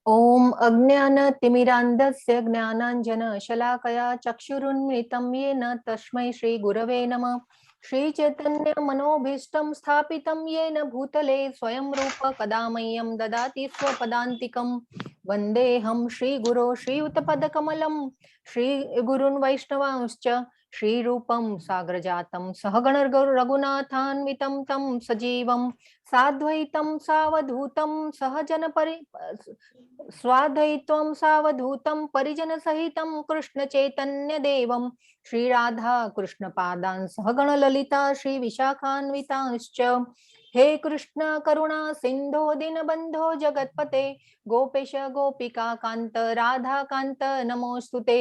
ओम अज्ञानतिमिरान्धस्य ज्ञानाञ्जनशलाकया चक्षुरुन्मिलितं येन तस्मै श्रीगुरवे नमः। श्रीचैतन्यमनोभीष्टं स्थापितं येन भूतले स्वयं रूप कदा मह्यं ददाति स्वपदान्तिकं। वन्देऽहं श्रीगुरो श्रीयुतपदकमलं श्रीगुरून् वैष्णवांश्च श्रीरूपं साग्रजातं सहगण रघुनाथान्वितं तं सजीवं साद्वैतं सावधूतं सहजन स्वाद्वैतं सावधूतं परिजन सहितं कृष्ण चैतन्य देवं श्री राधा कृष्ण पादान् सहगण ललिता श्री विशाखान्वितांश्च। हे कृष्ण करुणा सिंधो दीनबंधो जगतपते गोपेश गोपिका कांत राधा कांत नमोस्तुते।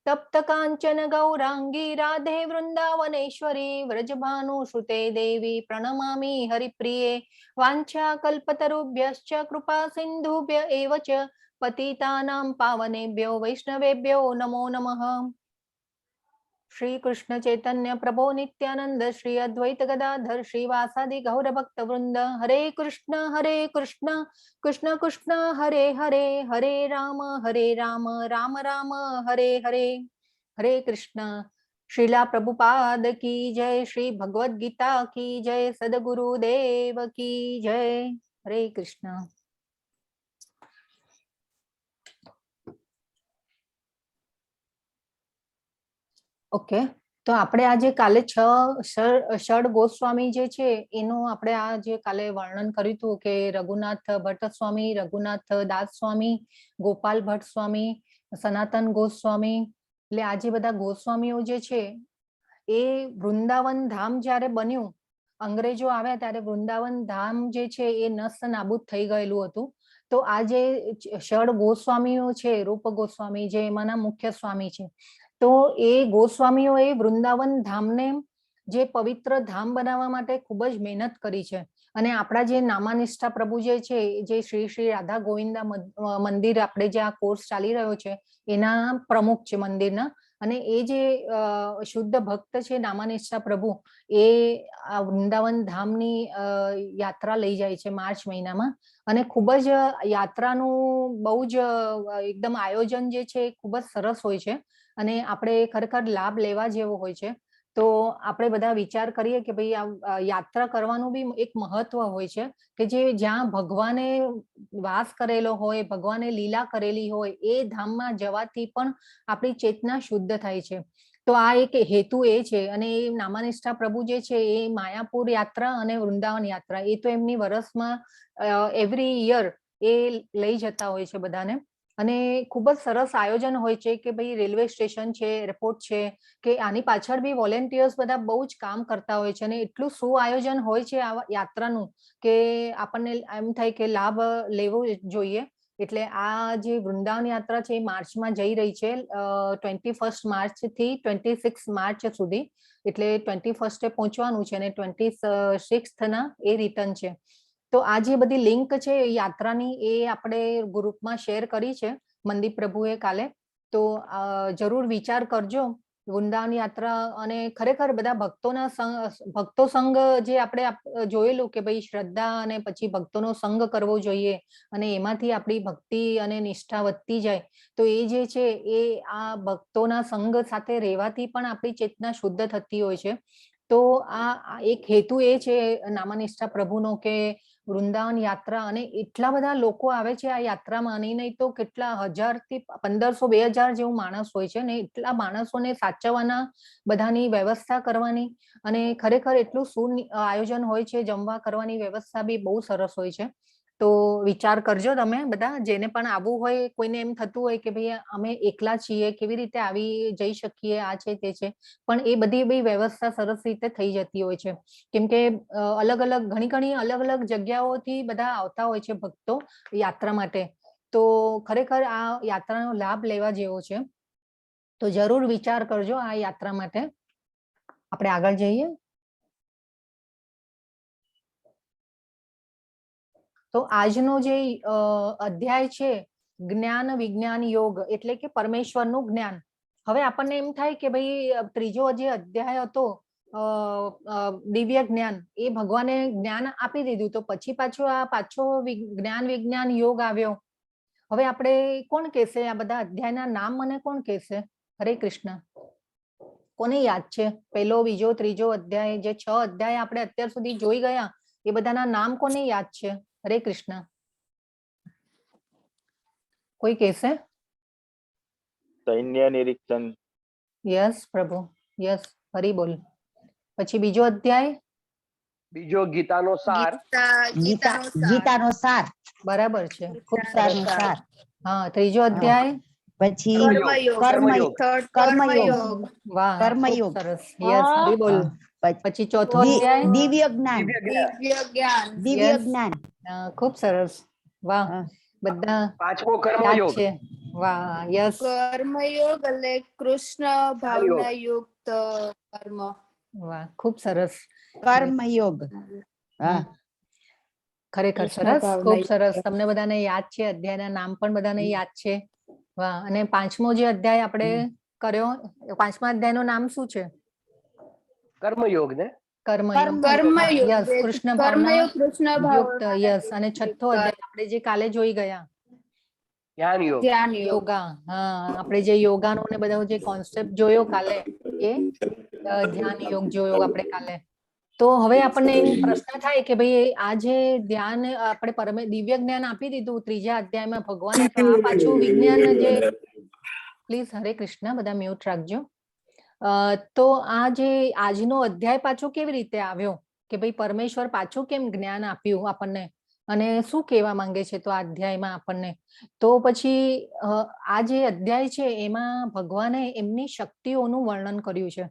तप्त कांचन गौरांगी राधे वृंदावनेश्वरी व्रजभानुसुते देवी प्रणमामि हरिप्रिये। वाञ्छा कल्पतरुभ्यश्च कृपा सिन्धुभ्य एव च पतितानां पावनेभ्यो वैष्णवेभ्यो नमो नमः। श्री कृष्ण चैतन्य प्रभो नित्यानंद श्री अद्वैत गदाधर श्रीवासादि गौर भक्त वृंद हरे कृष्ण कृष्ण कृष्ण हरे हरे हरे राम राम राम हरे हरे। हरे कृष्ण। श्रीला प्रभुपाद की जय। श्री भगवद गीता की जय। सदगुरुदेव की जय। हरे कृष्ण। ओके तो આપણે આજે કાલે ષડ ગોસ્વામી જે છે એનું આપણે આજે કાલે વર્ણન કર્યું હતું કે રઘુનાથ ભટ્ટ સ્વામી, રઘુનાથ દાસ સ્વામી, ગોપાલ ભટ્ટ સ્વામી, સનાતન ગોસ્વામી, એટલે આજે બધા ગોસ્વામીઓ જે છે એ વૃંદાવન ધામ જ્યારે બન્યું, અંગ્રેજો આવ્યા ત્યારે વૃંદાવન ધામ જે છે એ નસ્ત નાબૂદ થઈ ગયેલું હતું. તો આ જે ષડ ગોસ્વામીઓ છે, રૂપ ગોસ્વામી જે એમાંના મુખ્ય સ્વામી છે, તો એ ગોસ્વામીઓએ વૃંદાવન ધામને જે પવિત્ર ધામ બનાવવા માટે ખૂબ જ મહેનત કરી છે. અને આપણા જે નામાનિષ્ઠા પ્રભુ જે છે, જે શ્રી શ્રી રાધા ગોવિંદા મંદિર આપણે જે આ કોર્સ ચાલી રહ્યો છે એના પ્રમુખ છે મંદિરના. અને એ જે શુદ્ધ ભક્ત છે નામાનિષ્ઠા પ્રભુ, એ આ વૃંદાવન ધામની યાત્રા લઈ જાય છે માર્ચ મહિનામાં. અને ખૂબ જ યાત્રાનું બહુ જ એકદમ આયોજન જે છે ખૂબ જ સરસ હોય છે અને આપણે ખરેખર લાભ લેવા જેવો હોય છે. તો આપણે બધા વિચાર કરીએ કે ભાઈ આ યાત્રા કરવાનું બી એક મહત્વ હોય છે કે જે જ્યાં ભગવાને વાસ કરેલો હોય, ભગવાને લીલા કરેલી હોય, એ ધામમાં જવાથી પણ આપણી ચેતના શુદ્ધ થાય છે. તો આ એક હેતુ એ છે. અને એ નામાનિષ્ઠા પ્રભુ જે છે એ માયાપુર યાત્રા અને વૃંદાવન યાત્રા એ તો એમની વર્ષમાં એવરી યર એ લઈ જતા હોય છે બધાને. અને ખૂબ જ સરસ આયોજન હોય છે કે ભાઈ રેલવે સ્ટેશન છે, એરપોર્ટ છે, કે આની પાછળ બી વોલેન્ટિયર્સ બધા બહુ જ કામ કરતા હોય છે. અને એટલું સુઆયોજન હોય છે આ યાત્રાનું કે આપણને એમ થાય કે લાભ લેવો જોઈએ. એટલે આ જે વૃંદાવન યાત્રા છે એ માર્ચમાં જઈ રહી છે, 21 માર્ચ થી 26 માર્ચ સુધી. એટલે 21 પહોંચવાનું છે અને 26 ના એ રિટર્ન છે. તો આ જે બધી લિંક છે યાત્રાની એ આપણે ગ્રુપમાં શેર કરી છે મંદિર પ્રભુએ કાલે. તો જરૂર વિચાર કરજો વૃંદાવન યાત્રા. અને ખરેખર બધા ભક્તો સંઘ જે આપણે જોયેલું કે ભાઈ શ્રદ્ધા અને પછી ભક્તોનો સંઘ કરવો જોઈએ અને એમાંથી આપણી ભક્તિ અને નિષ્ઠા વધતી જાય. તો એ જે છે એ આ ભક્તોના સંઘ સાથે રહેવાથી પણ આપણી ચેતના શુદ્ધ થતી હોય છે. તો આ એક હેતુ એ છે નામાનિષ્ઠા પ્રભુનો કે વૃંદાવન યાત્રા. અને એટલા બધા લોકો આવે છે આ યાત્રામાં, નહીં તો કેટલા 1000 થી 1500 2000 જેવું માણસ હોય છે ને. એટલા માણસોને સાચવવાના, બધાની વ્યવસ્થા કરવાની, અને ખરેખર એટલું આયોજન હોય છે. જમવા કરવાની વ્યવસ્થા બી બહુ સરસ હોય છે. તો વિચાર કરજો તમે બધા, જેને પણ આવવું હોય. કોઈને એમ થતું હોય કે ભાઈ અમે એકલા છીએ, કેવી રીતે આવી જઈ શકીએ, આ છે તે છે, પણ એ બધી બી વ્યવસ્થા સરસ રીતે થઈ જતી હોય છે. કેમ કે ઘણી અલગ અલગ જગ્યાઓથી બધા આવતા હોય છે ભક્તો યાત્રા માટે. તો ખરેખર આ યાત્રાનો લાભ લેવા જેવો છે. તો જરૂર વિચાર કરજો આ યાત્રા માટે. આપણે આગળ જઈએ. તો આજનો જે અધ્યાય છે જ્ઞાન વિજ્ઞાન યોગ, એટલે કે પરમેશ્વરનું જ્ઞાન. હવે આપણને એમ થાય કે ભાઈ ત્રીજો જે અધ્યાય હતો દિવ્ય જ્ઞાન એ ભગવાને જ્ઞાન આપી દીધું, તો પછી પાછો જ્ઞાન વિજ્ઞાન યોગ આવ્યો. હવે આપણે કોણ કહેશે આ બધા અધ્યાયના નામ? મને કોણ કહેશે? હરે કૃષ્ણ. કોને યાદ છે પહેલો, બીજો, ત્રીજો અધ્યાય, જે 6 અધ્યાય આપણે અત્યાર સુધી જોઈ ગયા, એ બધાના નામ કોને યાદ છે? હરે કૃષ્ણ. કોઈ કહેશે? સૈન્ય નિરીક્ષણ. યસ પ્રભુ, યસ, હરી બોલ. પછી બીજો અધ્યાય? બીજો ગીતાનો સાર. ગીતાનો સાર. બરાબર છે, ખૂબ સરસ. ગીતાનો સાર. હા, ત્રીજો અધ્યાય? પછી કર્મયોગ. વાહ, કર્મયોગ. ખૂબ સરસ. યસ, હરી બોલ. પછી ચોથો અધ્યાય? દિવ્ય જ્ઞાન. દિવ્ય Yes. જ્ઞાન. ખૂબ સરસ. વાહ, બધા પાંચમો યાદ કર્મયોગ. છે. વાહ, યસ. કર્મયોગ એટલે કૃષ્ણ ભાવના યુક્ત કર્મ. વાહ, ખૂબ સરસ. કર્મયોગ. હા, ખરેખર કૃષ્ણ સરસ, ભાવના ખૂબ યુક્ત. સરસ. તમને બધાને યાદ છે, અધ્યાયના નામ પણ બધાને યાદ છે. વાહ. અને પાંચમો જે અધ્યાય આપણે કર્યો, પાંચમા અધ્યાયનું નામ શું છે? કર્મયોગ ને કર્મયોગ. કર્મયોગ યસ, જે કૃષ્ણ ભાવના કર્મયોગ કૃષ્ણ યુક્ત. ભાવના યસ. અને છઠ્ઠો અધ્યાય આપણે જે કાલે જોઈ ગયા, ધ્યાન યોગ. ધ્યાન યોગ. યોગા. હા, આપણે જે યોગાનો ને બધો જે કોન્સેપ્ટ જોયો કાલે, એ ધ્યાન યોગ જોયો આપણે કાલે. તો હવે આપણને એમ પ્રશ્ન થાય કે ભાઈ આ જે ધ્યાન આપણે દિવ્ય જ્ઞાન આપી દીધું ત્રીજા અધ્યાયમાં ભગવાને, તો આ પાછું વિજ્ઞાન જે, પ્લીઝ હરે કૃષ્ણ, બધા મ્યુટ રાખજો. તો આ જે આજનો અધ્યાય પાછો કેવી રીતે આવ્યો કે ભાઈ પરમેશ્વર પાછું કેમ જ્ઞાન આપ્યું આપણને, અને શું કહેવા માંગે છે તો આ અધ્યાયમાં આપણને? તો પછી આ જે અધ્યાય છે એમાં ભગવાને એમની શક્તિઓનું વર્ણન કર્યું છે.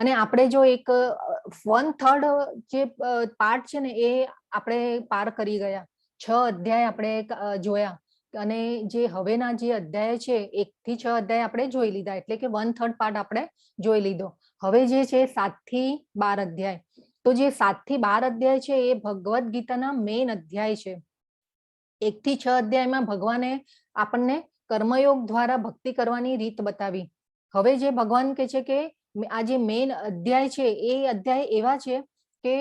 અને આપણે જો એક 1/3 જે પાર્ટ છે ને એ આપણે પાર કરી ગયા. 6 અધ્યાય આપણે જોયા, અને જે હવેના જે અધ્યાય છે 1 થી 6 અધ્યાય આપણે જોઈ લીધા, એટલે કે 1/3 પાર્ટ આપણે જોઈ લીધો. હવે જે છે 7 થી 12 અધ્યાય. તો જે 7 થી 12 અધ્યાય છે એ ભગવદ ગીતાના મેઇન અધ્યાય છે. 1 થી 6 અધ્યાયમાં ભગવાને આપણને કર્મયોગ દ્વારા ભક્તિ કરવાની રીત બતાવી. હવે જે ભગવાન કહે છે કે આ જે મેઇન અધ્યાય છે એ અધ્યાય એવા છે કે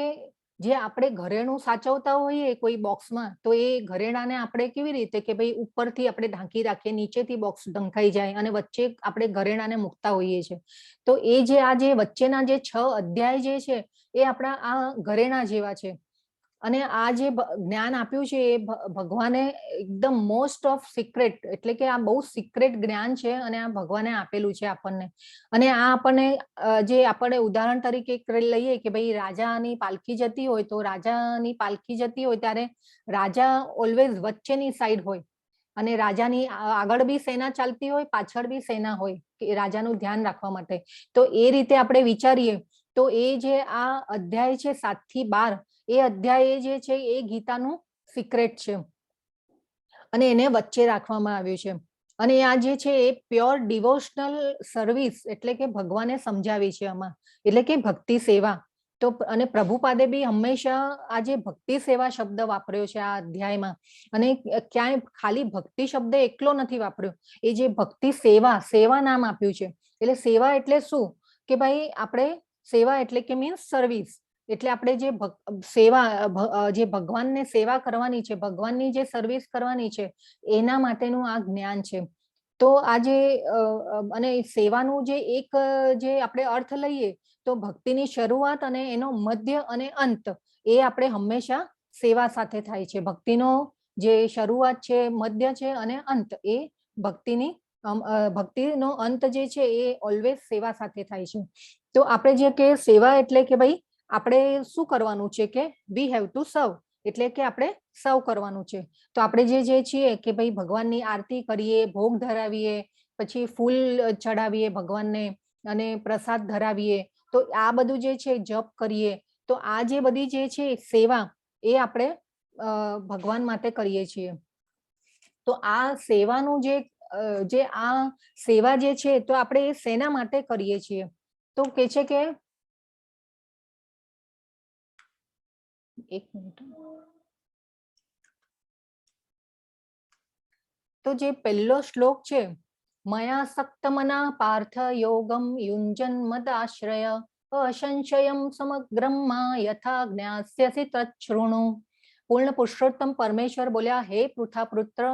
જે આપણે ઘરેણું સાચવતા હોઈએ કોઈ બોક્સમાં, તો એ ઘરેણાને આપણે કેવી રીતે કે ભાઈ ઉપરથી આપણે ઢાંકી રાખીએ, નીચેથી બોક્સ ઢંકાઈ જાય અને વચ્ચે આપણે ઘરેણાને મૂકતા હોઈએ છીએ. તો એ જે આ જે વચ્ચેના જે 6 અધ્યાય જે છે એ આપણા આ ઘરેણા જેવા છે. અને આ જે જ્ઞાન આપ્યું છે એ ભગવાને એકદમ મોસ્ટ ઓફ સિક્રેટ, એટલે કે આ બહુ સિક્રેટ જ્ઞાન છે અને આ ભગવાને આપેલું છે આપણને. અને આ આપણને જે આપણે ઉદાહરણ તરીકે લઈએ કે ભાઈ રાજાની પાલખી જતી હોય, તો રાજાની પાલખી જતી હોય ત્યારે રાજા ઓલવેઝ વચ્ચેની સાઈડ હોય, અને રાજાની આગળ બી સેના ચાલતી હોય, પાછળ બી સેના હોય કે રાજાનું ધ્યાન રાખવા માટે. તો એ રીતે આપણે વિચારીએ તો એ જે આ અધ્યાય છે 7 થી 12, એ અધ્યાય જે છે એ ગીતાનું સિક્રેટ છે અને એને વચ્ચે રાખવામાં આવ્યું છે. અને આ જે છે એ પ્યોર ડિવોશનલ સર્વિસ, એટલે કે ભગવાને સમજાવી છે આમાં, એટલે કે ભક્તિ સેવા. તો અને પ્રભુપાદે બી હંમેશા આ જે ભક્તિ સેવા શબ્દ વાપર્યો છે આ અધ્યાયમાં, અને ક્યાંય ખાલી ભક્તિ શબ્દ એકલો નથી વાપર્યો, એ જે ભક્તિ સેવા, સેવા નામ આપ્યું છે. એટલે સેવા એટલે શું કે ભાઈ આપણે સેવા એટલે કે મીન્સ સર્વિસ, એટલે આપણે જે સેવા, જે ભગવાનને સેવા કરવાની છે, ભગવાનની જે સર્વિસ કરવાની છે, એના માટેનું આ જ્ઞાન છે. તો આ જે અને સેવાનું જે એક જે આપણે અર્થ લઈએ તો ભક્તિની શરૂઆત અને એનો મધ્ય અને અંત, એ આપણે હંમેશા સેવા સાથે થાય છે. ભક્તિનો જે શરૂઆત છે, મધ્ય છે અને અંત, એ ભક્તિનો અંત જે છે એ ઓલવેઝ સેવા સાથે થાય છે. તો આપણે જે કે સેવા એટલે કે ભાઈ આપણે શું કરવાનું છે કે વી હેવ ટુ સર્વ, એટલે કે આપણે સર્વ કરવાનું છે. તો આપણે જે છીએ કે ભાઈ ભગવાનની આરતી કરીએ, ભોગ ધરાવીએ, પછી ફૂલ ચડાવીએ ભગવાનને અને પ્રસાદ ધરાવીએ, તો આ બધું જે છે જપ કરીએ, તો આ જે બધી જે છે સેવા એ આપણે ભગવાન માટે કરીએ છીએ. તો આ સેવાનું જે આ સેવા જે છે તો આપણે એ શેના માટે કરીએ છીએ? તો કે છે કે એક મિનિટ, તો જે પહેલો શ્લોક છે, મયા સક્તમના પાર્થ યોગમ યુંજન મદ આશ્રય અસંશયમ સમગ્રમમાં યથા જ્ઞાસ્યસી તચ્છૃણુ. પૂર્ણ પુરુષોત્તમ પરમેશ્વર બોલ્યા, હે પૃથાપુત્ર,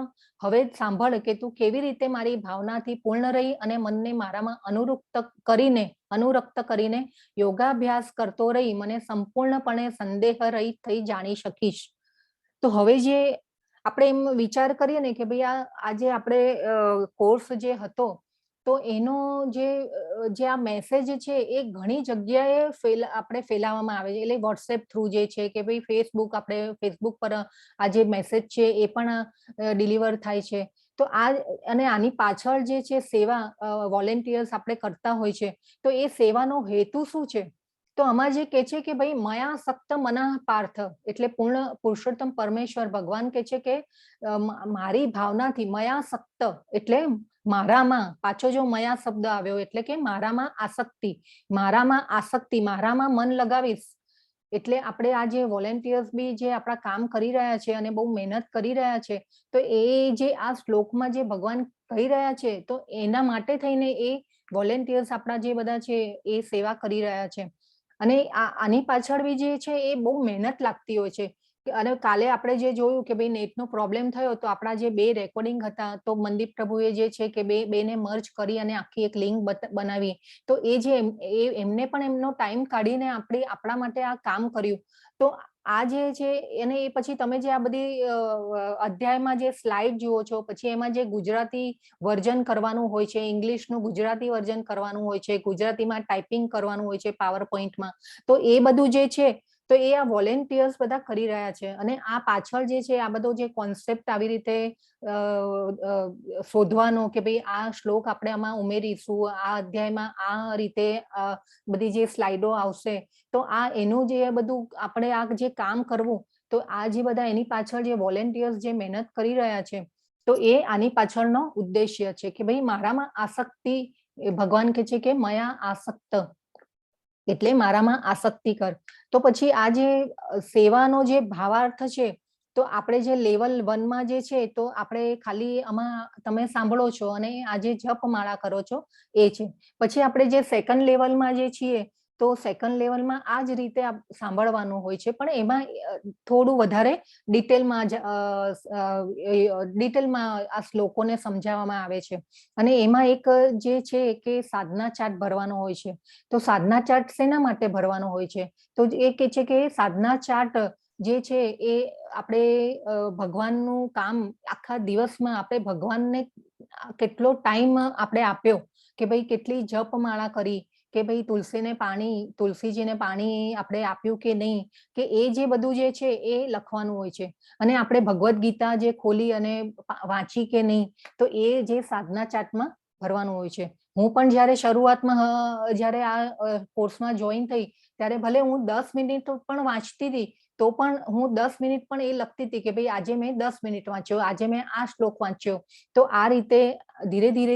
હવે જ સાંભળ કે તું કેવી રીતે મારી ભાવનાથી પૂર્ણ રહી અને મનને મારામાં અનુરક્ત કરીને યોગાભ્યાસ કરતો રહી મને સંપૂર્ણપણે સંદેહ રહિત થઈ જાણી શકીશ. તો હવે જે આપણે એમ વિચાર કરીએ ને કે ભાઈ આજે આપણે કોર્સ જે હતો તો એનો જે આ મેસેજ છે એ ઘણી જગ્યાએ આપણે ફેલાવવામાં આવે છે. એટલે વોટ્સએપ થ્રુ જે છે કે ભાઈ ફેસબુક પર આ જે મેસેજ છે એ પણ ડિલિવર થાય છે. તો અને આની પાછળ જે છે સેવા વોલેન્ટિયર્સ આપણે કરતા હોય છે. તો એ સેવાનો હેતુ શું છે? તો આમાં જે કે છે કે ભાઈ મયા સક્ત મનઃ પાર્થ, એટલે પૂર્ણ પુરુષોત્તમ પરમેશ્વર ભગવાન કે છે કે મારી ભાવનાથી મયા સક્ત એટલે મારામાં, પાછો જો મયા શબ્દ આવ્યો એટલે કે મારામાં આસક્તિ, મારામાં મન લગાવીશ. એટલે આપણે આ જે વોલેન્ટિયર્સ બી જે આપણા કામ કરી રહ્યા છે અને બહુ મહેનત કરી રહ્યા છે, તો એ જે આ શ્લોકમાં જે ભગવાન કહી રહ્યા છે તો એના માટે થઈને એ વોલેન્ટિયર્સ આપણા જે બધા છે એ સેવા કરી રહ્યા છે. અને આની પાછળ બી જે છે એ બહુ મહેનત લાગતી હોય છે. અને કાલે આપણે જે જોયું કે ભાઈ નેટનો પ્રોબ્લેમ થયો તો આપણા જે 2 રેકોર્ડિંગ હતા તો મનદીપ પ્રભુએ જે છે કે બેને મર્જ કરી અને આખી એક લિંક બનાવી. તો એ જે એમને પણ એમનો ટાઈમ કાઢીને આપણા માટે આ કામ કર્યું. તો આ જે છે અને એ પછી તમે જે આ બધી અધ્યાયમાં જે સ્લાઇડ જુઓ છો, પછી એમાં જે ગુજરાતી વર્ઝન કરવાનું હોય છે, ઇંગ્લિશનું ગુજરાતી વર્ઝન કરવાનું હોય છે, ગુજરાતીમાં ટાઈપિંગ કરવાનું હોય છે પાવર પોઈન્ટમાં, તો એ બધું જે છે તો એ આ વોલેન્ટિયર્સ બધા કરી રહ્યા છે. અને આ પાછળ જે છે આ બધો જે કોન્સેપ્ટ આવી રીતે શોધવાનો કે ભાઈ આ શ્લોક આપણે આમાં ઉમેરીશું, આ અધ્યાયમાં આ રીતે બધી જે સ્લાઇડો આવશે, તો આ એનું જે બધું આપણે આ જે કામ કરવું, તો આ જે બધા એની પાછળ જે વોલેન્ટિયર્સ જે મહેનત કરી રહ્યા છે, તો એ આની પાછળનો ઉદ્દેશ્ય છે કે ભાઈ મારામાં આસક્તિ, ભગવાન કહે છે કે મયા આસક્ત એટલે મારામાં આસક્તિ કર. તો પછી આ જે સેવાનો જે ભાવાર્થ છે, તો આપણે જે લેવલ 1માં જે છે તો આપણે ખાલી આમાં તમે સાંભળો છો અને આ જે જપમાળા કરો છો એ છે. પછી આપણે જે સેકન્ડ લેવલમાં જે છીએ તો સેકન્ડ લેવલમાં આ જ રીતે સાંભળવાનું હોય છે, પણ એમાં થોડું વધારે ડિટેલમાં આ શ્લોકોને સમજાવવામાં આવે છે. અને એમાં એક જે છે કે સાધના ચાર્ટ ભરવાનો હોય છે. તો સાધના ચાર્ટ શેના માટે ભરવાનો હોય છે? તો એ કે છે કે સાધના ચાર્ટ જે છે એ આપણે ભગવાનનું કામ આખા દિવસમાં આપણે ભગવાનને કેટલો ટાઈમ આપણે આપ્યો, કે ભાઈ કેટલી જપમાળા કરી, કે ભાઈ તુલસીજીને પાણી આપણે આપ્યું કે નહીં, કે એ જે બધું જે છે એ લખવાનું હોય છે. અને આપણે ભગવદ્ ગીતા જે ખોલી અને વાંચી કે નહીં, તો એ જે સાધના ચાર્ટમાં ભરવાનું હોય છે. હું પણ જયારે શરૂઆતમાં જયારે આ કોર્સમાં જોઈન થઈ ત્યારે ભલે હું 10 મિનિટ પણ વાંચતી હતી, તો પણ હું 10 મિનિટ પણ એ લખતી હતી કે ભાઈ આજે મેં 10 મિનિટ વાંચ્યો, આજે મેં આ શ્લોક વાંચ્યો. તો આ રીતે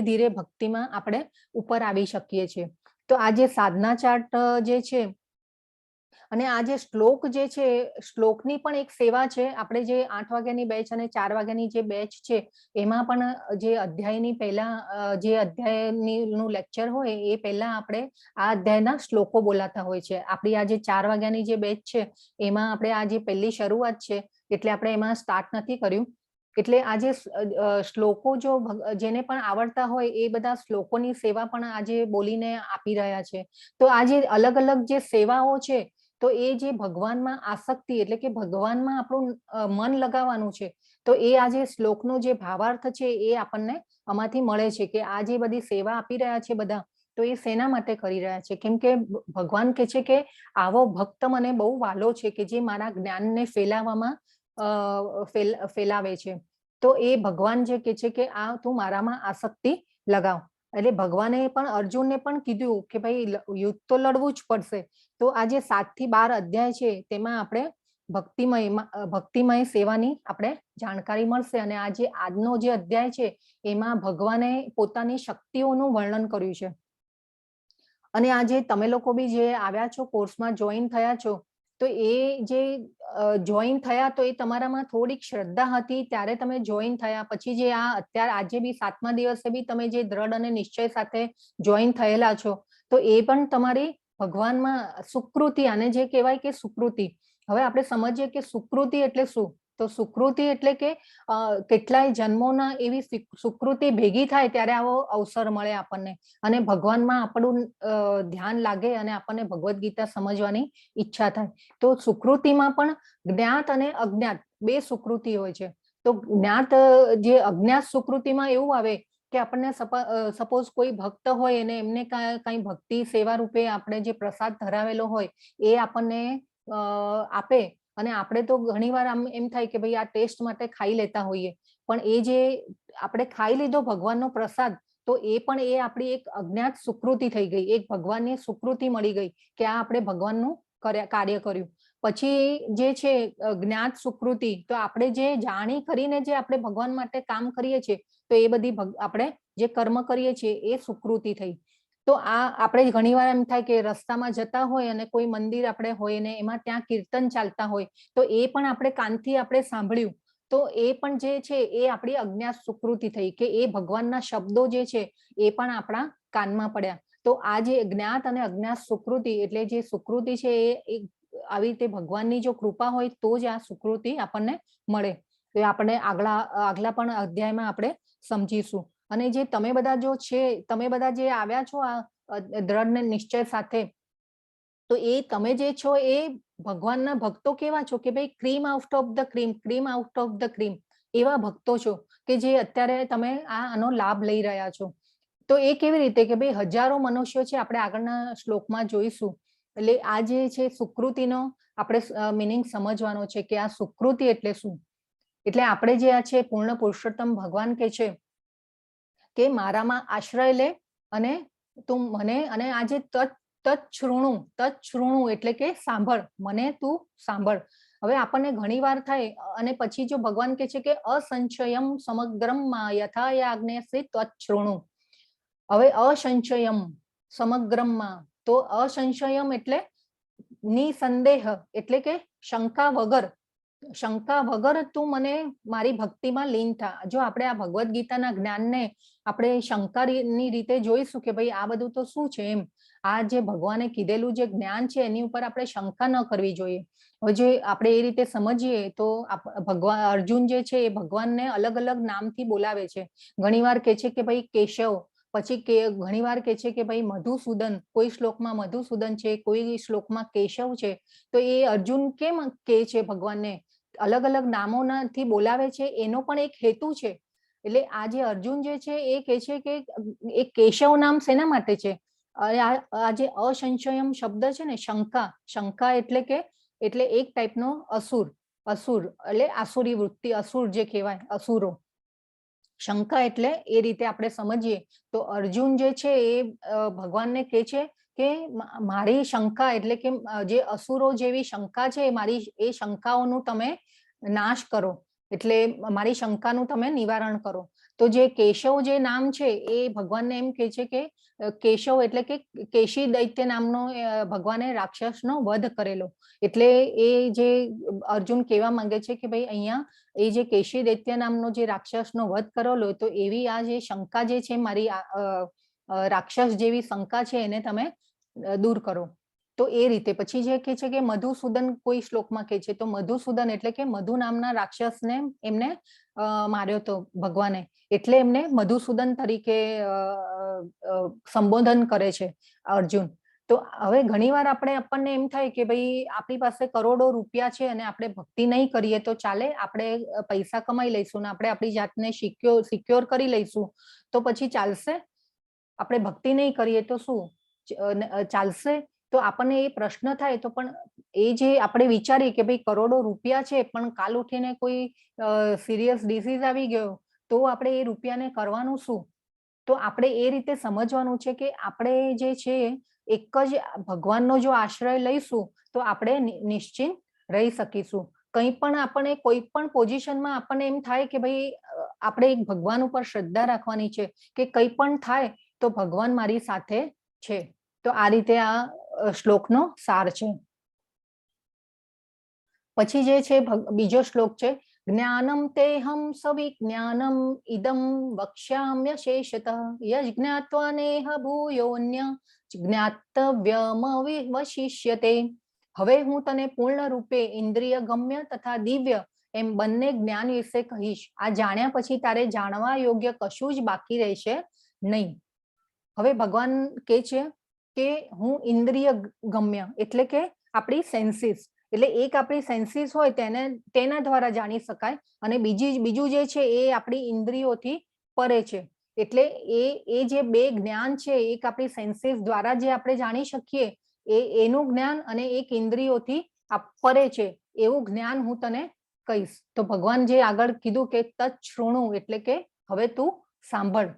ધીરે ભક્તિમાં આપણે ઉપર આવી શકીએ છીએ. તો આ જે સાધના ચાર્ટ જે છે અને આ જે શ્લોક જે છે, શ્લોકની પણ એક સેવા છે. આપણે જે 8 વાગ્યાની બેચ અને 4 વાગ્યાની જે બેચ છે એમાં પણ જે અધ્યાયની પહેલા જે અધ્યાયનું લેક્ચર હોય એ પહેલા આપણે આ અધ્યાયના શ્લોકો બોલાતા હોય છે. આપણી આ જે 4 વાગ્યાની જે બેચ છે એમાં આપણે આ જે પહેલી શરૂઆત છે એટલે આપણે એમાં સ્ટાર્ટ નથી કર્યું. એટલે આ જે શ્લોકો જો જેને પણ આવડતા હોય એ બધા શ્લોકોની સેવા પણ આજે બોલીને આપી રહ્યા છે. તો આ જે અલગ અલગ જે સેવાઓ છે તો એ જે ભગવાનમાં આસક્તિ એટલે કે ભગવાનમાં આપણું મન લગાવવાનું છે, તો એ આ જે શ્લોકનો જે ભાવાર્થ છે એ આપણને આમાંથી મળે છે કે આ જે બધી સેવા આપી રહ્યા છે બધા, તો એ શેના માટે કરી રહ્યા છે? કેમ કે ભગવાન કહે છે કે આવો ભક્ત મને બહુ વાલો છે કે જે મારા જ્ઞાનને ફેલાવે છે. તો એ ભગવાન જે કહે છે કે આ તું મારામાં આસક્તિ લગાવ. એટલે ભગવાને પણ અર્જુનને પણ કીધું કે ભાઈ યુદ્ધ તો લડવું જ પડશે. તો આ જે 7 થી 12 અધ્યાય છે તેમાં આપણે ભક્તિમય સેવાની આપણે જાણકારી મળશે. અને આ જે આજનો જે અધ્યાય છે એમાં ભગવાને પોતાની શક્તિઓનું વર્ણન કર્યું છે. અને આ જે તમે લોકો બી જે આવ્યા છો કોર્સમાં જોઈન થયા છો, તો એ જે જોઈન થયા તો એ તમારામાં થોડીક શ્રદ્ધા હતી ત્યારે તમે જોઈન થયા. પછી જે આ અત્યારે આજે બી 7મા દિવસે બી તમે જે દ્રઢ અને નિશ્ચય સાથે જોઈન થયેલા છો, તો એ પણ તમારી ભગવાનમાં સુકૃતિ, આને જે કહેવાય કે સુકૃતિ. હવે આપણે સમજીએ કે સુકૃતિ એટલે શું. તો સુકૃતિ એટલે કે કેટલાય જન્મોના એવી સુકૃતિ ભેગી થાય ત્યારે આવો અવસર મળે આપણને, અને ભગવાનમાં આપણું ધ્યાન લાગે અને આપણને ભગવદ્ ગીતા સમજવાની ઈચ્છા થાય. તો સુકૃતિમાં પણ જ્ઞાત અને અજ્ઞાત બે સુકૃતિ હોય છે. તો જ્ઞાત જે અજ્ઞાત સુકૃતિમાં એવું આવે કે આપણને સપોઝ કોઈ ભક્ત હોય અને એમને કઈ ભક્તિ સેવા રૂપે આપણે જે પ્રસાદ ધરાવેલો હોય એ આપણને આપે, અને આપણે તો ઘણીવાર એમ થાય કે ભાઈ આ ટેસ્ટ માટે ખાઈ લેતા હોઈએ, પણ એ જે આપણે ખાઈ લીધો ભગવાનનો પ્રસાદ, તો એ પણ એ આપણી એક અજ્ઞાત સુકૃતિ થઈ ગઈ, એક ભગવાનની સુકૃતિ મળી ગઈ કે આ આપણે ભગવાનનું કાર્ય કર્યું. પછી જે છે જ્ઞાત સુકૃતિ, તો આપણે જે જાણી કરીને જે આપણે ભગવાન માટે કામ કરીએ છીએ, તો એ બધી આપણે જે કર્મ કરીએ છીએ એ સુકૃતિ થઈ. તો આ આપણે ઘણીવાર એમ થાય કે રસ્તામાં જતા હોય અને કોઈ મંદિર આપણે હોય ને એમાં ત્યાં કીર્તન ચાલતા હોય, તો એ પણ આપણે કાનથી આપણે સાંભળ્યું, તો એ પણ જે છે એ આપણી અજ્ઞાત સુકૃતિ થઈ કે એ ભગવાનના શબ્દો જે છે એ પણ આપણા કાનમાં પડ્યા. તો આ જે જ્ઞાત અને અજ્ઞાત સુકૃતિ, એટલે જે સુકૃતિ છે એ આવી રીતે ભગવાનની જો કૃપા હોય તો જ આ સુકૃતિ આપણને મળે. તો આપણે આગલા પણ અધ્યાયમાં આપણે સમજીશું. અને જે તમે બધા જો છે, તમે બધા જે આવ્યા છો આ દ્રઢ નિશ્ચય સાથે, તો એ તમે જે છો એ ભગવાનના ભક્તો કેવા છો કે ભાઈ cream out of the cream, cream out of the cream એવા ભક્તો છો કે જે અત્યારે તમે આનો લાભ લઈ રહ્યા છો. તો એ કેવી રીતે કે ભાઈ હજારો મનુષ્યો છે, આપણે આગળના શ્લોકમાં જોઈશું. એટલે આ જે છે સુકૃતિનો આપણે મિનિંગ સમજવાનો છે કે આ સુકૃતિ એટલે શું. એટલે આપણે જે આ છે પૂર્ણ પુરુષોત્તમ ભગવાન કે છે કે મારામાં આશ્રય લે અને તું મને, અને આ જે તત્શૃણુ એટલે કે સાંભળ, મને તું સાંભળ. હવે આપણને ઘણી વાર થાય, અને પછી જો ભગવાન કે છે કે અસંશયમ સમગ્રમમાં યથા યાજ્ઞેયસી તત્શૃણુ. હવે અસંશયમ સમગ્રમમાં, તો અસંશયમ એટલે નિસંદેહ, એટલે કે શંકા વગર, શંકા વગર તું મને મારી ભક્તિમાં લીન થા. જો આપણે આ ભગવદ્ ગીતાના જ્ઞાનને આપણે શંકાની રીતે જોઈશું કે ભાઈ આ બધું તો શું છે એમ, આ જે ભગવાને કીધેલું જે જ્ઞાન છે એની ઉપર આપણે શંકા ન કરવી જોઈએ. હવે જો આપણે એ રીતે સમજીએ તો ભગવાન અર્જુન જે છે એ ભગવાનને અલગ અલગ નામથી બોલાવે છે. ઘણીવાર કે છે કે ભાઈ કેશવ, પછી ઘણીવાર કે છે કે ભાઈ મધુસૂદન, કોઈ શ્લોકમાં મધુસૂદન છે, કોઈ શ્લોકમાં કેશવ છે. તો એ અર્જુન કેમ કે છે ભગવાનને અલગ અલગ નામોથી બોલાવે છે, એનો પણ એક હેતુ છે. એટલે આ જે અર્જુન જે છે એ કે છે કે એ કેશવ નામ શેના માટે છે. આ જે અસંશયમ શબ્દ છે ને, શંકા, શંકા એટલે કે એટલે એક ટાઈપનો અસુર, એટલે આસુરી વૃત્તિ, અસુર જે કહેવાય, અસુરો. શંકા એટલે એ રીતે આપણે સમજીએ તો અર્જુન જે છે એ ભગવાનને કે છે કે મારી શંકા એટલે કે જે અસુરો જેવી શંકા છે મારી, એ શંકાઓનું તમે નાશ કરો, એટલે મારી શંકાનું તમે નિવારણ કરો. તો જે કેશવ જે નામ છે એ ભગવાનને એમ કે છે કે કેશવ એટલે કે કેશી દૈત્ય નામનો ભગવાને રાક્ષસનો વધ કરેલો. એટલે એ જે અર્જુન કહેવા માંગે છે કે ભાઈ અહીંયા એ જે કેશી દૈત્ય નામનો જે રાક્ષસનો વધ કરેલો, તો એવી આ જે શંકા જે છે મારી, રાક્ષસ જેવી શંકા છે એને તમે દૂર કરો. તો એ રીતે પછી જે કે છે કે મધુસૂદન કોઈ શ્લોકમાં કે છે, તો મધુસૂદન એટલે કે મધુ નામના રાક્ષસને એમને માર્યો તો ભગવાને, એટલે એમને મધુસૂદન તરીકે સંબોધન કરે છે અર્જુન. તો હવે ઘણીવાર આપણને એમ થાય કે ભાઈ આપણી પાસે કરોડો રૂપિયા છે અને આપણે ભક્તિ નહીં કરીએ તો ચાલે, આપણે પૈસા કમાઈ લઈશું ને આપણે આપણી જાતને સિક્યોર કરી લઈશું તો પછી ચાલશે, આપણે ભક્તિ નહીં કરીએ તો શું ચાલશે. તો આપણને એ પ્રશ્ન થાય. તો પણ એ જે આપણે વિચારીએ કે ભાઈ કરોડો રૂપિયા છે પણ કાલ ઉઠીને કોઈ સિરિયસ ડિસીઝ આવી ગયો તો આપણે એ રૂપિયાને કરવાનું શું. તો આપણે એ રીતે સમજવાનું છે કે આપણે જે છે એક જ ભગવાનનો જો આશ્રય લઈશું તો આપણે નિશ્ચિંત રહી શકીશું. કંઈ પણ આપણે કોઈ પણ પોઝિશનમાં આપણને એમ થાય કે ભાઈ આપણે એક ભગવાન ઉપર શ્રદ્ધા રાખવાની છે કે કંઈ પણ થાય તો ભગવાન મારી સાથે છે. તો આ રીતે આ શ્લોકનો સાર છે. પછી જે છે બીજો શ્લોક છે, જ્ઞાનમ તેહમ સવિજ્ઞાનમ ઇદમ વક્ષ્યામ્ય શેષતઃ યજ્ઞાત્વા નેહ ભૂયોન્ય જ્ઞાતવ્યમવિવશિષ્યતે. હવે હું તને પૂર્ણ રૂપે ઇન્દ્રિય ગમ્ય તથા દિવ્ય એમ બંને જ્ઞાન વિશે કહીશ. આ જાણ્યા પછી તારે જાણવા યોગ્ય કશું જ બાકી રહેશે નહીં. હવે ભગવાન કે છે કે હું ઇન્દ્રિય ગમ્ય એટલે કે આપણી સેન્સીસ, એટલે એક આપણી સેન્સીસ હોય તેના દ્વારા જાણી શકાય, અને બીજું જે છે એ આપણી ઇન્દ્રિયોથી પરે છે. એટલે એ જે બે જ્ઞાન છે, એક આપણી સેન્સીસ દ્વારા જે આપણે જાણી શકીએ એનું જ્ઞાન, અને એક ઇન્દ્રિયોથી પરે છે એવું જ્ઞાન હું તને કહીશ. તો ભગવાન જે આગળ કીધું કે તત્ શૃણુ એટલે કે હવે તું સાંભળ.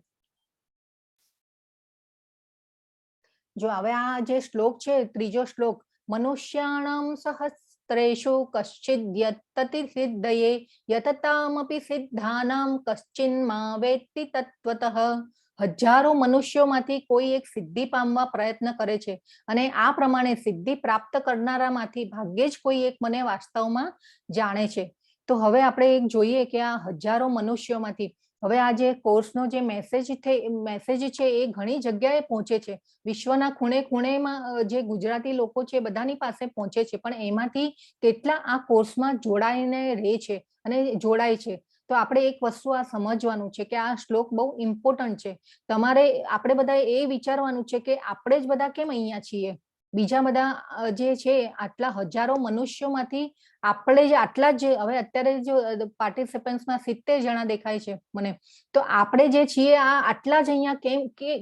જો હવે આ જે શ્લોક છે, ત્રીજો શ્લોક, મનુષ્યાણામ સહસ્ત્રેષુ કશ્ચિદ યત્તતિ સિદ્ધયે યતતામપી સિદ્ધાનામ કશ્ચિન્મા વેત્તિ તત્વતઃ. હજારો મનુષ્યોમાંથી કોઈ એક સિદ્ધિ પામવા પ્રયત્ન કરે છે, અને આ પ્રમાણે સિદ્ધિ પ્રાપ્ત કરનારામાંથી ભાગ્યે જ કોઈ એક મને વાસ્તવમાં જાણે છે. તો હવે આપણે એક જોઈએ કે આ હજારો મનુષ્યોમાંથી હવે આ જે કોર્સનો જે મેસેજ છે એ ઘણી જગ્યાએ પહોંચે છે, વિશ્વના ખૂણે ખૂણેમાં જે ગુજરાતી લોકો છે બધાની પાસે પહોંચે છે, પણ એમાંથી કેટલા આ કોર્સમાં જોડાઈને રહે છે અને જોડાય છે. તો આપણે એક વસ્તુ આ સમજવાનું છે કે આ શ્લોક બહુ ઇમ્પોર્ટન્ટ છે. આપણે બધા એ વિચારવાનું છે કે આપણે જ બધા કેમ અહીંયા છીએ, બીજા બધા જે છે આટલા હજારો મનુષ્યોમાંથી આપણે જ આટલા જ, હવે અત્યારે જો પાર્ટિસિપન્ટ્સમાં 70 જણા દેખાય છે મને, તો આપણે જે છીએ આ આટલા જ અહીંયા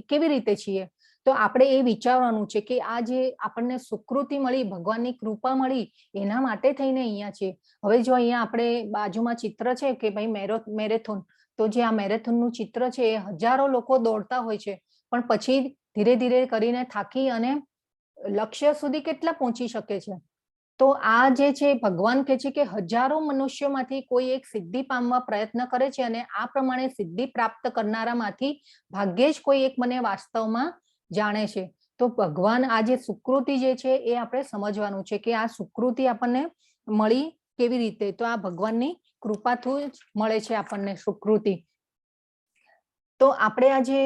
કેવી રીતે છીએ? તો આપણે એ વિચારવાનું છે કે આ જે આપણને સુકૃતિ મળી, ભગવાનની કૃપા મળી, એના માટે થઈને અહીંયા છે. હવે જો અહીંયા આપણે બાજુમાં ચિત્ર છે કે ભાઈ મેરેથોન, તો જે આ મેરેથોનનું ચિત્ર છે એ હજારો લોકો દોડતા હોય છે, પણ પછી ધીરે ધીરે કરીને થાકી અને લક્ષ્ય સુધી કેટલા પહોંચી શકે છે? તો આ જે છે ભગવાન કહે છે કે હજારો મનુષ્યોમાંથી કોઈ એક સિદ્ધિ પામવા પ્રયત્ન કરે છે, અને આ પ્રમાણે સિદ્ધિ પ્રાપ્ત કરનારામાંથી ભાગ્યે જ કોઈ એક મને વાસ્તવમાં જાણે છે. તો ભગવાન આ જે સુકૃતિ જે છે એ આપણે સમજવાનું છે કે આ સુકૃતિ આપણને મળી કેવી રીતે? તો આ ભગવાનની કૃપાથી જ મળે છે આપણને સુકૃતિ. તો આપણે આજે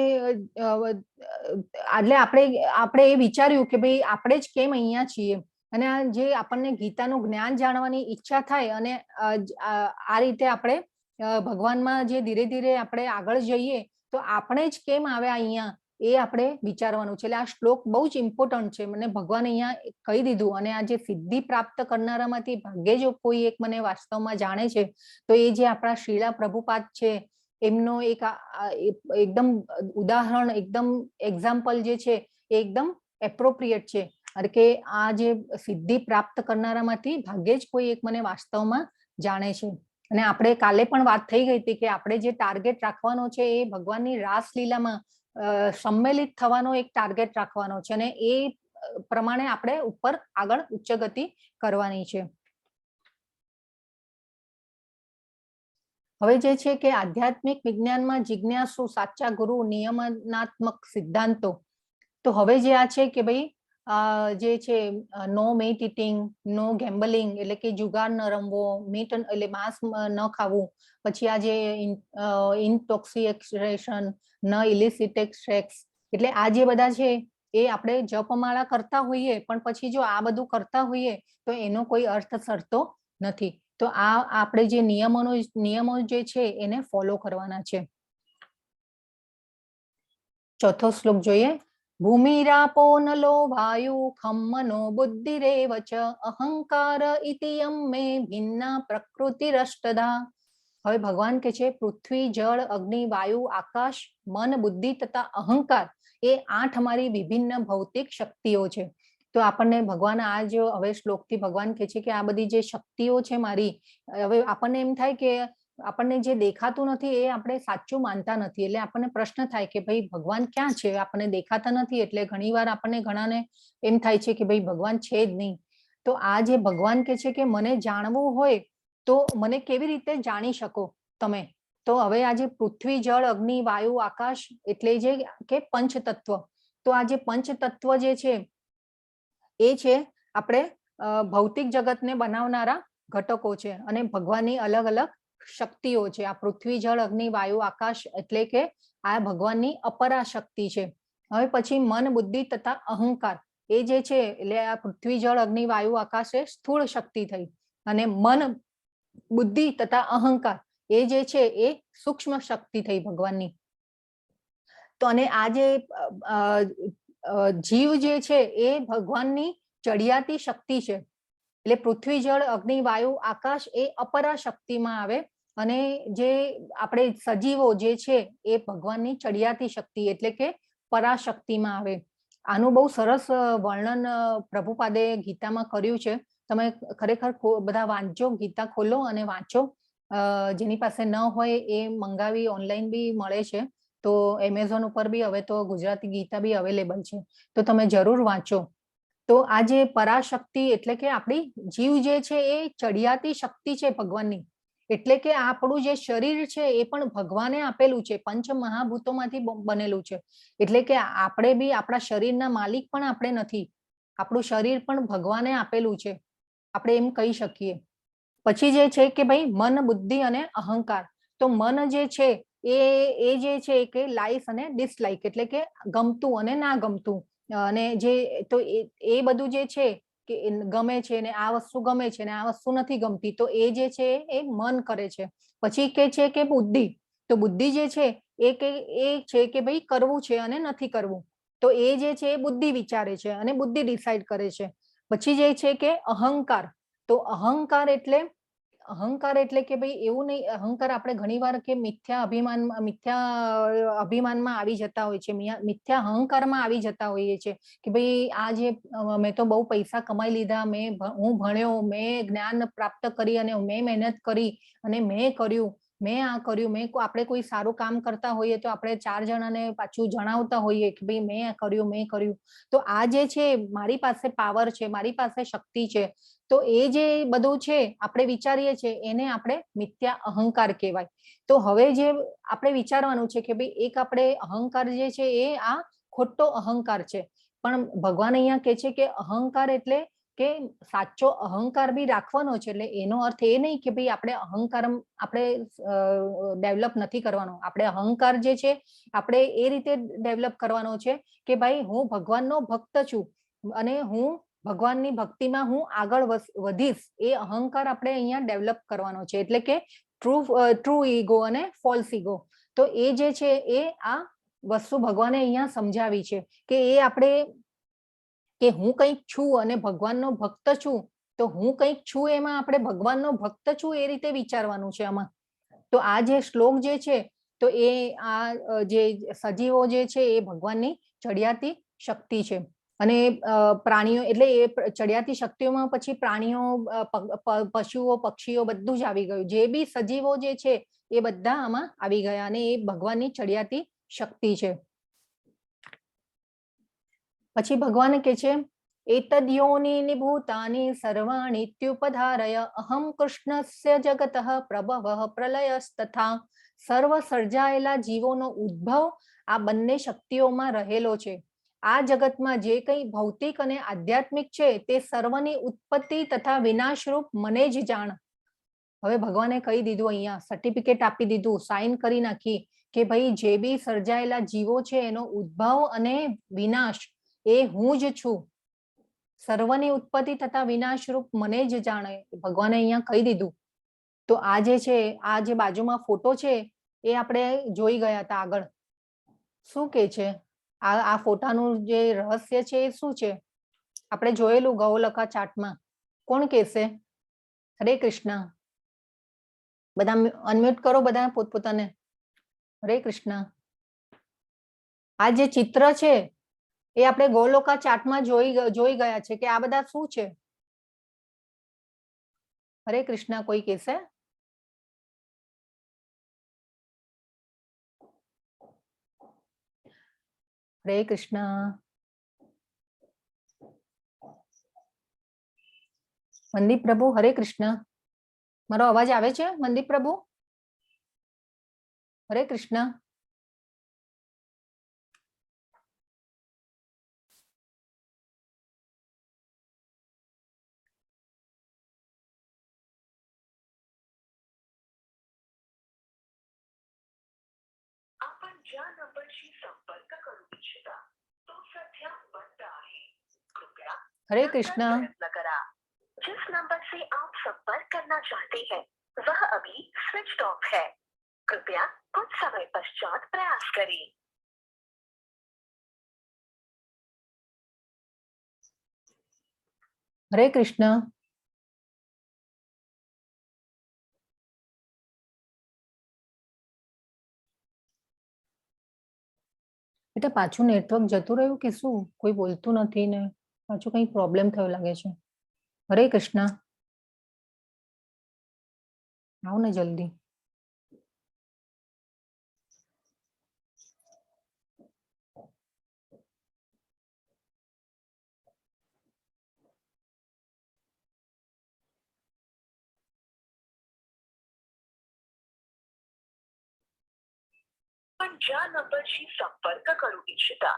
આપણે એ વિચાર્યું કે ભાઈ આપણે જ કેમ અહીંયા છીએ, અને આ જે આપણને ગીતાનું જ્ઞાન જાણવાની ઈચ્છા થાય, અને આ રીતે આપણે ભગવાનમાં જે ધીરે ધીરે આપણે આગળ જઈએ, તો આપણે જ કેમ આવ્યા અહીંયા એ આપણે વિચારવાનું છે. એટલે આ શ્લોક બહુ જ ઇમ્પોર્ટન્ટ છે. મને ભગવાન અહીંયા કહી દીધું, અને આ જે સિદ્ધિ પ્રાપ્ત કરનારામાંથી ભાગ્યે જો કોઈ એક મને વાસ્તવમાં જાણે છે, તો એ જે આપણા શ્રીલા પ્રભુપાદ છે એમનો એક એકદમ ઉદાહરણ, એકદમ એક્ઝામ્પલ જે છે એ એકદમ એપ્રોપ્રિએટ છે કે આ જે સિદ્ધિ પ્રાપ્ત કરનારામાંથી ભાગ્યે જ કોઈ એક મને વાસ્તવમાં જાણે છે. અને આપણે કાલે પણ વાત થઈ ગઈ હતી કે આપણે જે ટાર્ગેટ રાખવાનો છે એ ભગવાનની રાસલીલામાં સંમેલિત થવાનો એક ટાર્ગેટ રાખવાનો છે, અને એ પ્રમાણે આપણે ઉપર આગળ ઉચ્ચ ગતિ કરવાની છે. હવે જે છે કે આધ્યાત્મિક વિજ્ઞાનમાં જિજ્ઞાસુ સાચા ગુરુ નિયમનાત્મક સિદ્ધાંતો. તો હવે જે આ છે કે ભાઈ જે છે નો મીટ ઇટિંગ, નો ગેમ્બલિંગ એટલે કે જુગાર ન રમવો, મીટ એટલે માંસ ન ખાવું, પછી આ જે ઇન્ટોક્સિકેશન, ન ઇલિસિટેડ સેક્સ, એટલે આ જે બધા છે એ આપણે જપમાળા કરતા હોઈએ પણ પછી જો આ બધું કરતા હોઈએ તો એનો કોઈ અર્થ સરતો નથી. તો આ આપણે જે નિયમો જે છે એને ફોલો કરવાના છે. ચોથો શ્લોક જોઈએ. ભૂમિરાપો નલો વાયુ ખમ્મનો બુદ્ધિરેવ ચ અહંકાર ઇતિયમ મે ભિન્ના પ્રકૃતિરષ્ટધા. હવે ભગવાન કે છે પૃથ્વી, જળ, અગ્નિ, વાયુ, આકાશ, મન, બુદ્ધિ તથા અહંકાર એ 8 અમારી વિભિન્ન ભૌતિક શક્તિઓ છે. તો આપણને ભગવાન આ જો હવે શ્લોકથી ભગવાન કહે છે કે આ બધી જે શક્તિઓ છે મારી, હવે આપણને એમ થાય કે આપણને જે દેખાતું નથી એ આપણે સાચું માનતા નથી, એટલે આપણને પ્રશ્ન થાય કે ભાઈ ભગવાન ક્યાં છે? આપણને દેખાતા નથી, એટલે ઘણીવાર આપણને ઘણાને એમ થાય છે કે ભાઈ ભગવાન છે જ નહીં. તો આ જે ભગવાન કે છે કે મને જાણવું હોય તો મને કેવી રીતે જાણી શકો તમે? તો હવે આ જે પૃથ્વી, જળ, અગ્નિ, વાયુ, આકાશ એટલે જે કે પંચતત્વ, તો આ જે પંચતત્વ જે છે એ છે આપણે ભૌતિક જગતને બનાવનારા ઘટકો છે, અને ભગવાનની અલગ અલગ શક્તિઓ છે. આ પૃથ્વી, જળ, અગ્નિ, વાયુ, આકાશ એટલે કે આ ભગવાનની અપરા શક્તિ છે. હવે પછી મન, બુદ્ધિ તથા અહંકાર એ જે છે એટલે આ પૃથ્વી, જળ, અગ્નિ, વાયુ, આકાશ એ સ્થૂળ શક્તિ થઈ અને મન, બુદ્ધિ તથા અહંકાર એ જે છે એ સૂક્ષ્મ શક્તિ થઈ ભગવાનની. તો અને આ જે જીવ જે છે એ ભગવાનની ચડિયાતી શક્તિ છે. એટલે પૃથ્વી, જળ, અગ્નિ, વાયુ, આકાશ એ અપરા શક્તિમાં આવે અને જે આપણે સજીવો જે છે એ ભગવાનની ચડિયાતી શક્તિ એટલે કે પરાશક્તિમાં આવે. આનું બહુ સરસ વર્ણન પ્રભુપાદે ગીતામાં કર્યું છે. તમે ખરેખર બધા વાંચો, ગીતા ખોલો અને વાંચો. જેની પાસે ન હોય એ મંગાવી ઓનલાઈન બી મળે છે. તો એમેઝોન ઉપર બી હવે તો ગુજરાતી ગીતા બી અવેલેબલ છે, તો તમે જરૂર વાંચો. તો આ જે પરાશક્તિ એટલે કે આપણી જીવ જે છે એ ચડિયાતી શક્તિ છે ભગવાનની. એટલે કે આપણું જે શરીર છે એ પણ ભગવાને આપેલું છે, પંચ મહાભૂતોમાંથી બનેલું છે. એટલે કે આપણે બી આપણા શરીરના માલિક પણ આપણે નથી, આપણું શરીર પણ ભગવાને આપેલું છે, આપણે એમ કહી શકીએ. પછી જે છે કે ભાઈ મન, બુદ્ધિ અને અહંકાર. તો મન જે છે એ જે છે કે લાઈક અને ડિસલાઈક એટલે કે ગમતું અને ના ગમતું, અને જે તો એ બધું જે છે કે ગમે છે ને આ વસ્તુ ગમે છે ને આ વસ્તુ નથી ગમતી, તો એ જે છે એ મન કરે છે. પછી કે છે કે બુદ્ધિ. તો બુદ્ધિ જે છે એ છે કે ભાઈ કરવું છે અને નથી કરવું, તો એ જે છે એ બુદ્ધિ વિચારે છે અને બુદ્ધિ ડિસાઈડ કરે છે. પછી જે છે કે અહંકાર. તો અહંકાર એટલે કે ભાઈ એવું નહીં, અહંકાર આપણે ઘણીવાર કે મિથ્યા અભિમાનમાં આવી જતા હોય છે, મિથ્યા અહંકારમાં આવી જતા હોઈએ છે કે ભાઈ આ જે મેં તો બહુ પૈસા કમાઈ લીધા, હું ભણ્યો, મેં જ્ઞાન પ્રાપ્ત કરી અને મેં મહેનત કરી અને મેં કર્યું, મેં આ કર્યું, આપણે કોઈ સારું કામ કરતા હોઈએ તો આપણે 4 જણાને પાછું જણાવતા હોઈએ કે ભાઈ મેં કર્યું, મેં કર્યું. તો આ જે છે મારી પાસે પાવર છે, મારી પાસે શક્તિ છે, તો એ જે બધું છે આપણે વિચારીએ છીએ એને આપણે મિથ્યા અહંકાર કહેવાય. તો હવે જે આપણે વિચારવાનું છે કે ભાઈ એક આપણે અહંકાર જે છે એ આ ખોટો અહંકાર છે. પણ ભગવાન અહીંયા કહે છે કે અહંકાર એટલે કે સાચો અહંકાર બી રાખવાનો છે. એટલે એનો અર્થ એ નહીં કે ભાઈ આપણે અહંકાર આપણે ડેવલપ નથી કરવાનો. આપણે અહંકાર જે છે આપણે એ રીતે ડેવલપ કરવાનો છે કે ભાઈ હું ભગવાનનો ભક્ત છું અને હું ભગવાનની ભક્તિમાં હું આગળ વધીશ, એ અહંકાર આપણે અહીંયા ડેવલપ કરવાનો છે. એટલે કે ટ્રુ ઈગો અને ફોલ્સ ઈગો. તો એ જે છે એ આ વસ્તુ ભગવાને અહીંયા સમજાવી છે કે એ આપણે કે હું કંઈક છું અને ભગવાનનો ભક્ત છું, તો હું કંઈક છું એમાં આપણે ભગવાનનો ભક્ત છું એ રીતે વિચારવાનું છે આમાં. તો આ જે શ્લોક જે છે તો એ આ જે સજીવો જે છે એ ભગવાનની ચડિયાતી શક્તિ છે. અને પ્રાણીઓ એટલે એ ચડિયાતી શક્તિઓમાં પછી પ્રાણીઓ, પશુઓ, પક્ષીઓ બધું જ આવી ગયું. જે બી સજીવો જે છે એ બધા આમાં આવી ગયા અને એ ભગવાનની ચડિયાતી શક્તિ છે. પછી ભગવાન કે છે એતદ્યોનિની ભૂતાની સર્વાણિ ત્યુપધારય અહમ કૃષ્ણસ્ય જગતઃ પ્રભવઃ પ્રલયસ્તથા. સર્વ સર્જાયેલા જીવોનો ઉદ્ભવ આ બંને શક્તિઓમાં રહેલો છે. આ જગતમાં જે કંઈ ભૌતિક અને આધ્યાત્મિક છે તે સર્વની ઉત્પત્તિ તથા વિનાશરૂપ મને જ જાણ. હવે ભગવાને કહી દીધું, અહીંયા સર્ટિફિકેટ આપી દીધું, સાઇન કરી નાખી કે ભાઈ જે બી સર્જાયેલા જીવો છે એનો ઉદ્ભવ અને વિનાશ એ હું જ છું. સર્વની ઉત્પત્તિ તથા વિનાશ રૂપ મને જ જાણે, ભગવાને અહીંયા કહી દીધું. તો આ જે છે, આ જે બાજુમાં ફોટો છે એ આપણે જોઈ ગયા હતા આગળ. શું કે છે આ ફોટાનું જે રહસ્ય છે એ શું છે? આપણે જોયેલું ગૌલકા ચાર્ટમાં. કોણ કહેશે? હરે કૃષ્ણ. બધા અનમ્યુટ કરો, બધા પોતપોતાને. હરે કૃષ્ણ. આ જે ચિત્ર છે એ આપણે ગોલોકા ચાર્ટમાં જોઈ ગયા છે કે આ બધા શું છે? હરે કૃષ્ણ. કોઈ કહેશે? હરે કૃષ્ણ. મનદીપ પ્રભુ, હરે કૃષ્ણ. મારો અવાજ આવે છે મનદીપ પ્રભુ? હરે કૃષ્ણ. आपण ज्या नंबरशी संपर्क करू इच्छिता हरे कृष्णा। जिस नंबर से आप संपर्क करना चाहते हैं वह अभी स्विच ऑफ है। कृपया कुछ समय पश्चात प्रयास करें। हरे कृष्णा। बेटा पाछું નેટવર્ક જતું રહ્યું કે શું? કોઈ બોલતું નથી ને પાછું કઈ પ્રોબ્લેમ થયો લાગે છે. હરે કૃષ્ણ. આવો ને જલ્દી. पण ज्या नंबरशी संपर्क करू इच्छिता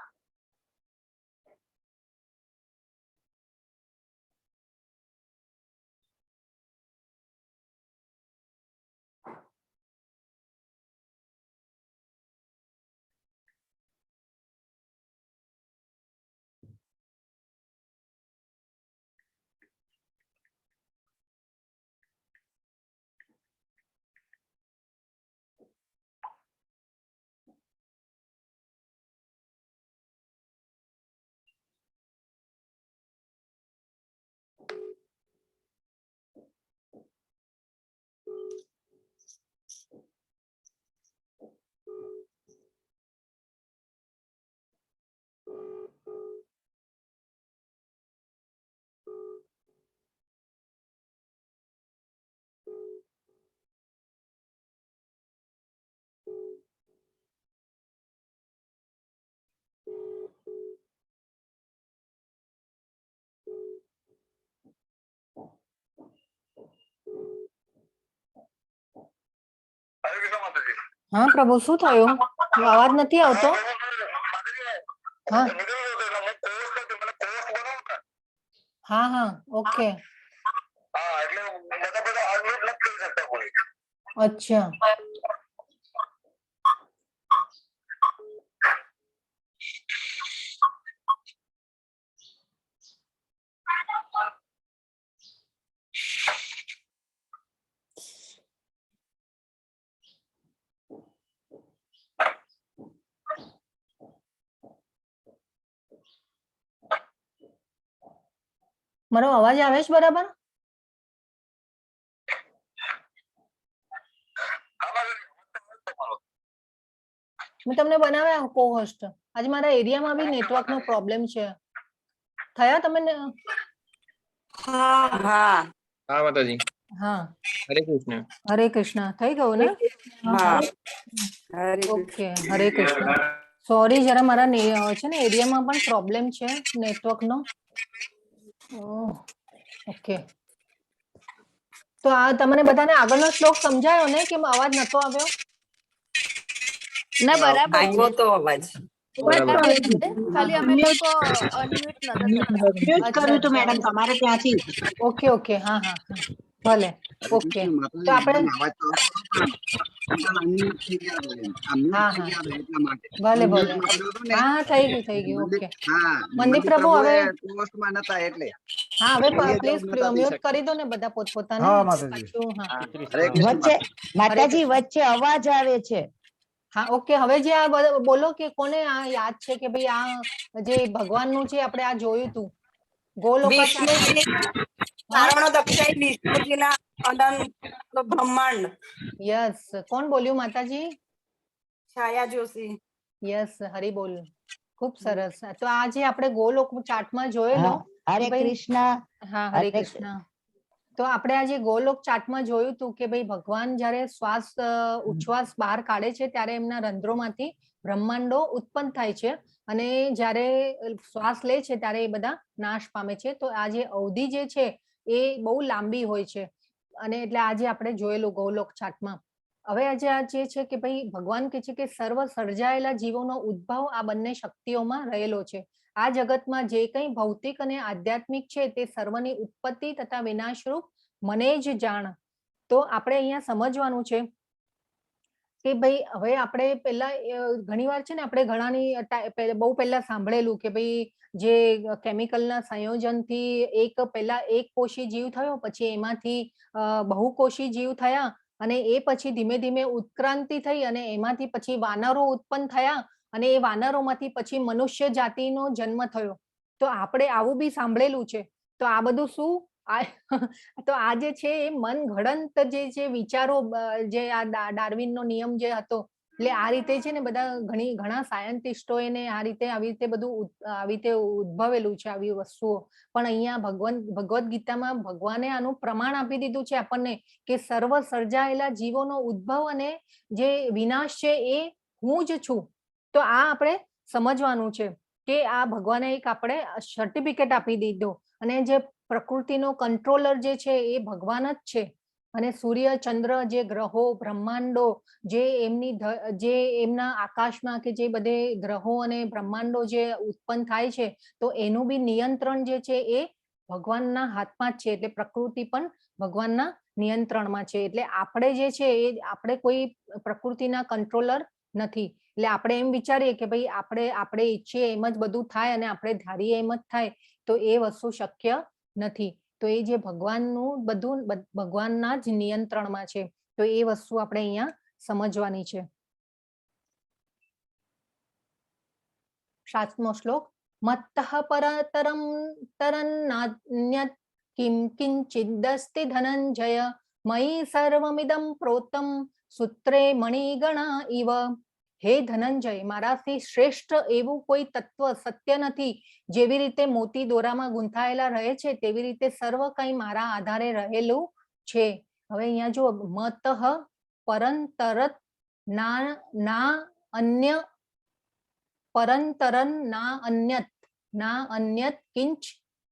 હા પ્રભુ શું થયું? અવાજ નથી આવતો. હા હા હા ઓકે. અચ્છા. મારો અવાજ આવે છે બરાબર? મેં તમને બનાવ્યા co-host. આજે મારા એરિયામાં બી નેટવર્કનો પ્રોબ્લેમ છે. થયા તમે હા માતાજી. હા. હરે કૃષ્ણ. હરે કૃષ્ણ. થઈ ગયું ને? હા ઓકે. હરે કૃષ્ણ. સોરી જરા મારા છે ને એરિયામાં પણ પ્રોબ્લેમ છે નેટવર્કનો. ઓકે. તો આ તમને બધાને આગળનો શ્લોક સમજાયો ને કે અવાજ નતો આવ્યો? ના બરાબર આવ્યો છે. તો અવાજ. બરાબર બરાબર. છે. ખાલી અમે લોકો અનમ્યુટ નતા થતા. મ્યુટ અચ્છા, કર્યું તું અચ્છા. મેડમ તમારે ત્યાંથી. Okay okay. હા હા હા. ભલે. ઓકે. તો આપણે હા હા ભલે ભલે. હા હા થઈ ગયું ઓકે. મંદિર પ્રભુ હવે હા હવે પ્લીઝ મ્યુટ કરી દો ને બધા પોતપોતાને. પાછું હા વચ્ચે માતાજી વચ્ચે અવાજ આવે છે. હા ઓકે. હવે જે આ બોલો કે કોને આ યાદ છે કે ભાઈ આ જે ભગવાનનું છે આપણે આ જોયું તું ગોલોકાચાર. વિષ્ણુજી કારણો દક્ષાઈ વિષ્ણુજીના અનંત બ્રહ્માંડ. યસ. કોણ બોલ્યું માતાજી? છાયા જોશી. યસ હરી બોલ. ખૂબ સરસ. તો આ જે આપણે ગોલોક ચાર્ટમાં જોયેલો હરે ભાઈ કૃષ્ણ. હા હરે કૃષ્ણ. તો આપણે આજે ગોલોક ચાર્ટમાં જોયું હતું કે ભાઈ ભગવાન જ્યારે શ્વાસ ઉચ્છ્વાસ બહાર કાઢે છે ત્યારે એમના રંધ્રોમાંથી બ્રહ્માંડો ઉત્પન્ન થાય છે અને જ્યારે શ્વાસ લે છે ત્યારે એ બધા નાશ પામે છે. તો આ જે અવધિ જે છે એ બહુ લાંબી હોય છે અને એટલે આજે આપણે જોયેલું ગોલોક ચાર્ટમાં. હવે આજે આ જે છે કે ભાઈ ભગવાન કહે છે કે સર્વ સર્જાયેલા જીવોનો ઉદ્ભવ આ બંને શક્તિઓમાં રહેલો છે. આ જગતમાં જે કંઈ ભૌતિક અને આધ્યાત્મિક છે તે સર્વની ઉત્પત્તિ તથા વિનાશરૂપ મને જ જાણ. તો આપણે અહીંયા સમજવાનું છે કે ભાઈ હવે આપણે પહેલા ઘણીવાર છે ને આપણે ઘણાની બહુ પહેલા સાંભળેલું કે ભાઈ જે કેમિકલના સંયોજનથી પહેલા એક કોષી જીવ થયો, પછી એમાંથી બહુકોષી જીવ થયા, અને એ પછી ધીમે ધીમે ઉત્ક્રાંતિ થઈ અને એમાંથી પછી વાનરો ઉત્પન્ન થયા, અને એ વાનરોમાંથી પછી મનુષ્ય જાતિનો જન્મ થયો. તો આપણે આવું બી સાંભળેલું છે. તો આ બધું શું તો આ જે છે એ મન ઘડંત જે છે વિચારો, જે આ ડાર્વિનનો નિયમ જે હતો, એટલે આ રીતે છે ને બધા ઘણા સાયન્ટિસ્ટો એને આવી રીતે બધું આવી રીતે ઉદ્ભવેલું છે આવી વસ્તુઓ. પણ અહીંયા ભગવદ્ ગીતામાં ભગવાને આનું પ્રમાણ આપી દીધું છે આપણને કે સર્વ સર્જાયેલા જીવોનો ઉદ્ભવ અને જે વિનાશ છે એ હું જ છું. તો આ આપણે સમજવાનું છે કે આ ભગવાને એક આપણે સર્ટિફિકેટ આપી દીધો, અને જે પ્રકૃતિનો કંટ્રોલર જે છે એ ભગવાન જ છે. અને સૂર્ય, ચંદ્ર, જે ગ્રહો, બ્રહ્માંડો, જે એમના આકાશમાં કે જે બધે ગ્રહો અને બ્રહ્માંડો જે ઉત્પન્ન થાય છે, તો એનું બી નિયંત્રણ જે છે એ ભગવાનના હાથમાં જ છે. એટલે પ્રકૃતિ પણ ભગવાનના નિયંત્રણમાં છે. એટલે આપણે જે છે એ આપણે કોઈ પ્રકૃતિના કંટ્રોલર નથી. એટલે આપણે એમ વિચારીએ કે ભાઈ આપણે ઈચ્છીએ એમ જ બધું થાય અને આપણે ધારીએ એમ જ થાય, તો એ વસ્તુ શક્ય નથી. તો એ જે ભગવાનનું બધું ભગવાનના જ નિયંત્રણમાં છે. તો એ વસ્તુ આપણે અહીંયા સમજવાની છે. 7મો શ્લોક. મત્તઃ પરતરમ તરન્નાન્યत् કિં કિંચિદસ્તિ ધનંજય મયી સર્વમિદં પ્રોતમ સૂત્રે મણિગણા ઇવ. હે ધનંજય, મારાથી શ્રેષ્ઠ એવું કોઈ તત્વ સત્ય નથી. જેવી રીતે મોતી દોરામાં ગૂંથાયેલા રહે છે તેવી રીતે સર્વ કંઈ મારા આધારે રહેલું છે. હવે અહીંયા જો મતઃ પરંતરત ના અન્ય પરંતરન ના અન્યત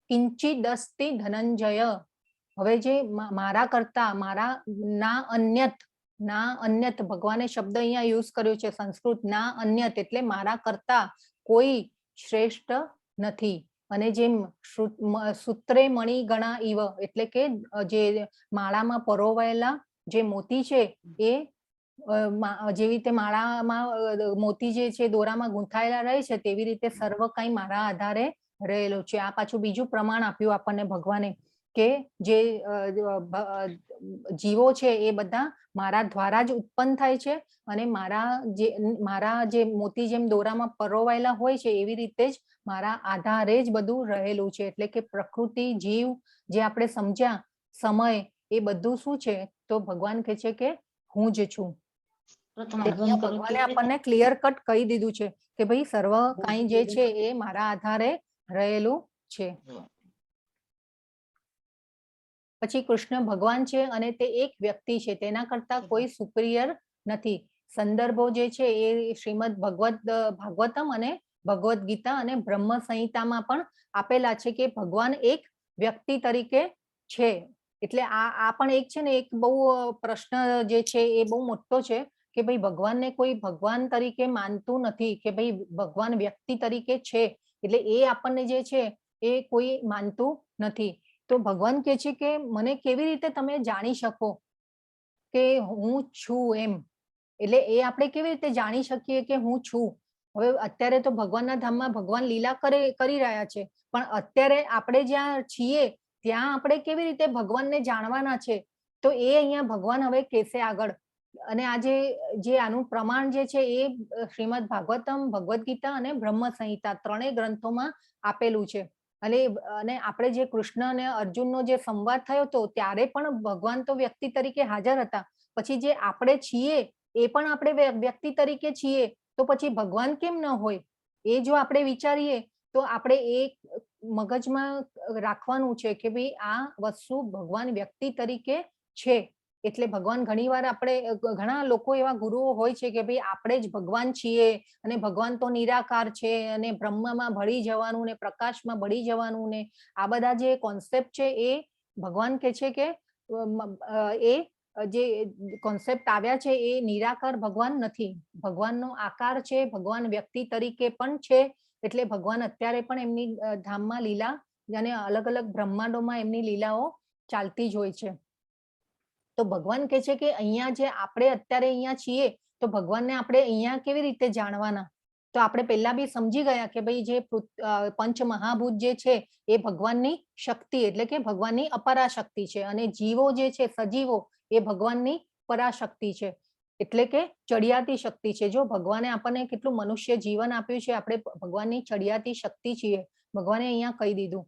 કિંચિદસ્તિ ધનંજય. હવે જે મારા કરતા, મારા ના અન્યત ભગવાને શબ્દ અહીંયા યુઝ કર્યો છે સંસ્કૃત, ના અન્યત એટલે મારા કરતા કોઈ શ્રેષ્ઠ નથી. અને જેમ સૂત્રે મણી ગણા ઇવ એટલે કે જે માળામાં પરોવાયેલા જે મોતી છે એ જેવી રીતે માળામાં મોતી જે છે દોરામાં ગૂંથાયેલા રહે છે તેવી રીતે સર્વ કંઈ મારા આધારે રહેલો છે. આ પાછું બીજું પ્રમાણ આપ્યું આપણને ભગવાને કે જે જીવો છે એ બધા મારા દ્વારા જ ઉત્પન્ન થાય છે, અને મારા જે મોતી જેમ દોરામાં પરોવાયેલા હોય છે એવી રીતે જ મારા આધારે જ બધું રહેલું છે. એટલે કે પ્રકૃતિ, જીવ, જે આપણે સમજ્યા, સમય, એ બધું શું છે? તો ભગવાન કહે છે કે હું જ છું. ભગવાને આપણને ક્લિયર કટ કહી દીધું છે કે ભાઈ સર્વ કાંઈ જે છે એ મારા આધારે રહેલું છે. પછી કૃષ્ણ ભગવાન છે અને તે એક વ્યક્તિ છે, તેના કરતા કોઈ સુપિરિયર નથી. સંદર્ભો જે છે એ શ્રીમદ ભાગવતમ અને ભગવદ્ ગીતા અને બ્રહ્મ સંહિતામાં પણ આપેલા છે કે ભગવાન એક વ્યક્તિ તરીકે છે. એટલે આ પણ એક છે ને એક બહુ પ્રશ્ન જે છે એ બહુ મોટો છે કે ભાઈ ભગવાનને કોઈ ભગવાન તરીકે માનતું નથી, કે ભાઈ ભગવાન વ્યક્તિ તરીકે છે, એટલે એ આપણને જે છે એ કોઈ માનતું નથી. તો ભગવાન કહે છે કે મને કેવી રીતે તમે જાણી શકો કે હું છું એમ. એટલે એ આપણે કેવી રીતે જાણી શકીએ કે હું છું? હવે અત્યારે તો ભગવાનના ધામમાં ભગવાન લીલા કરી રહ્યા છે, પણ અત્યારે આપણે જ્યાં છીએ ત્યાં આપણે કેવી રીતે ભગવાનને જાણવાના છે? તો એ અહીંયા ભગવાન હવે કહેશે આગળ. અને આજે જે આનું પ્રમાણ જે છે એ શ્રીમદ ભાગવતમ, ભગવદ્ ગીતા અને બ્રહ્મ સંહિતા ત્રણેય ગ્રંથોમાં આપેલું છે. અને આપણે જે કૃષ્ણ અને અર્જુનનો જે સંવાદ થયો હતો ત્યારે પણ ભગવાન તો વ્યક્તિ તરીકે હાજર હતા. પછી જે આપણે છીએ એ પણ આપણે વ્યક્તિ તરીકે છીએ, તો પછી ભગવાન કેમ ન હોય? એ જો આપણે વિચારીએ તો આપણે એ મગજમાં રાખવાનું છે કે ભાઈ આ વસ્તુ ભગવાન વ્યક્તિ તરીકે છે. એટલે ભગવાન ઘણીવાર આપણે ઘણા લોકો એવા ગુરુઓ હોય છે કે ભાઈ આપણે જ ભગવાન છીએ અને ભગવાન તો નિરાકાર છે અને બ્રહ્મમાં ભળી જવાનું ને પ્રકાશમાં ભળી જવાનું ને આ બધા જે કોન્સેપ્ટ છે એ ભગવાન કહે છે કે એ જે કોન્સેપ્ટ આવ્યા છે એ નિરાકાર ભગવાન નથી. ભગવાનનો આકાર છે, ભગવાન વ્યક્તિ તરીકે પણ છે. એટલે ભગવાન અત્યારે પણ એમની ધામમાં લીલા અને અલગ અલગ બ્રહ્માંડોમાં એમની લીલાઓ ચાલતી જ હોય છે. તો ભગવાન કહે છે કે અહીંયા જે આપણે અત્યારે અહીંયા છીએ તો ભગવાનને આપણે અહીંયા કેવી રીતે જાણવાના? તો આપણે પહેલા બી સમજી ગયા કે ભાઈ જે પંચ મહાભૂત જે છે એ ભગવાનની શક્તિ એટલે કે ભગવાનની અપરાશક્તિ છે, અને જીવો જે છે સજીવો એ ભગવાનની પરાશક્તિ છે, એટલે કે ચડિયાતી શક્તિ છે. જો ભગવાને આપણને કેટલું મનુષ્ય જીવન આપ્યું છે, આપણે ભગવાનની ચડિયાતી શક્તિ છીએ, ભગવાને અહીંયા કહી દીધું.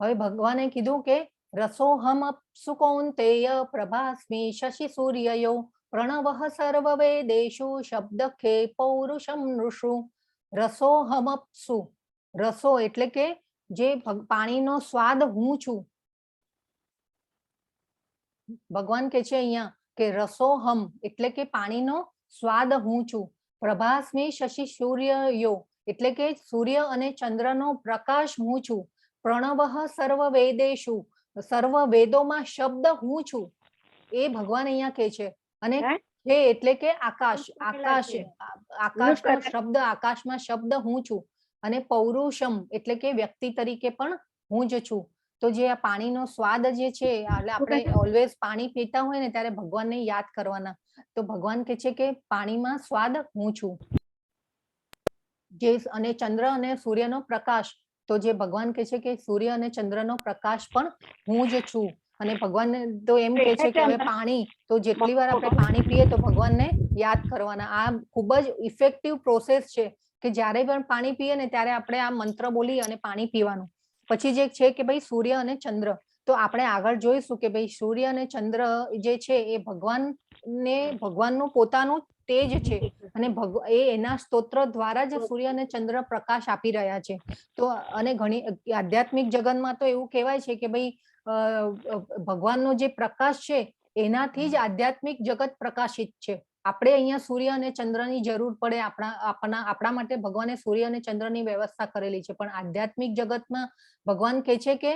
હવે ભગવાને કીધું કે રસોહમ અપ્સુ કૌંતેય પ્રભાસ્મિ શશિ સૂર્યયો પ્રણવઃ સર્વવેદેષુ શબ્દખે પૌરુષમ નૃષુ. રસોહમ અપ્સુ, રસો એટલે કે જે પાણીનો સ્વાદ હું છું. ભગવાન કે છે અહીંયા કે રસોહમ એટલે કે પાણીનો સ્વાદ હું છું. પ્રભાસ્મિ શશિ સૂર્યયો એટલે કે સૂર્ય અને ચંદ્રનો પ્રકાશ હું છું. પ્રણવઃ સર્વ વેદેષુ, સર્વ વેદોમાં શબ્દ હું છું. એ ભગવાન અહીંયા કે છે. અને છે એટલે કે આકાશ, આકાશ, આકાશનો શબ્દ, આકાશમાં શબ્દ હું છું. અને પૌરુષમ એટલે કે વ્યક્તિ તરીકે પણ હું જ છું. તો જે આ પાણીનો સ્વાદ જે છે, એટલે આપણે ઓલવેઝ પાણી પીતા હોય ને ત્યારે ભગવાનને યાદ કરવાના. તો ભગવાન કે છે કે પાણીમાં સ્વાદ હું છું. જે અને ચંદ્ર અને સૂર્યનો પ્રકાશ, તો જે ભગવાન કે છે કે સૂર્ય અને ચંદ્રનો પ્રકાશ પણ હું જ છું. અને ભગવાન તો એમ કે છે કે હવે પાણી, તો જેટલી વાર આપણે પાણી પીએ તો ભગવાનને યાદ કરવાના. આ ખૂબ જ ઇફેક્ટિવ પ્રોસેસ છે કે જ્યારે પણ પાણી પીએ ને ત્યારે આપણે આ મંત્ર બોલી અને પાણી પીવાનું. પછી જે છે કે ભાઈ સૂર્ય અને ચંદ્ર, તો આપણે આગળ જોઈશું કે ભાઈ સૂર્ય અને ચંદ્ર જે છે એ ભગવાનનું પોતાનું તેજ છે, અને એના સ્તોત્ર દ્વારા જ સૂર્ય અને ચંદ્ર પ્રકાશ આપી રહ્યા છે. તો અને ઘણી આધ્યાત્મિક જગતમાં તો એવું કહેવાય છે કે ભાઈ ભગવાનનો જે પ્રકાશ છે એનાથી જ આધ્યાત્મિક જગત પ્રકાશિત છે. આપણે અહીંયા સૂર્ય અને ચંદ્રની જરૂર પડે, આપણા માટે ભગવાને સૂર્ય અને ચંદ્રની વ્યવસ્થા કરેલી છે, પણ આધ્યાત્મિક જગતમાં ભગવાન કહે છે કે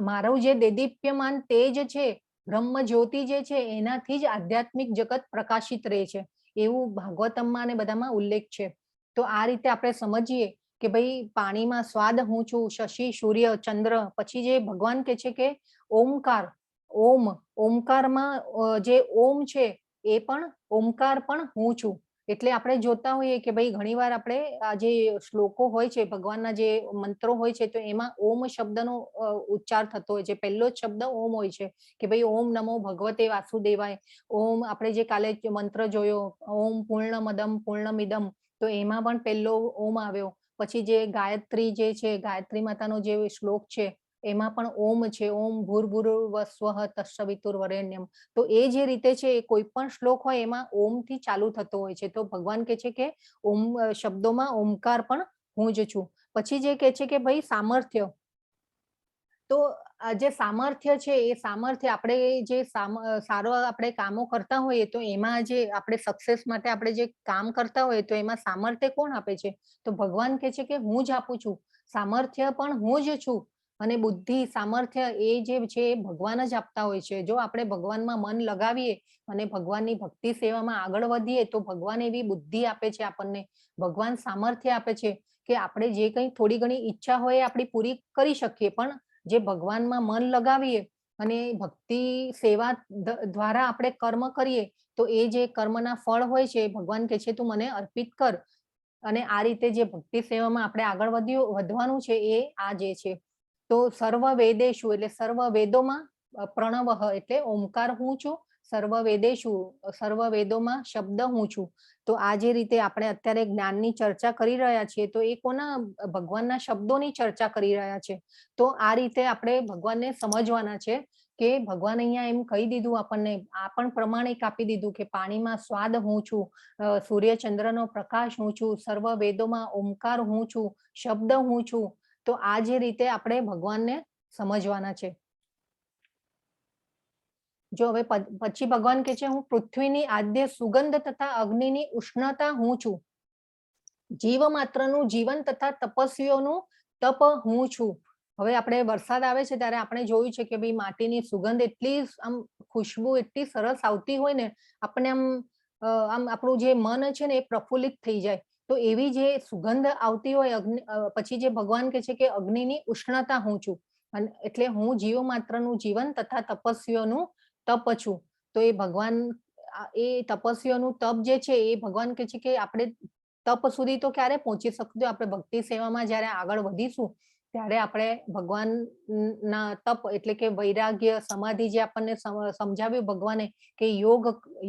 મારું જે દેદીપ્યમાન તેજ છે, બ્રહ્મ જ્યોતિ જે છે, એનાથી જ આધ્યાત્મિક જગત પ્રકાશિત રહે છે, એવું ભાગવતમમાં અને બધામાં ઉલ્લેખ છે. તો આ રીતે આપણે સમજીએ કે ભાઈ પાણીમાં સ્વાદ હું છું, શશિ, સૂર્ય, ચંદ્ર. પછી જે ભગવાન કે છે કે ઓમકાર, ઓમકારમાં જે ઓમ છે એ પણ ઓમકાર પણ હું છું. એટલે આપણે જોતા હોઈએ કે ભાઈ ઘણીવાર આપણે આ જે શ્લોકો હોય છે, ભગવાનના જે મંત્રો હોય છે, તો એમાં ઓમ શબ્દનો ઉચ્ચાર થતો હોય છે. પહેલો જ શબ્દ ઓમ હોય છે કે ભાઈ ઓમ નમો ભગવતે વાસુદેવાય. ઓમ આપણે જે કાલે મંત્ર જોયો ઓમ પૂર્ણમદમ પૂર્ણમિદમ, તો એમાં પણ પહેલો ઓમ આવ્યો. પછી જે ગાયત્રી જે છે, ગાયત્રી માતાનો જે શ્લોક છે એમાં પણ ઓમ છે, ઓમ ભૂર્ભુવસ્વઃ તત્સવિતુર્વરેણ્યમ. તો એ જે રીતે છે એ કોઈ પણ શ્લોક હોય એમાં ઓમ થી ચાલુ થતો હોય છે. તો ભગવાન કે છે કે ઓમ શબ્દોમાં ઓમકાર પણ હું જ છું. પછી જે કે છે કે ભાઈ સામર્થ્ય, તો જે સામર્થ્ય છે એ સામર્થ્ય આપણે જે સારો આપણે કામો કરતા હોઈએ તો એમાં જે આપણે સક્સેસ માટે આપણે જે કામ કરતા હોઈએ તો એમાં સામર્થ્ય કોણ આપે છે? તો ભગવાન કે છે કે હું જ આપું છું. સામર્થ્ય પણ હું જ છું. અને બુદ્ધિ, સામર્થ્ય એ જે છે એ ભગવાન જ આપતા હોય છે. જો આપણે ભગવાનમાં મન લગાવીએ અને ભગવાનની ભક્તિ સેવામાં આગળ વધીએ તો ભગવાન એવી બુદ્ધિ આપે છે આપણને, ભગવાન સામર્થ્ય આપે છે કે આપણે જે કંઈ થોડી ઘણી ઈચ્છા હોય આપણી પૂરી કરી શકીએ. પણ જે ભગવાનમાં મન લગાવીએ અને ભક્તિ સેવા દ્વારા આપણે કર્મ કરીએ તો એ જે કર્મના ફળ હોય છે ભગવાન કે છે તું મને અર્પિત કર. અને આ રીતે જે ભક્તિ સેવામાં આપણે આગળ વધવાનું છે એ આ જે છે. તો સર્વ વેદેશુ એટલે સર્વ વેદોમાં પ્રણવઃ એટલે ઓમકાર હું છું, સર્વ વેદેશુ સર્વ વેદોમાં શબ્દ હું છું. તો આ જે રીતે આપણે અત્યારે જ્ઞાનની ચર્ચા કરી રહ્યા છીએ તો એ કોના? ભગવાનના શબ્દોની ચર્ચા કરી રહ્યા છે. તો આ રીતે આપણે ભગવાનને સમજવાના છે કે ભગવાન અહીંયા એમ કહી દીધું આપણને, આ પણ પ્રમાણિક આપી દીધું કે પાણીમાં સ્વાદ હું છું, સૂર્ય ચંદ્રનો પ્રકાશ હું છું, સર્વ વેદોમાં ઓમકાર હું છું, શબ્દ હું છું. તો આ જે રીતે આપણે ભગવાનને સમજવાના છે. જો હવે પછી ભગવાન કે છે હું પૃથ્વીની આદ્ય સુગંધ તથા અગ્નિની ઉષ્ણતા હું છું, જીવ માત્રનું જીવન તથા તપસ્વીઓનું તપ હું છું. હવે આપણે વરસાદ આવે છે ત્યારે આપણે જોયું છે કે ભાઈ માટીની સુગંધ એટલી આમ ખુશ્બુ એટલી સરસ આવતી હોય ને, આપણે આમ આપણું જે મન છે ને એ પ્રફુલ્લિત થઈ જાય. તો એવી જે સુગંધ આવતી હોય પછી જે ભગવાન કે છે કે અગ્નિની ઉષ્ણતા હું છું, અને એટલે હું જીવ માત્રનું જીવન તથા તપસ્વીઓનું તપ છું. તો એ ભગવાન એ તપસ્વીઓનું તપ જે છે એ ભગવાન કહે છે કે આપણે તપ સુધી તો ક્યારે પહોંચી શકશું? આપણે ભક્તિ સેવામાં જ્યારે આગળ વધીશું ત્યારે આપણે ભગવાન ના તપ એટલે કે વૈરાગ્ય સમાધિ જે આપણને સમજાવ્યું ભગવાને કે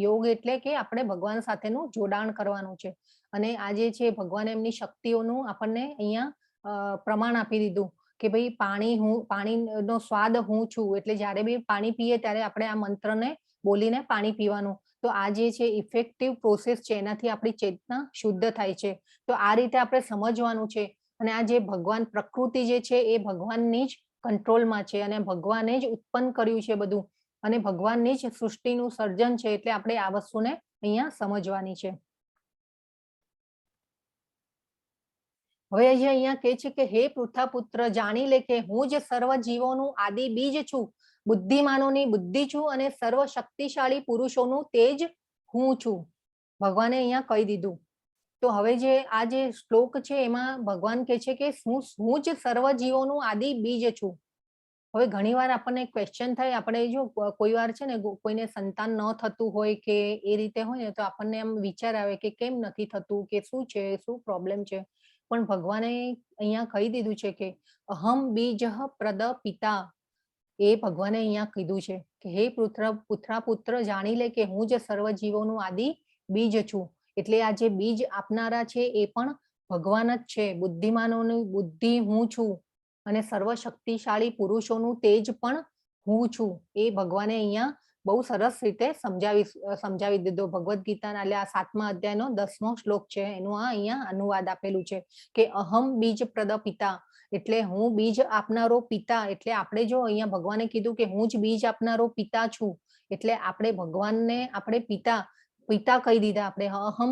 યોગ એટલે કે આપણે ભગવાન સાથેનું જોડાણ કરવાનું છે. અને આ જે છે ભગવાને એમની શક્તિઓનું આપણને અહીંયા પ્રમાણ આપી દીધું કે ભાઈ પાણીનો સ્વાદ હું છું, એટલે જ્યારે બી પાણી પીએ ત્યારે આપણે આ મંત્રને બોલીને પાણી પીવાનું. તો આ જે છે ઇફેક્ટિવ પ્રોસેસ છે, એનાથી આપણી ચેતના શુદ્ધ થાય છે. તો આ રીતે આપણે સમજવાનું છે. અને આ જે ભગવાન પ્રકૃતિ જે છે એ ભગવાનની જ કંટ્રોલમાં છે અને ભગવાને જ ઉત્પન્ન કર્યું છે બધું, અને ભગવાનની જ સૃષ્ટિનું સર્જન છે. એટલે આપણે આ વસ્તુને અહીંયા સમજવાની છે. હવે અહીંયા કહે છે કે હે પૃથ્વીપુત્ર, જાણી લે કે હું જ સર્વ જીવોનું આદિ બીજ છું, બુદ્ધિમાનોની બુદ્ધિ છું અને સર્વ શક્તિશાળી પુરુષોનું તેજ હું છું. ભગવાને અહીંયા કહી દીધું. તો હવે જે આ જે શ્લોક છે એમાં ભગવાન કહે છે કે હું જ સર્વ જીવોનું આદિ બીજ છું. હવે ઘણીવાર આપણને ક્વેશ્ચન થાય, આપણે જો કોઈ વાર છે ને કોઈને સંતાન ન થતું હોય કે એ રીતે હોય ને તો આપણને એમ વિચાર આવે કે કેમ નથી થતું, કે શું છે, શું પ્રોબ્લેમ છે. પણ ભગવાને અહીંયા કહી દીધું છે કે અહમ બીજ પ્રદ પિતા. એ ભગવાને અહીંયા કીધું છે કે હે પુત્ર જાણી લે કે હું જ સર્વ જીવોનું આદિ બીજ છું. એટલે આ જે બીજ આપનારા છે એ પણ ભગવાન જ છે. બુદ્ધિમાનોની બુદ્ધિ હું છું અને સર્વ શક્તિશાળી પુરુષોનું તેજ પણ હું છું. એ ભગવાને અહીંયા બહુ સરસ રીતે સમજાવી દીધો. ભગવદ્ ગીતાના એટલે આ 7મા અધ્યાયનો 10મો શ્લોક છે, એનું આ અહીંયા અનુવાદ આપેલું છે કે અહમ બીજ પ્રદ પિતા, એટલે હું બીજ આપનારો પિતા. એટલે આપણે જો અહીંયા ભગવાને કીધું કે હું જ બીજ આપનારો પિતા છું, એટલે આપણે ભગવાનને આપણે પિતા કહી દીધા. આપણે અહમ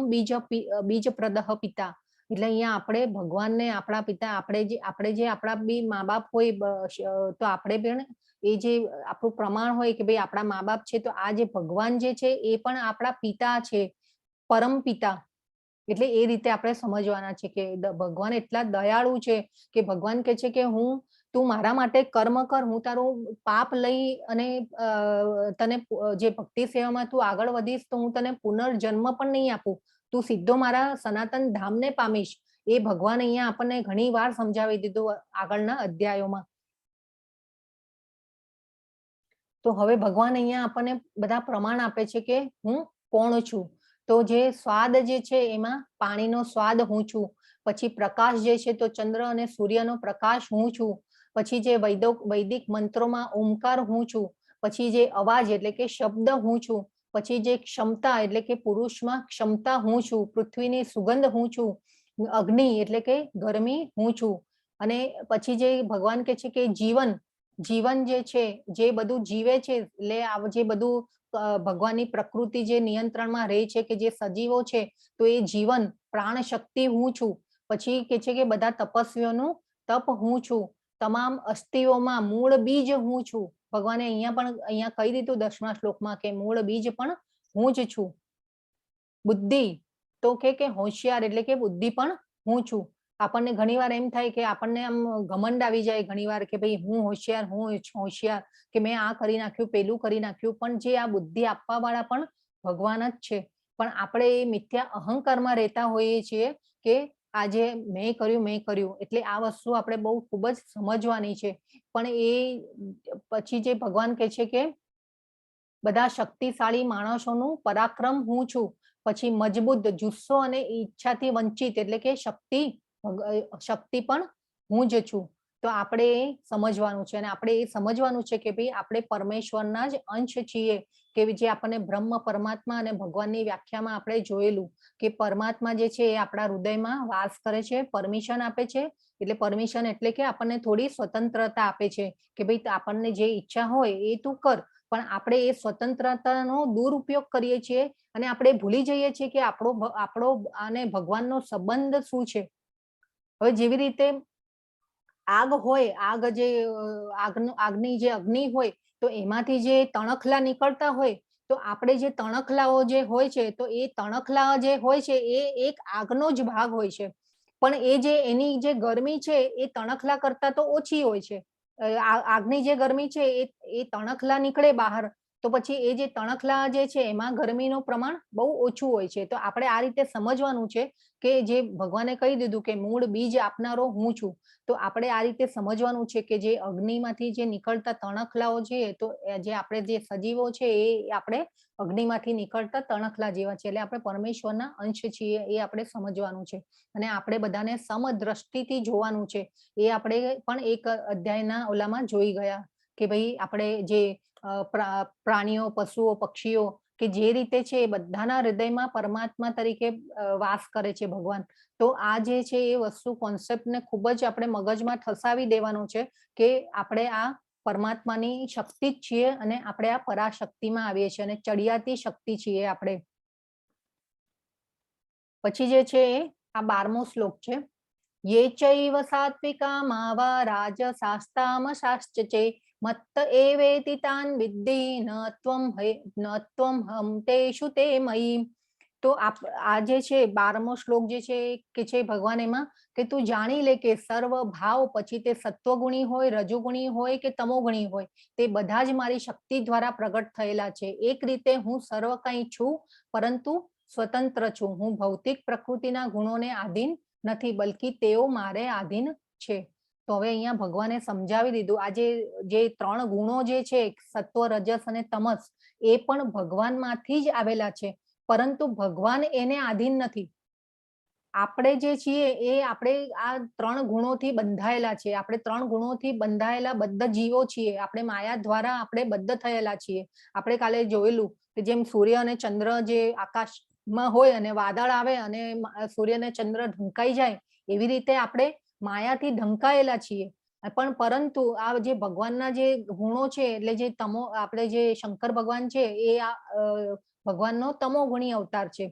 બીજ પ્રદ પિતા, એટલે અહીંયા આપણે ભગવાનને આપણા પિતા, આપણે જે આપણા બી મા બાપ હોય તો આપણે પણ એ જે આપણું પ્રમાણ હોય કે ભાઈ આપણા મા બાપ છે, તો આ જે ભગવાન જે છે એ પણ આપણા પિતા છે, પરમ પિતા. એટલે એ રીતે આપણે સમજવાના છે કે ભગવાન એટલા દયાળુ છે કે ભગવાન કહે છે કે તું મારા માટે કર્મ કર, હું તારું પાપ લઈ અને તને જે ભક્તિ સેવામાં તું આગળ વધીશ તો હું તને પુનર્જન્મ પણ નહીં આપું, તું સીધો મારા સનાતન ધામને પામીશ. એ ભગવાન અહીંયા આપણને ઘણી વાર સમજાવી દીધું આગળના અધ્યાયોમાં. તો હવે ભગવાન અહીંયા આપણને બધા પ્રમાણ આપે છે કે હું કોણ છું. તો જે સ્વાદ જે છે એમાં પાણીનો સ્વાદ હું છું. પછી પ્રકાશ જે છે તો ચંદ્ર અને સૂર્યનો પ્રકાશ હું છું. પછી જે વૈદિક મંત્રોમાં ઓમકાર હું છું. પછી જે અવાજ એટલે કે શબ્દ હું છું. પછી જે ક્ષમતા એટલે કે પુરુષમાં ક્ષમતા હું છું. પૃથ્વીની સુગંધ હું છું. અગ્નિ એટલે કે ગરમી હું છું. અને પછી જે ભગવાન કહે છે કે જીવન જે છે, જે બધું જીવે છે, એટલે જે બધું ભગવાનની પ્રકૃતિ જે નિયંત્રણમાં રહે છે કે જે સજીવો છે, તો એ જીવન પ્રાણ શક્તિ હું છું. પછી કે છે કે બધા તપસ્વીઓનું તપ હું છું. તમામ અસ્થિઓમાં મૂળ બીજ હું છું. ભગવાને અહીંયા કહી દીધું 10મા શ્લોકમાં કે મૂળ બીજ પણ હું જ છું. બુદ્ધિ તો કે હોશિયાર એટલે કે બુદ્ધિ પણ હું છું. આપણને ઘણીવાર એમ થાય કે આપણને આમ ઘમંડ આવી જાય ઘણીવાર કે ભાઈ હું હોશિયાર કે મેં આ કરી નાખ્યું, પેલું કરી નાખ્યું. પણ જે આ બુદ્ધિ આપવા વાળા પણ ભગવાન જ છે. પણ આપણે એ મિથ્યા અહંકારમાં રહેતા હોઈએ છીએ કે આજે મેં કર્યું. એટલે આ વસ્તુ આપણે બહુ ખૂબ જ સમજવાની છે. પણ એ પછી જે ભગવાન કહે છે કે બધા શક્તિશાળી માણસોનું પરાક્રમ હું છું. પછી મજબૂત, જુસ્સો અને ઈચ્છાથી વંચિત એટલે કે શક્તિ પણ હું જ છું. તો આપણે એ સમજવાનું છે અને આપણે એ સમજવાનું છે કે ભાઈ આપણે પરમેશ્વરના જ અંશ છીએ. કે જે આપણને બ્રહ્મ પરમાત્મા અને ભગવાનની વ્યાખ્યામાં આપણે જોયેલું કે પરમાત્મા જે છે એ આપણા હૃદયમાં વાસ કરે છે, પરમિશન આપે છે. એટલે પરમિશન એટલે કે આપણને થોડી સ્વતંત્રતા આપે છે કે ભાઈ આપણને જે ઈચ્છા હોય એ તું કર. પણ આપણે એ સ્વતંત્રતાનો દુરુપયોગ કરીએ છીએ અને આપણે ભૂલી જઈએ છીએ કે આપણો અને ભગવાનનો સંબંધ શું છે. હવે જેવી રીતે આગ હોય, આગની જે અગ્નિ હોય તો એમાંથી જે તણખલા નીકળતા હોય, તો આપણે જે તણખલાઓ જે હોય છે તો એ તણખલા જે હોય છે એ એક આગનો જ ભાગ હોય છે. પણ એ જે એની જે ગરમી છે એ તણખલા કરતા તો ઓછી હોય છે. આગની જે ગરમી છે એ તણખલા નીકળે બહાર તો પછી એ જે તણખલા જે છે એમાં ગરમીનું પ્રમાણ બહુ ઓછું હોય છે. તો આપણે આ રીતે સમજવાનું છે કે જે ભગવાને કહી દીધું કે મૂળ બીજ આપનારો હું છું. તો આપણે આ રીતે સમજવાનું છે કે જે અગ્નિમાંથી જે નીકળતા તણખલાઓ છે તો જે આપણે જે સજીવો છે એ આપણે અગ્નિમાંથી નીકળતા તણખલા જેવા છે, એટલે આપણે પરમેશ્વરના અંશ છીએ એ આપણે સમજવાનું છે. અને આપણે બધાને સમદ્રષ્ટિથી જોવાનું છે. એ આપણે પણ એક અધ્યાયના ઓલામાં જોઈ ગયા કે ભાઈ આપણે જે પ્રાણીઓ, પશુઓ, પક્ષીઓ કે જે રીતે છે એ બધાના હૃદયમાં પરમાત્મા તરીકે વાસ કરે છે ભગવાન. તો આ જે છે એ વસ્તુ કોન્સેપ્ટને ખૂબ જ આપણે મગજમાં ઠસાવી દેવાનો છે કે આપણે આ પરમાત્માની શક્તિ જ છીએ અને આપણે આ પરાશક્તિમાં આવીએ છીએ અને ચડિયાતી શક્તિ છીએ આપણે. પછી જે છે આ 12મો શ્લોક છે. યે ચૈવ સાત્વિકા માવા રાજસાસ્તામશાશ્ચે મત્ત એવેતિ તાન વિદ્ધિ ન ત્વમ હમ તેષુ તે મયી. તો આ જે છે 12મો શ્લોક જે છે કે છે ભગવાન એમાં કે તું જાણી લે કે સર્વ ભાવ, પછી તે સત્વગુણી હોય, રજોગુણી હોય કે તમોગુણી હોય, તે બધા જ મારી શક્તિ દ્વારા પ્રગટ થયેલા છે. એક રીતે હું સર્વ કંઈ છું પરંતુ સ્વતંત્ર છું. હું ભૌતિક પ્રકૃતિના ગુણોને આધીન નથી, બલકી તેઓ મારે આધીન છે. તો હવે અહીંયા ભગવાને સમજાવી દીધું આ જે 3 ગુણો જે છે સત્વ, રજસ અને તમસ એ પણ ભગવાનમાંથી જ આવેલા છે, પરંતુ ભગવાન એને આધીન નથી. આપણે જે છીએ એ આપણે આ 3 ગુણોથી બંધાયેલા છે. આપણે 3 ગુણોથી બંધાયેલા બધા જીવો છીએ. આપણે માયા દ્વારા આપણે બદ્ધ થયેલા છીએ. આપણે કાલે જોયેલું કે જેમ સૂર્ય અને ચંદ્ર જે આકાશમાં હોય અને વાદળ આવે અને સૂર્ય અને ચંદ્ર ઢંકાઈ જાય, એવી રીતે આપણે માયાથી ઢંકાયેલા છીએ. પણ પરંતુ આ જે ભગવાનના જે ગુણો છે એટલે જે આપણે જે શંકર ભગવાન છે એ આ ભગવાનનો તમોગુણી અવતાર છે.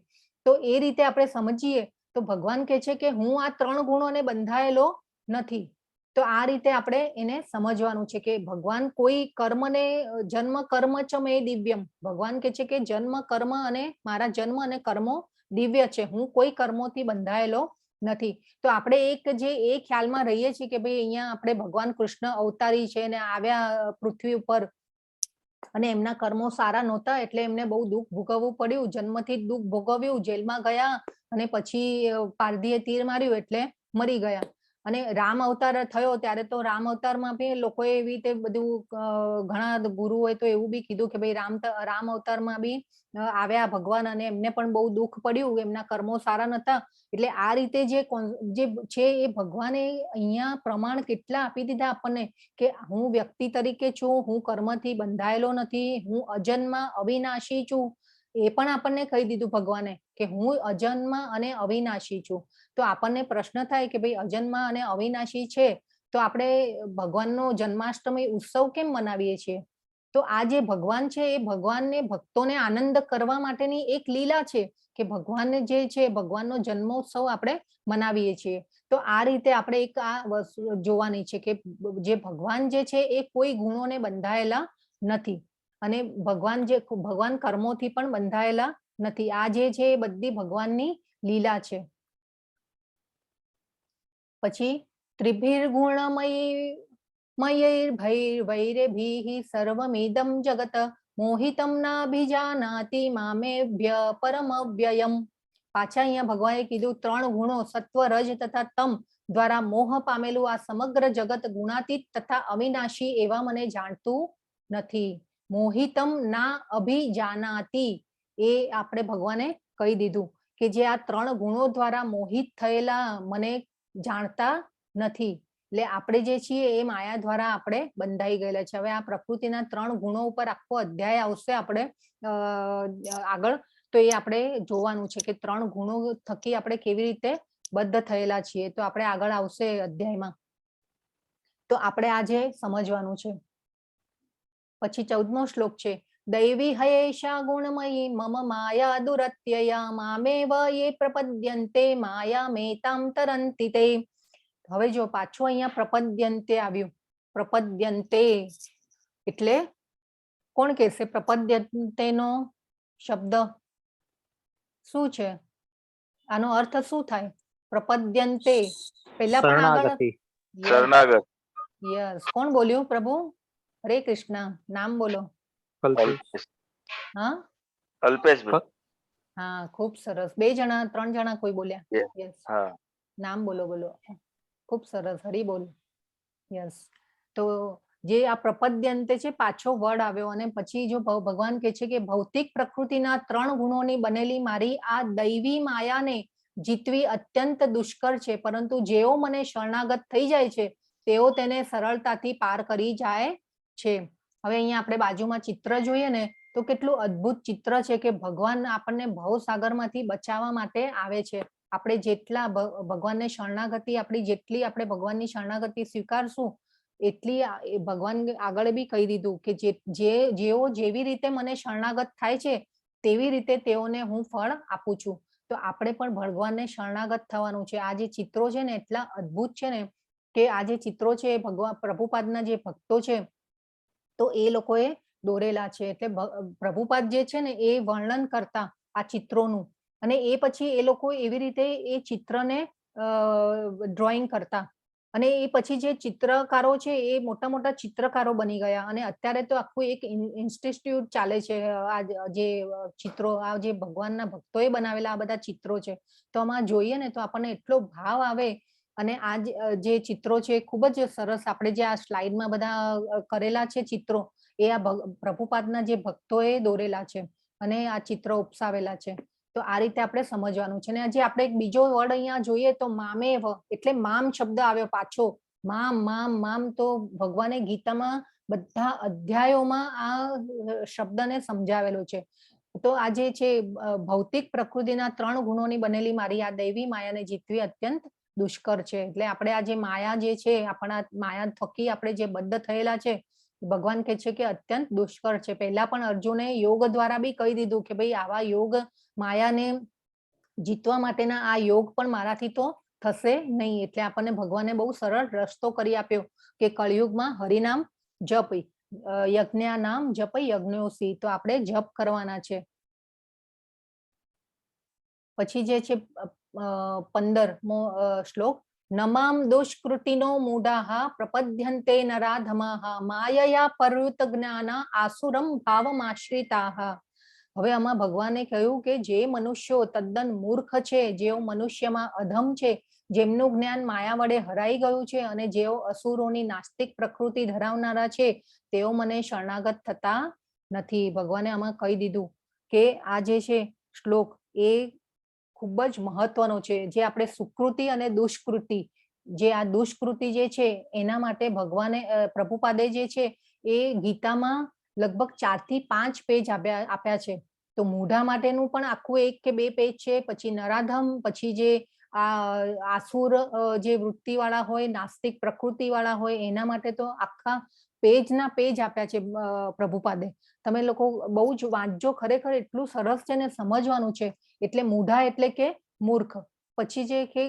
તો એ રીતે આપણે સમજીએ તો ભગવાન કહે છે કે હું આ 3 ગુણોને બંધાયેલો નથી. તો આ રીતે આપણે એને સમજવાનું છે કે ભગવાન કોઈ કર્મને જન્મ કર્મ ચ મે દિવ્યમ. ભગવાન કહે છે કે જન્મ કર્મ અને મારા જન્મ અને કર્મો દિવ્ય છે. હું કોઈ કર્મોથી બંધાયેલો નથી. તો આપણે એક જે એ ખ્યાલમાં રહીએ છીએ કે ભાઈ અહીંયા આપણે ભગવાન કૃષ્ણ અવતારી છે અને આવ્યા પૃથ્વી ઉપર અને એમના કર્મો સારા નહોતા એટલે એમને બહુ દુઃખ ભોગવવું પડ્યું, જન્મથી જ દુઃખ ભોગવ્યું, જેલમાં ગયા અને પછી પારધીએ તીર માર્યું એટલે મરી ગયા. અને રામ અવતાર થયો ત્યારે તો રામ અવતારમાં બી લોકોએ એવી રીતે બધું ઘણા ગુરુઓએ તો એવું બી કીધું કે ભાઈ રામ અવતારમાં બી આવ્યા ભગવાન અને એમને પણ બહુ દુઃખ પડ્યું, એમના કર્મો સારા નહોતા. એટલે આ રીતે જે છે એ ભગવાને અહીંયા પ્રમાણ કેટલા આપી દીધા આપણને કે હું વ્યક્તિ તરીકે છું, હું કર્મથી બંધાયેલો નથી, હું અજન્મા અવિનાશી છું. એ પણ આપણને કહી દીધું ભગવાને કે હું અજન્મા અને અવિનાશી છું. તો આપણને પ્રશ્ન થાય કે ભાઈ અજન્મા અને અવિનાશી છે તો આપણે ભગવાનનો જન્માષ્ટમી ઉત્સવ કેમ મનાવીએ છીએ? તો આ જે ભગવાન છે એ ભગવાનને ભક્તોને આનંદ કરવા માટેની એક લીલા છે કે ભગવાનને જે છે ભગવાનનો જન્મોત્સવ આપણે મનાવીએ છીએ. તો આ રીતે આપણે એક આ જોવાની છે કે જે ભગવાન જે છે એ કોઈ ગુણોને બંધાયેલા નથી અને ભગવાન કર્મોથી પણ બંધાયેલા નથી. આ જે છે એ બધી ભગવાનની લીલા છે. પછી ત્રિભિર્ગુણમયૈર્ભૈરભૈરભીઃ સર્વમિદં જગત મોહિતમ નાભિજાનાતિ મામેભ્ય પરમવ્યયમ. પાછા અહીંયા ભગવાને કીધું 3 ગુણો સત્વ, રજ તથા તમ દ્વારા મોહ પામેલું આ સમગ્ર જગત ગુણાતીત તથા અવિનાશી એવા મને જાણતું નથી. મોહિતમ ના અભિજાનાતિ એ આપણે ભગવાને કહી દીધું કે જે આ 3 ગુણો દ્વારા મોહિત થયેલા મને જાણતા નથી. એટલે આપણે જે છીએ એ માયા દ્વારા આપણે બંધાઈ ગયેલા છે. હવે આ પ્રકૃતિના 3 ગુણો ઉપર આખો અધ્યાય આવશે આપણે આગળ, તો એ આપણે જોવાનું છે કે 3 ગુણો થકી આપણે કેવી રીતે બદ્ધ થયેલા છીએ. તો આપણે આગળ આવશે અધ્યાયમાં, તો આપણે આજે સમજવાનું છે. પછી 14મો શ્લોક છે. દૈવી હયેષા ગુણમયી મમ માયા દુરત્યયા મામેવ યે પ્રપદ્યન્તે માયા મેતામ તરંતિ તે. હવે જો પાછું અહીંયા પ્રપદ્યન્તે આવ્યું. પ્રપદ્યન્તે એટલે કોણ કહેશે પ્રપદ્યન્તેનો શબ્દ શું છે? આનો અર્થ શું થાય? પ્રપદ્યન્તે પહેલા પણ આગળ શરણાગત. યસ, કોણ બોલ્યું? પ્રભુ હરે કૃષ્ણ, નામ બોલો. હા અલ્પેશ ભાઈ. હા, ખૂબ સરસ. 2 જણા 3 જણા કોઈ બોલ્યા? Yes. યસ. હા. નામ બોલો બોલો. ખૂબ સરસ. હરી બોલ. યસ. તો જે આ પ્રપદ્યંતે છે પાછો વર્ડ આવ્યો અને પછી જો ભગવાન કહે છે કે ભૌતિક પ્રકૃતિના 3 ગુણોની બનેલી મારી આ દૈવી માયાને જીતવી અત્યંત દુષ્કર છે, પરંતુ જેઓ મને શરણાગત થઈ જાય છે તેઓ તેને સરળતાથી પાર કરી જાય છે. હવે અહીંયા આપણે બાજુમાં ચિત્ર જોઈએ ને તો કેટલું અદ્ભુત ચિત્ર છે કે ભગવાન આપણને ભવસાગરમાંથી બચાવવા માટે આવે છે. આપણે જેટલા ભગવાનને શરણાગતિ આપણી જેટલી આપણે ભગવાનની શરણાગતિ સ્વીકારશું એટલી ભગવાન આગળ બી કહી દીધું કે જેઓ જેવી રીતે મને શરણાગત થાય છે તેવી રીતે તેઓને હું ફળ આપું છું. તો આપણે પણ ભગવાનને શરણાગત થવાનું છે. આ જે ચિત્રો છે ને એટલા અદ્ભુત છે ને કે આ જે ચિત્રો છે ભગવાન પ્રભુપાદના જે ભક્તો છે તો એ લોકોએ દોરેલા છે. એટલે પ્રભુપાદ જે છે ને એ વર્ણન કરતા આ ચિત્રોનું અને એ પછી એ લોકો એવી રીતે એ ચિત્રને ડ્રોઈંગ કરતા અને એ પછી જે ચિત્રકારો છે એ મોટા મોટા ચિત્રકારો બની ગયા અને અત્યારે તો આખું એક ઇન્સ્ટિટ્યૂટ ચાલે છે. આ જે ચિત્રો આ જે ભગવાનના ભક્તોએ બનાવેલા આ બધા ચિત્રો છે તો આમાં જોઈએ ને તો આપણને એટલો ભાવ આવે અને આ જે ચિત્રો છે ખૂબ જ સરસ. આપણે જે આ સ્લાઇડમાં બધા કરેલા છે ચિત્રો એ આ પ્રભુપાદના જે ભક્તોએ દોરેલા છે અને આ ચિત્રો ઉપસાવેલા છે. તો આ રીતે આપણે સમજવાનું છે. અને જે આપણે એક બીજો વર્ડ અહીંયા જોઈએ તો મામેવ એટલે મામ શબ્દ આવ્યો પાછો. મામ મામ મામ તો ભગવાને ગીતામાં બધા અધ્યાયોમાં આ શબ્દને સમજાવેલો છે. તો આ જે છે ભૌતિક પ્રકૃતિના 3 ગુણોની બનેલી મારી આ દૈવી માયાને જીતવી અત્યંત દુષ્કર છે. એટલે આપણે આ જે માયા જે છે આપણા માયા થકી આપણે જે બદ્ધ થયેલા છે ભગવાન કહે છે કે અત્યંત દુષ્કર છે. પહેલા પણ અર્જુને યોગ દ્વારા બી કહી દીધું કે ભાઈ આવા યોગ માયાને જીતવા માટેના આ યોગ પણ મારાથી તો થશે નહીં. એટલે આપણને ભગવાને બહુ સરળ રસ્તો કરી આપ્યો કે કળિયુગમાં હરિનામ જપ યજ્ઞા નામ જપ યજ્ઞોસી. તો આપણે જપ કરવાના છે. પછી જે છે 15મો શ્લોક નમામ દુષ્કૃતિનો મૂઢાઃ પ્રપદ્યન્તે નરાધમાઃ માયયા પરયુત જ્ઞાન આસુરમ ભાવમાશ્રિતાઃ. હવે આમાં ભગવાને કહ્યું કે જે મનુષ્યો તદ્દન મૂર્ખ છે, જેઓ મનુષ્યમાં અધમ છે, જેમનું જ્ઞાન માયા વડે હરાઈ ગયું છે અને જેઓ અસુરોની નાસ્તિક પ્રકૃતિ ધરાવનારા છે તેઓ મને શરણાગત થતા નથી. ભગવાને આમાં કહી દીધું કે આ જે છે શ્લોક એ ખૂબ જ મહત્વનો છે. જે આપણે સુકૃતિ અને દુષ્કૃતિ જે આ દુષ્કૃતિ જે છે એના માટે ભગવાને પ્રભુપાદે જે છે એ ગીતામાં લગભગ 4 થી 5 પેજ આપ્યા છે. તો મૂઢા માટેનું પણ આખું 1 કે 2 પેજ છે. પછી નરાધમ, પછી જે આસુર જે વૃત્તિ વાળા હોય, નાસ્તિક પ્રકૃતિ વાળા હોય એના માટે તો આખા પેજના પેજ આપ્યા છે પ્રભુપાદે. તમે લોકો બહુ જ વાંચજો, ખરેખર એટલું સરસ છે ને સમજવાનું છે. એટલે મૂઢા એટલે કે મૂર્ખ, પછી જે કે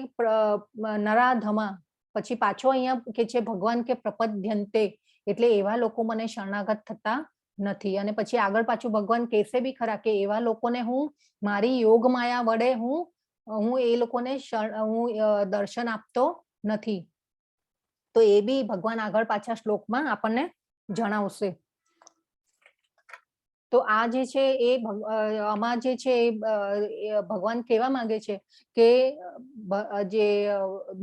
નરાધમા, પછી પાછો અહીંયા કે છે ભગવાન કે પ્રપદ્યન્તે એટલે એવા લોકો મને શરણાગત થતા નથી. અને પછી આગળ પાછું ભગવાન કહેશે બી ખરા કે એવા લોકોને હું મારી યોગ માયા વડે હું એ લોકોને હું દર્શન આપતો નથી. તો એ બી ભગવાન આગળ પાછા શ્લોકમાં આપણને જણાવશે. તો આ જે છે એ આમાં જે છે ભગવાન કહેવા માંગે છે કે જે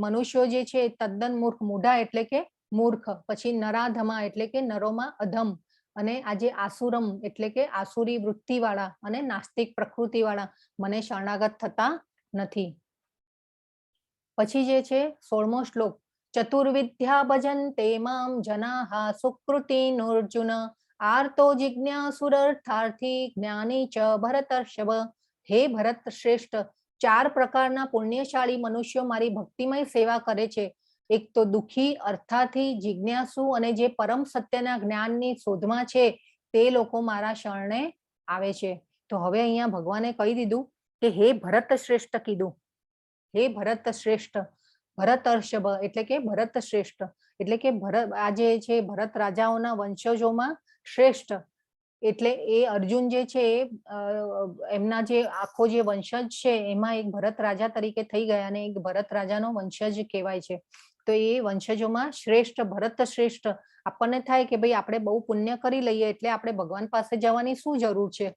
મનુષ્યો જે છે તદ્દન મૂર્ખ, મૂઢા એટલે કે મૂર્ખ, પછી નરાધમા એટલે કે નરોમાં અધમ, અને આજે આસુરમ એટલે કે આસુરી વૃત્તિ વાળા અને નાસ્તિક પ્રકૃતિ વાળા મને શરણાગત થતા નથી. પછી જે છે 16મો શ્લોક ચતુર્વિદ્યા ભજન્તે મામ જનાઃ સુકૃતિનોર્જુન આર્તો જિજ્ઞાસુરર્થાર્થી જ્ઞાની ચ ભરતર્ષભ. હે ભરત શ્રેષ્ઠ, 4 પ્રકારના પુણ્યશાળી મનુષ્યો મારી ભક્તિમય સેવા કરે છે. એક તો દુઃખી, અર્થાથી, જિજ્ઞાસુ અને જે પરમ સત્યના જ્ઞાનની શોધમાં છે તે લોકો મારા શરણે આવે છે. તો હવે અહીંયા ભગવાને કહી દીધું કે હે ભરત શ્રેષ્ઠ કીધું. હે ભરત શ્રેષ્ઠ, ભરતર્ષભ એટલે કે ભરત શ્રેષ્ઠ એટલે કે ભરત આ જે છે ભરત રાજાઓના વંશજોમાં શ્રેષ્ઠ. એટલે એ અર્જુન જે છે એમના જે આખો જે વંશજ છે એમાં એક ભરત રાજા તરીકે થઈ ગયા અને એક ભરત રાજાનો વંશજ કહેવાય છે. તો એ વંશજોમાં શ્રેષ્ઠ ભરત શ્રેષ્ઠ. આપણને થાય કે ભાઈ આપણે બહુ પુણ્ય કરી લઈએ એટલે આપણે ભગવાન પાસે જવાની શું જરૂર છે.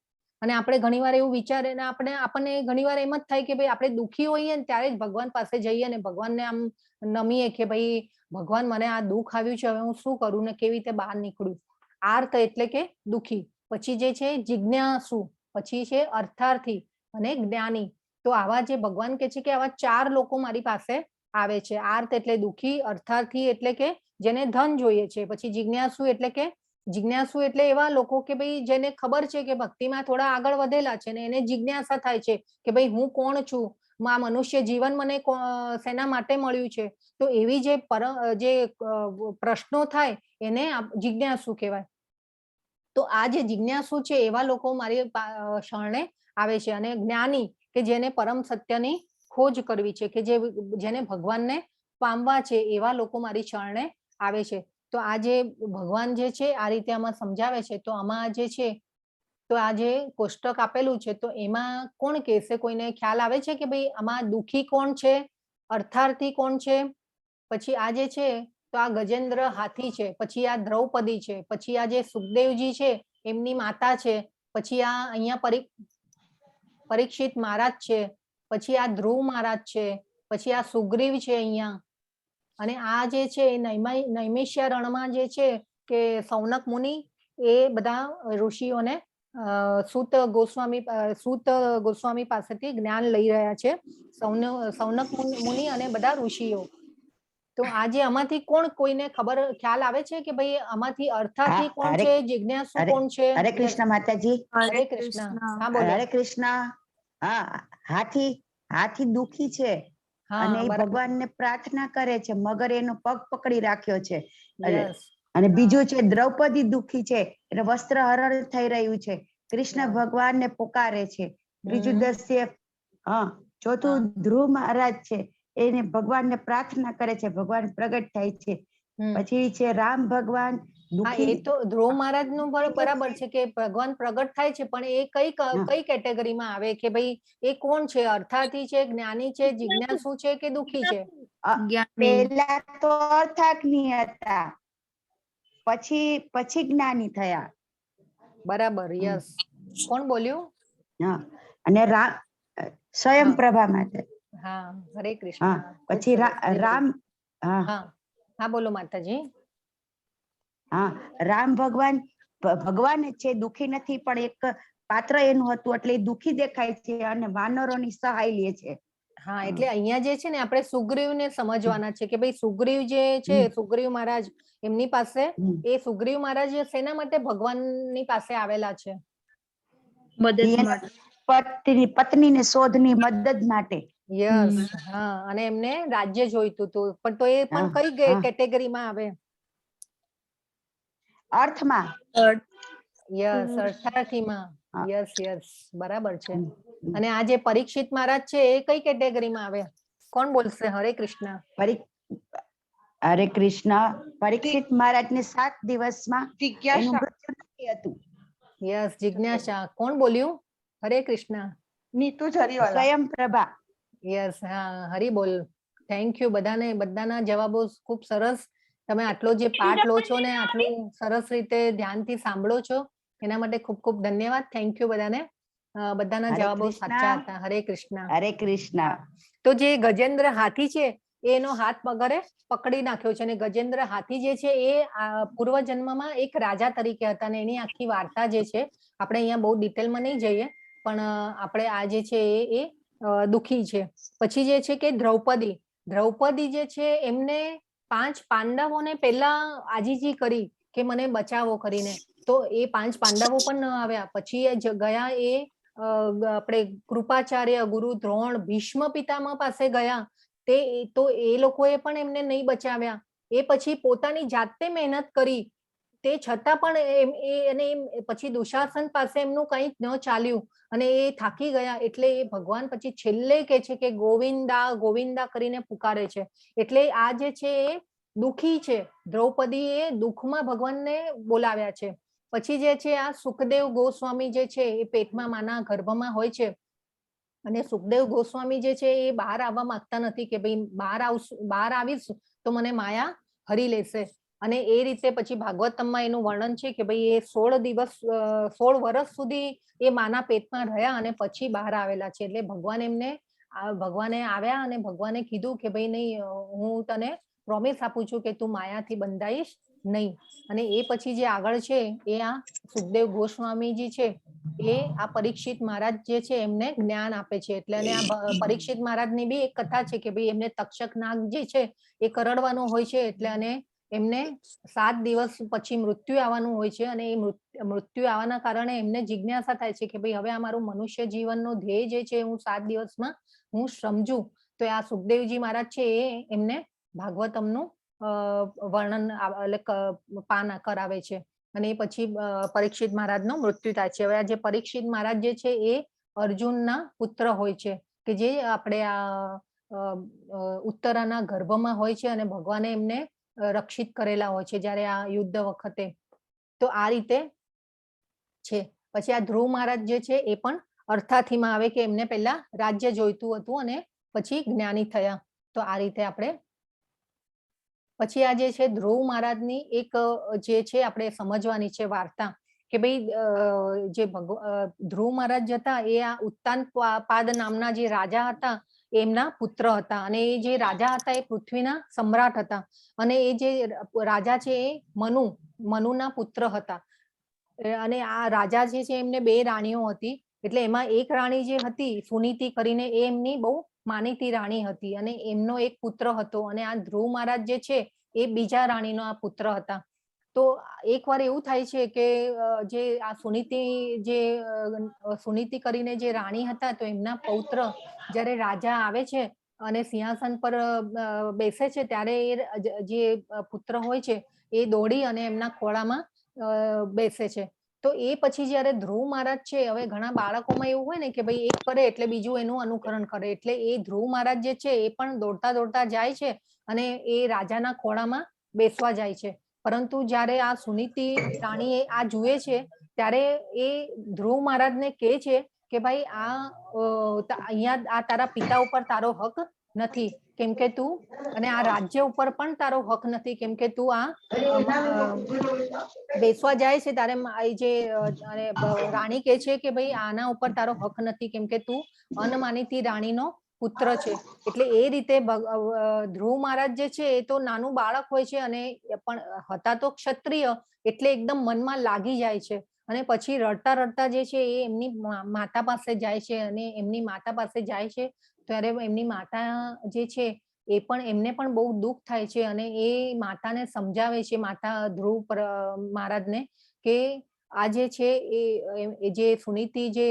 અને આપણે ઘણીવાર એવું વિચારે ને આપણને ઘણીવાર એમ જ થાય કે ભાઈ આપણે દુઃખી હોઈએ ને ત્યારે જ ભગવાન પાસે જઈએ અને ભગવાનને આમ નમીએ કે ભાઈ ભગવાન મને આ દુઃખ આવ્યું છે, હવે હું શું કરું ને કેવી રીતે બહાર નીકળું. આર્ત એટલે કે દુઃખી. પછી જે છે જિજ્ઞાસુ, પછી છે અર્થાર્થી અને જ્ઞાની. તો આવા જે ભગવાન કે છે કે આવા 4 લોકો મારી પાસે આવે છે. આર્ત એટલે દુઃખી, અર્થાર્થી એટલે કે જેને ધન જોઈએ છે, પછી જિજ્ઞાસુ એટલે એવા લોકો કે ભાઈ જેને ખબર છે કે ભક્તિમાં થોડા આગળ વધેલા છે ને એને જિજ્ઞાસા થાય છે કે ભાઈ હું કોણ છું, આ મનુષ્ય જીવન મને શેના માટે મળ્યું છે. તો એવી જે પ્રશ્નો થાય એને જિજ્ઞાસુ કહેવાય. તો આ જે જિજ્ઞાસુ છે એવા લોકો મારી શરણે આવે છે. અને જ્ઞાની કે જેને પરમ સત્યની ખોજ કરવી છે, કે જેને ભગવાનને પામવા છે, એવા લોકો મારી શરણે આવે છે. તો આ જે ભગવાન જે છે આ રીતે આમાં સમજાવે છે. તો આમાં જે છે તો આ જે કોષ્ટક આપેલું છે તો એમાં કોણ કહેશે, કોઈને ખ્યાલ આવે છે કે ભાઈ આમાં દુઃખી કોણ છે, અર્થાર્થી કોણ છે? પછી આ જે છે તો આ ગજેન્દ્ર હાથી છે, પછી આ દ્રૌપદી છે, પછી આ જે સુખદેવજી છે એમની માતા છે, પછી આ અહીંયા પરીક્ષિત મહારાજ છે, પછી આ ધ્રુવ મહારાજ છે, પછી આ સુગ્રીવ છે અહીંયા. અને આ જે છે નૈમિષ્ય રણમાં જે છે કે સૌનક મુનિ એ બધા ઋષિઓને સૂત ગોસ્વામી પાસેથી જ્ઞાન લઈ રહ્યા છે. સૌનક મુનિ અને બધા ઋષિઓ. તો આજે આમાંથી કોઈને ખ્યાલ આવે છે કે ભાઈ આમાંથી અર્થાર્થી કોણ છે, જિજ્ઞાસુ કોણ છે? હરે કૃષ્ણ માતાજી. હરે કૃષ્ણ. હા બોલો. હરે કૃષ્ણ. હા, હાથી દુઃખી છે અને એ ભગવાનને પ્રાર્થના કરે છે, મગર એનો પગ પકડી રાખ્યો છે. અને બીજું છે દ્રૌપદી દુઃખી છે, એટલે વસ્ત્ર હરણ થઈ રહ્યું છે, કૃષ્ણ ભગવાનને પુકારે છે. ત્રીજું દ્રશ્ય ચોથું ધ્રુવ મહારાજ છે, એને ભગવાનને પ્રાર્થના કરે છે, ભગવાન પ્રગટ થાય છે. પછી છે રામ ભગવાન દુઃખી. એ તો ધ્રુવ મહારાજ નું બરાબર છે કે ભગવાન પ્રગટ થાય છે, પણ એ કઈ કેટેગરીમાં આવે કે ભાઈ એ કોણ છે, અર્થાર્થી છે, જ્ઞાની છે, જિજ્ઞાસુ છે કે દુઃખી છે? પહેલા તો અર્થાગ્નિ હતા, પછી જ્ઞાની થયા. બરાબર. યસ. કોણ બોલ્યું? અને સ્વયં પ્રભા માટે. હા, હરે કૃષ્ણ. પછી રામ. હા બોલો માતાજી. રામ ભગવાન છે, દુઃખી નથી, પણ એક પાત્ર એનું હતું એટલે એ દુઃખી દેખાય છે અને વાનરોની સહાય લે છે. હા, એટલે અહીંયા જે છે ને આપણે સુગ્રીવને સમજવાના છે કે ભાઈ સુગ્રીવ જે છે, સુગ્રીવ મહારાજ એમની પાસે એ સુગ્રીવ મહારાજ શેના માટે ભગવાનની પાસે આવેલા છે? પત્નીને શોધની મદદ માટે. યસ. હા, અને એમને રાજ્ય જોઈતું હતું, પણ તો એ પણ કઈ કેટેગરીમાં આવે? અર્થમાં. યસ, અર્થાર્થીમાં. યસ, બરાબર છે. અને આ જે પરીક્ષિત મહારાજ છે એ કઈ કેટેગરીમાં આવે? કોણ બોલશે? હરે કૃષ્ણ. હરે કૃષ્ણ. પરીક્ષિત મહારાજને 7 દિવસમાં એનું મૃત્યુ નથી હતું. યસ, જિજ્ઞાસા. કોણ બોલ્યું? હરે કૃષ્ણ. નીતુ ઝરીવાલા. સ્વયં પ્રભા. યસ. હા, હરી બોલ. થેન્ક યુ બધાના જવાબો ખૂબ સરસ. તમે આટલો જે પાઠ લો છો ને આટલું સરસ રીતે ધ્યાનથી સાંભળો છો એના માટે ખૂબ ખૂબ ધન્યવાદ. થેન્ક યુ બધાને. બધાના જવાબો સાચા હતા. હરે કૃષ્ણ. હરે કૃષ્ણ. તો જે ગજેન્દ્ર હાથી છે એનો હાથ મગરે પકડી નાખ્યો છે, અને ગજેન્દ્ર હાથી જે છે એ પૂર્વ જન્મમાં એક રાજા તરીકે હતા, અને એની આખી વાર્તા જે છે આપણે અહીંયા બહુ ડિટેલમાં નહીં જઈએ, પણ આપણે આ જે છે એ દુઃખી છે. પછી જે છે કે દ્રૌપદી જે છે એમને 5 પાંડવોને પહેલા આજીજી કરી કે મને બચાવો કરીને, તો એ 5 પાંડવો પણ ન આવ્યા. પછી ગયા એ આપણે કૃપાચાર્ય, ગુરુ દ્રોણ, ભીષ્મ પિતામહ પાસે ગયા, તો એ લોકોએ પણ એમને નહીં બચાવ્યા. એ પછી પોતાની જાતે મહેનત કરી, તે છતાં પણ પછી દુશાસન પાસે એમનું કંઈ ન ચાલ્યું અને એ થાકી ગયા. એટલે એ ભગવાન પછી છેલ્લે કે છે કે ગોવિંદા ગોવિંદા કરીને પુકારે છે. એટલે આ જે છે એ દુઃખી છે. દ્રૌપદી એ દુઃખમાં ભગવાનને બોલાવ્યા છે. પછી જે છે આ સુખદેવ ગોસ્વામી જે છે એ પેટમાં માના ગર્ભમાં હોય છે, અને સુખદેવ ગોસ્વામી જે છે એ બહાર આવવા માંગતા નથી કે ભાઈ બહાર આવીશ તો મને માયા હરી લેશે. અને એ રીતે પછી ભાગવતમમાં એનું વર્ણન છે કે ભાઈ એ 16 વર્ષ સુધી એ માના પેટમાં રહ્યા અને પછી બહાર આવેલા છે. એટલે ભગવાને આવ્યા અને ભગવાને કીધું કે ભાઈ નહીં, હું તને પ્રોમિસ આપું છું કે તું માયાથી બંધાઈશ નહીં. અને એ પછી જે આગળ છે એ આ સુખદેવ ગોસ્વામીજી છે એ આ પરીક્ષિત મહારાજ જે છે એમને જ્ઞાન આપે છે. એટલે અને આ પરીક્ષિત મહારાજની બી એક કથા છે કે ભાઈ એમને તક્ષક નાગ જે છે એ કરડવાનો હોય છે. એટલે અને એમને 7 દિવસ પછી મૃત્યુ આવવાનું હોય છે. અને એ મૃત્યુ આવવાના કારણે એમને જિજ્ઞાસા થાય છે કે ભાઈ હવે આ મારું મનુષ્ય જીવનનો ધ્યેય જે છે હું 7 દિવસમાં હું સમજું. તો આ સુખદેવજી મહારાજ છે એ એમને ભાગવતમનું વર્ણન એટલે પાન કરાવે છે. અને એ પછી પરીક્ષિત મહારાજનું મૃત્યુ થાય છે. હવે આ જે પરીક્ષિત મહારાજ જે છે એ અર્જુનના પુત્ર હોય છે કે જે આપણે આ ઉત્તરાના ગર્ભમાં હોય છે અને ભગવાને એમને રક્ષિત કરેલા હોય છે જ્યારે આ યુદ્ધ વખતે. તો આ રીતે છે. પછી આ ધ્રુવ મહારાજ જે છે એ પણ અર્થાથીમાં આવે કે એમને પહેલા રાજ્ય જોઈતું હતું અને પછી જ્ઞાની થયા. તો આ રીતે આપણે પછી આ જે છે ધ્રુવ મહારાજની એક જે છે આપણે સમજવાની છે વાર્તા કે ભાઈ જે ધ્રુવ મહારાજ હતા એ આ ઉત્તાનપાદ નામના જે રાજા હતા એમના પુત્ર હતા. અને એ જે રાજા હતા એ પૃથ્વીના સમ્રાટ હતા. અને એ જે રાજા છે એ મનુના પુત્ર હતા. અને આ રાજા જે છે એમને 2 રાણીઓ હતી. એટલે એમાં એક રાણી જે હતી સુનીતિ કરીને એ એમની બહુ માનીતી રાણી હતી અને એમનો એક પુત્ર હતો. અને આ ધ્રુવ મહારાજ જે છે એ બીજા રાણીનો આ પુત્ર હતા. તો એકવાર એવું થાય છે કે જે આ સુનીતિ કરીને જે રાણી હતા તો એમના પૌત્ર જ્યારે રાજા આવે છે અને સિંહાસન પર બેસે છે ત્યારે એ જે પુત્ર હોય છે એ દોડી અને એમના ખોળામાં બેસે છે. તો એ પછી જયારે ધ્રુવ મહારાજ છે, હવે ઘણા બાળકોમાં એવું હોય ને કે ભાઈ એક કરે એટલે બીજું એનું અનુકરણ કરે. એટલે એ ધ્રુવ મહારાજ જે છે એ પણ દોડતા દોડતા જાય છે અને એ રાજાના ખોળામાં બેસવા જાય છે. પરંતુ જયારે આ સુનીતિ રાણી આ જુએ છે ત્યારે એ ધ્રુવ મહારાજને કહે છે કે ભાઈ અહીંયા આ તારા પિતા ઉપર તારો હક નથી કેમ કે તું, અને આ રાજ્ય ઉપર પણ તારો હક નથી કેમ કે તું આ બેસવા જાય છે ત્યારે જે રાણી કહે છે કે ભાઈ આના ઉપર તારો હક નથી કેમ કે તું અનમાનીતી રાણીનો પુત્ર છે. એટલે એ રીતે ધ્રુવ મહારાજ જે છે એ તો નાનું બાળક હોય છે અને પણ હતા તો ક્ષત્રિય એટલે એકદમ મનમાં લાગી જાય છે. અને પછી રડતા રડતા જે છે એ એમની માતા પાસે જાય છે અને એમની માતા પાસે જાય છે ત્યારે એમની માતા જે છે એ પણ એમને પણ બહુ દુઃખ થાય છે અને એ માતાને સમજાવે છે, માતા ધ્રુવ મહારાજને કે આ જે છે એ જે સુનીતિ જે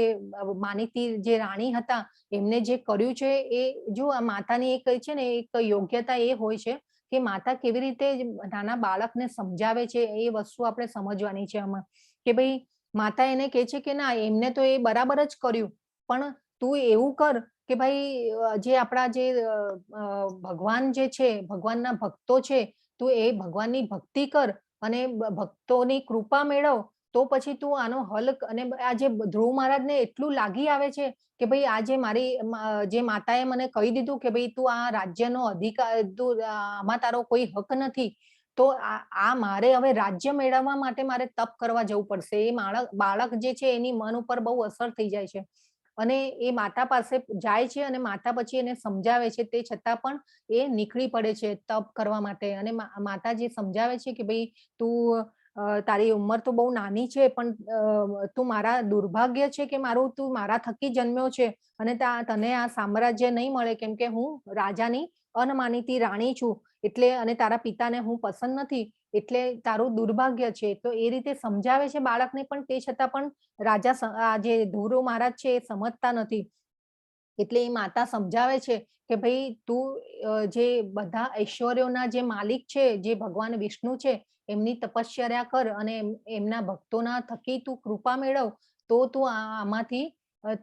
માનીતી જે રાણી હતા એમને જે કર્યું છે એ જો આ માતાની એક છે ને એક યોગ્યતા એ હોય છે કે માતા કેવી રીતે નાના બાળકને સમજાવે છે એ વસ્તુ આપણે સમજવાની છે આમાં કે ભાઈ માતા એને કહે છે કે ના એમને તો એ બરાબર જ કર્યું પણ તું એવું કર કે ભાઈ જે આપણા જે ભગવાન જે છે ભગવાનના ભક્તો છે તું એ ભગવાનની ભક્તિ કર અને ભક્તોની કૃપા મેળવ તો પછી તું આનો હલ. અને આ જે ધ્રુવ મહારાજને એટલું લાગી આવે છે કે ભાઈ આ જે મારી જે માતાએ મને કહી દીધું કે ભાઈ તું આ રાજ્યનો અધિકાર, આમાં તારો કોઈ હક નથી તો આ મારે હવે રાજ્ય મેળવવા માટે મારે તપ કરવા જવું પડશે. એ બાળક જે છે એની મન ઉપર બહુ અસર થઈ જાય છે અને એ માતા પાસે જાય છે અને માતા પછી એને સમજાવે છે તે છતાં પણ એ નીકળી પડે છે તપ કરવા માટે. અને માતા જે સમજાવે છે કે ભાઈ તું તારી ઉંમર તો બહુ નાની છે પણ તું મારા દુર્ભાગ્ય છે કે તું મારા થકી જન્મ્યો છે અને તને આ સામ્રાજ્ય નહીં મળે કેમ કે હું રાજાની અનમાનીતી રાણી છું એટલે અને તારા પિતાને હું પસંદ નથી એટલે તારું દુર્ભાગ્ય છે. તો એ રીતે સમજાવે છે બાળકને પણ તે છતાં પણ રાજા જે ધ્રુવ મહારાજ છે એ સમજતા નથી. એટલે એ માતા સમજાવે છે કે ભાઈ તું જે બધા ઐશ્વર્યોના જે માલિક છે જે ભગવાન વિષ્ણુ છે એમની તપશ્ચર્યા કર અને એમના ભક્તોના થકી તું કૃપા મેળવ તો તું આમાંથી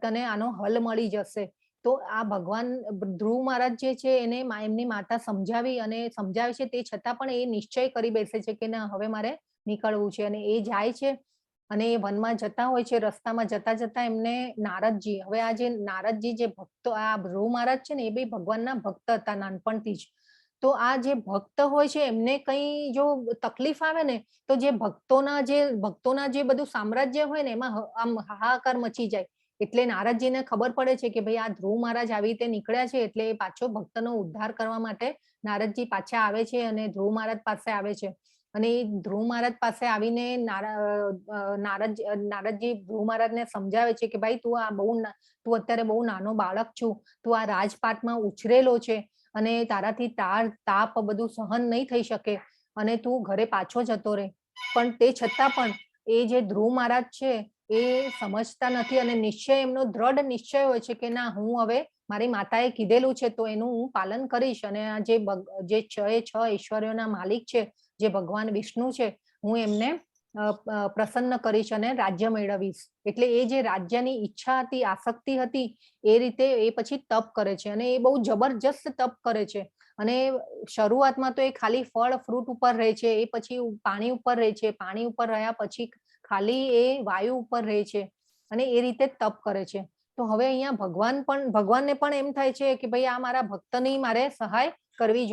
તને આનો હલ મળી જશે. તો આ ભગવાન ધ્રુવ મહારાજ જે છે એને એમની માતા સમજાવી અને સમજાવે છે તે છતાં પણ એ નિશ્ચય કરી બેસે છે કે ના હવે મારે નીકળવું છે અને એ જાય છે અને એ વનમાં જતા હોય છે, રસ્તામાં જતા જતા એમને નારદજી, હવે આ જે નારદજી જે ભક્તો, આ ધ્રુવ મહારાજ છે ને એ બી ભગવાનના ભક્ત હતા નાનપણથી જ. તો આ જે ભક્ત હોય છે એમને કઈ જો તકલીફ આવે ને તો જે ભક્તોના જે બધું સામ્રાજ્ય હોય ને એમાં આમ હાહાકાર મચી જાય. એટલે નારદજીને ખબર પડે છે કે ભાઈ આ ધ્રુવ મહારાજ આવી રીતે નીકળ્યા છે, એટલે એ પાછો ભક્તનો ઉદ્ધાર કરવા માટે નારદજી પાછા આવે છે અને ધ્રુવ મહારાજ પાસે આવે છે. અને એ ધ્રુવ મહારાજ પાસે આવીને નારદજી ધ્રુવ મહારાજને સમજાવે છે કે ભાઈ તું અત્યારે બહુ નાનો બાળક છું, તું આ રાજપાટમાં ઉછરેલો છે અને તારાથી તાપ બધું સહન નહીં થઈ શકે અને તું ઘરે પાછો જતો રહે. પણ તે છતાં પણ એ જે ધ્રુવ મહારાજ છે એ સમજતા નથી અને એમનો દ્રઢ નિશ્ચય હોય છે કે ના, હું હવે મારી માતાએ કીધેલું છે તો એનું હું પાલન કરીશ અને આ જે 6 ઐશ્વર્યોના માલિક છે જે ભગવાન વિષ્ણુ છે, હું એમને પ્રસન્ન કરીશ અને રાજ્ય મેળવીશ. એટલે એ જે રાજ્યની ઈચ્છા હતી, આસક્તિ હતી, એ રીતે એ પછી તપ કરે છે અને એ બહુ જબરજસ્ત તપ કરે છે. અને શરૂઆતમાં તો એ ખાલી ફળ ફ્રૂટ ઉપર રહે છે, એ પછી પાણી ઉપર રહે છે, પાણી ઉપર રહ્યા પછી ખાલી એ વાયુ ઉપર રહે છે અને એ રીતે તપ કરે છે. તો હવે અહીંયા ભગવાનને પણ એમ થાય છે કે ભાઈ આ મારા ભક્તની મારે સહાય કરવી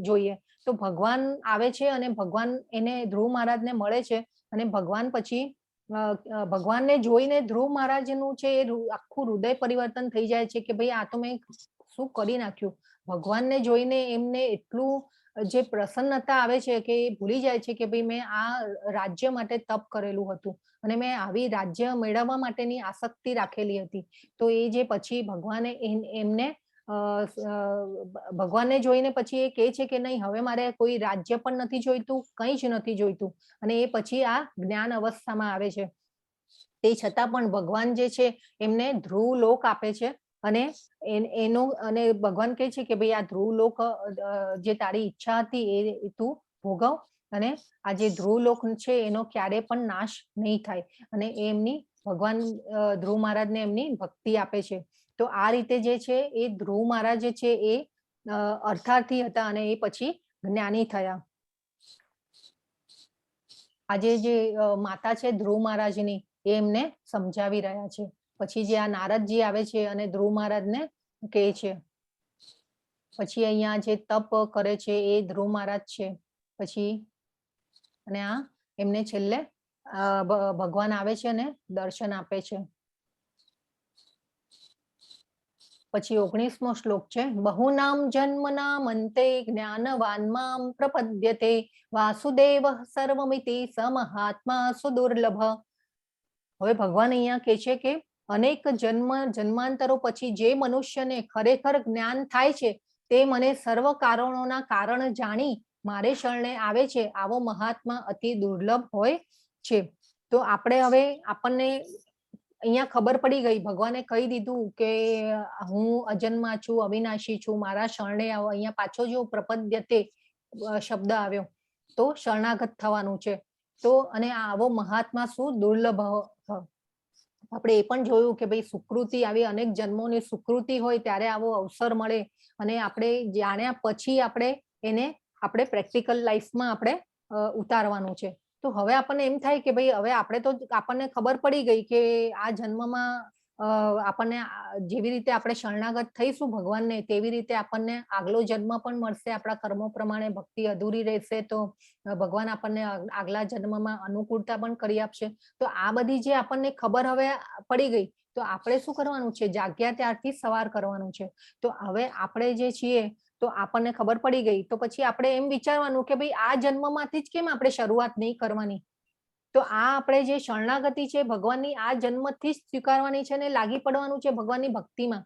જોઈએ. તો ભગવાન આવે છે અને ભગવાન એને ધ્રુવ મહારાજને મળે છે અને ભગવાન પછી ભગવાનને જોઈને ધ્રુવ મહારાજનું છે એ આખું હૃદય પરિવર્તન થઈ જાય છે કે ભાઈ આ તો મેં શું કરી નાખ્યું. ભગવાનને જોઈને એમને એટલું જે પ્રસન્નતા આવે છે કે એ ભૂલી જાય છે કે ભાઈ મેં આ રાજ્ય માટે તપ કરેલું હતું અને મેં આવી રાજ્ય મેળવવા માટેની આસક્તિ રાખેલી હતી. તો એ જે પછી ભગવાનને જોઈને પછી એ કહે છે કે નહીં, હવે મારે કોઈ રાજ્ય પણ નથી જોઈતું, કંઈ જ નથી જોઈતું. અને એ પછી આ જ્ઞાન અવસ્થામાં આવે છે. તે છતાં પણ ભગવાન જે છે એમને ધ્રુવ લોક આપે છે અને ભગવાન કહે છે કે ભાઈ આ ધ્રુવ લોક જે તારી ઈચ્છા હતી એ તું ભોગવ અને આ જે ધ્રુવ લોક છે એનો ક્યારે પણ નાશ નહીં થાય. અને ભગવાન ધ્રુવ મહારાજને એમની ભક્તિ આપે છે. તો આ રીતે જે છે એ ધ્રુવ મહારાજ જે છે એ અર્થાર્થી હતા અને એ પછી જ્ઞાની થયા. આજે જે માતા છે ધ્રુવ મહારાજની એ એમને સમજાવી રહ્યા છે. પછી જે આ નારદજી આવે છે અને ધ્રુવ મહારાજને કહે છે. પછી અહીંયા જે તપ કરે છે એ ધ્રુવ મહારાજ છે. પછી અને આ એમને છેલ્લે ભગવાન આવે છે અને દર્શન આપે છે. પછી 19મો શ્લોક છે, બહુનામ જન્મનામ અંતે જ્ઞાનવાન મામ પ્રપદ્યતે વાસુદેવ સર્વમિતિ સમહાત્મા સુદુર્લભ. હવે ભગવાન અહીંયા કહે છે કે અનેક જન્માંતરો પછી જે મનુષ્યને ખરેખર જ્ઞાન થાય છે તે મને સર્વ કારણોના કારણ જાણી મારે શરણે આવે છે, આવો મહાત્મા અતિ દુર્લભ હોય છે. તો આપણને અહીંયા ખબર પડી ગઈ, ભગવાને કહી દીધું કે હું અજન્મા છું, અવિનાશી છું, મારા શરણે આવો. અહીંયા પાછો જો પ્રપદ્યતે શબ્દ આવ્યો તો શરણાગત થવાનું છે. તો અને આવો મહાત્મા શું દુર્લભ. આપણે એ પણ જોયું કે ભાઈ સુકૃતિ આવી અનેક જન્મોની સુકૃતિ હોય ત્યારે આવો અવસર મળે અને આપણે જાણ્યા પછી આપણે પ્રેક્ટિકલ લાઈફમાં આપણે ઉતારવાનું છે. તો હવે આપણને એમ થાય કે ભાઈ હવે આપણને ખબર પડી ગઈ કે આ જન્મમાં આપણને જેવી રીતે આપણે શરણાગત થઈશું ભગવાનને તેવી રીતે આપણને આગલો જન્મ પણ મળશે. આપણા કર્મો પ્રમાણે ભક્તિ અધૂરી રહેશે તો ભગવાન આપણને આગલા જન્મમાં અનુકૂળતા પણ કરી આપશે. તો આ બધી જે આપણને ખબર હવે પડી ગઈ તો આપણે શું કરવાનું છે, જાગ્યા ત્યારથી સવાર કરવાનું છે. તો હવે આપણે જે છીએ તો આપણને ખબર પડી ગઈ તો પછી આપણે એમ વિચારવાનું કે ભાઈ આ જન્મમાંથી જ કેમ આપણે શરૂઆત નહીં કરવાની. તો આ આપણે જે શરણાગતિ છે ભગવાનની આ જન્મથી જ સ્વીકારવાની છે અને લાગી પડવાનું છે ભગવાનની ભક્તિમાં.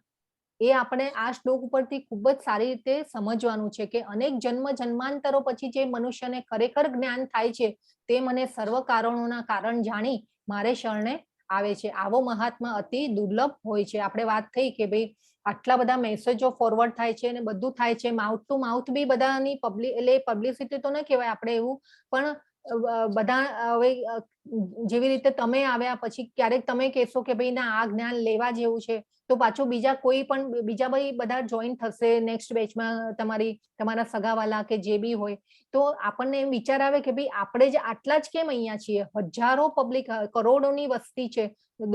એ આપણે આ શ્લોક ઉપરથી ખૂબ જ સારી રીતે સમજવાનું છે કે અનેક જન્માંતરો પછી જે મનુષ્યને ખરેખર જ્ઞાન થાય છે તે મને સર્વ કારણોના કારણ જાણી મારે શરણે આવે છે, આવો મહાત્મા અતિ દુર્લભ હોય છે. આપણે વાત થઈ કે ભાઈ આટલા બધા મેસેજો ફોરવર્ડ થાય છે અને બધું થાય છે, માઉથ ટુ માઉથ બી બધાની પબ્લિસિટી તો ન કહેવાય આપણે એવું, પણ બધા હવે જેવી રીતે તમે આવ્યા પછી ક્યારેક તમે કહેશો કે ભાઈ ના આ જ્ઞાન લેવા જેવું છે, તો પાછું બીજા કોઈ પણ બીજા ભાઈ બધા જોઈન થશે નેક્સ્ટ બેચમાં, તમારા સગાવાલા કે જે બી હોય, તો આપણને એમ વિચાર આવે કે ભાઈ આપણે જ આટલા જ કેમ અહીંયા છીએ, હજારો પબ્લિક, કરોડોની વસ્તી છે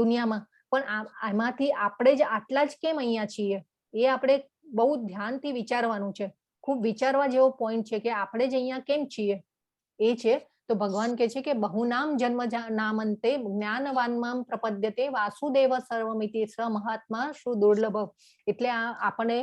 દુનિયામાં, પણ આમાંથી આપણે જ આટલા જ કેમ અહીંયા છીએ, એ આપણે બહુ ધ્યાનથી વિચારવાનું છે. ખૂબ વિચારવા જેવો પોઈન્ટ છે કે આપણે જ અહીંયા કેમ છીએ એ છે. તો ભગવાન કહે છે કે બહુનામ જન્મ નામંતે જ્ઞાનવાનમાં પ્રપદ્યતે વાસુદેવ સર્વમિતિ સ મહાત્મા શું દુર્લભ. એટલે આ આપણે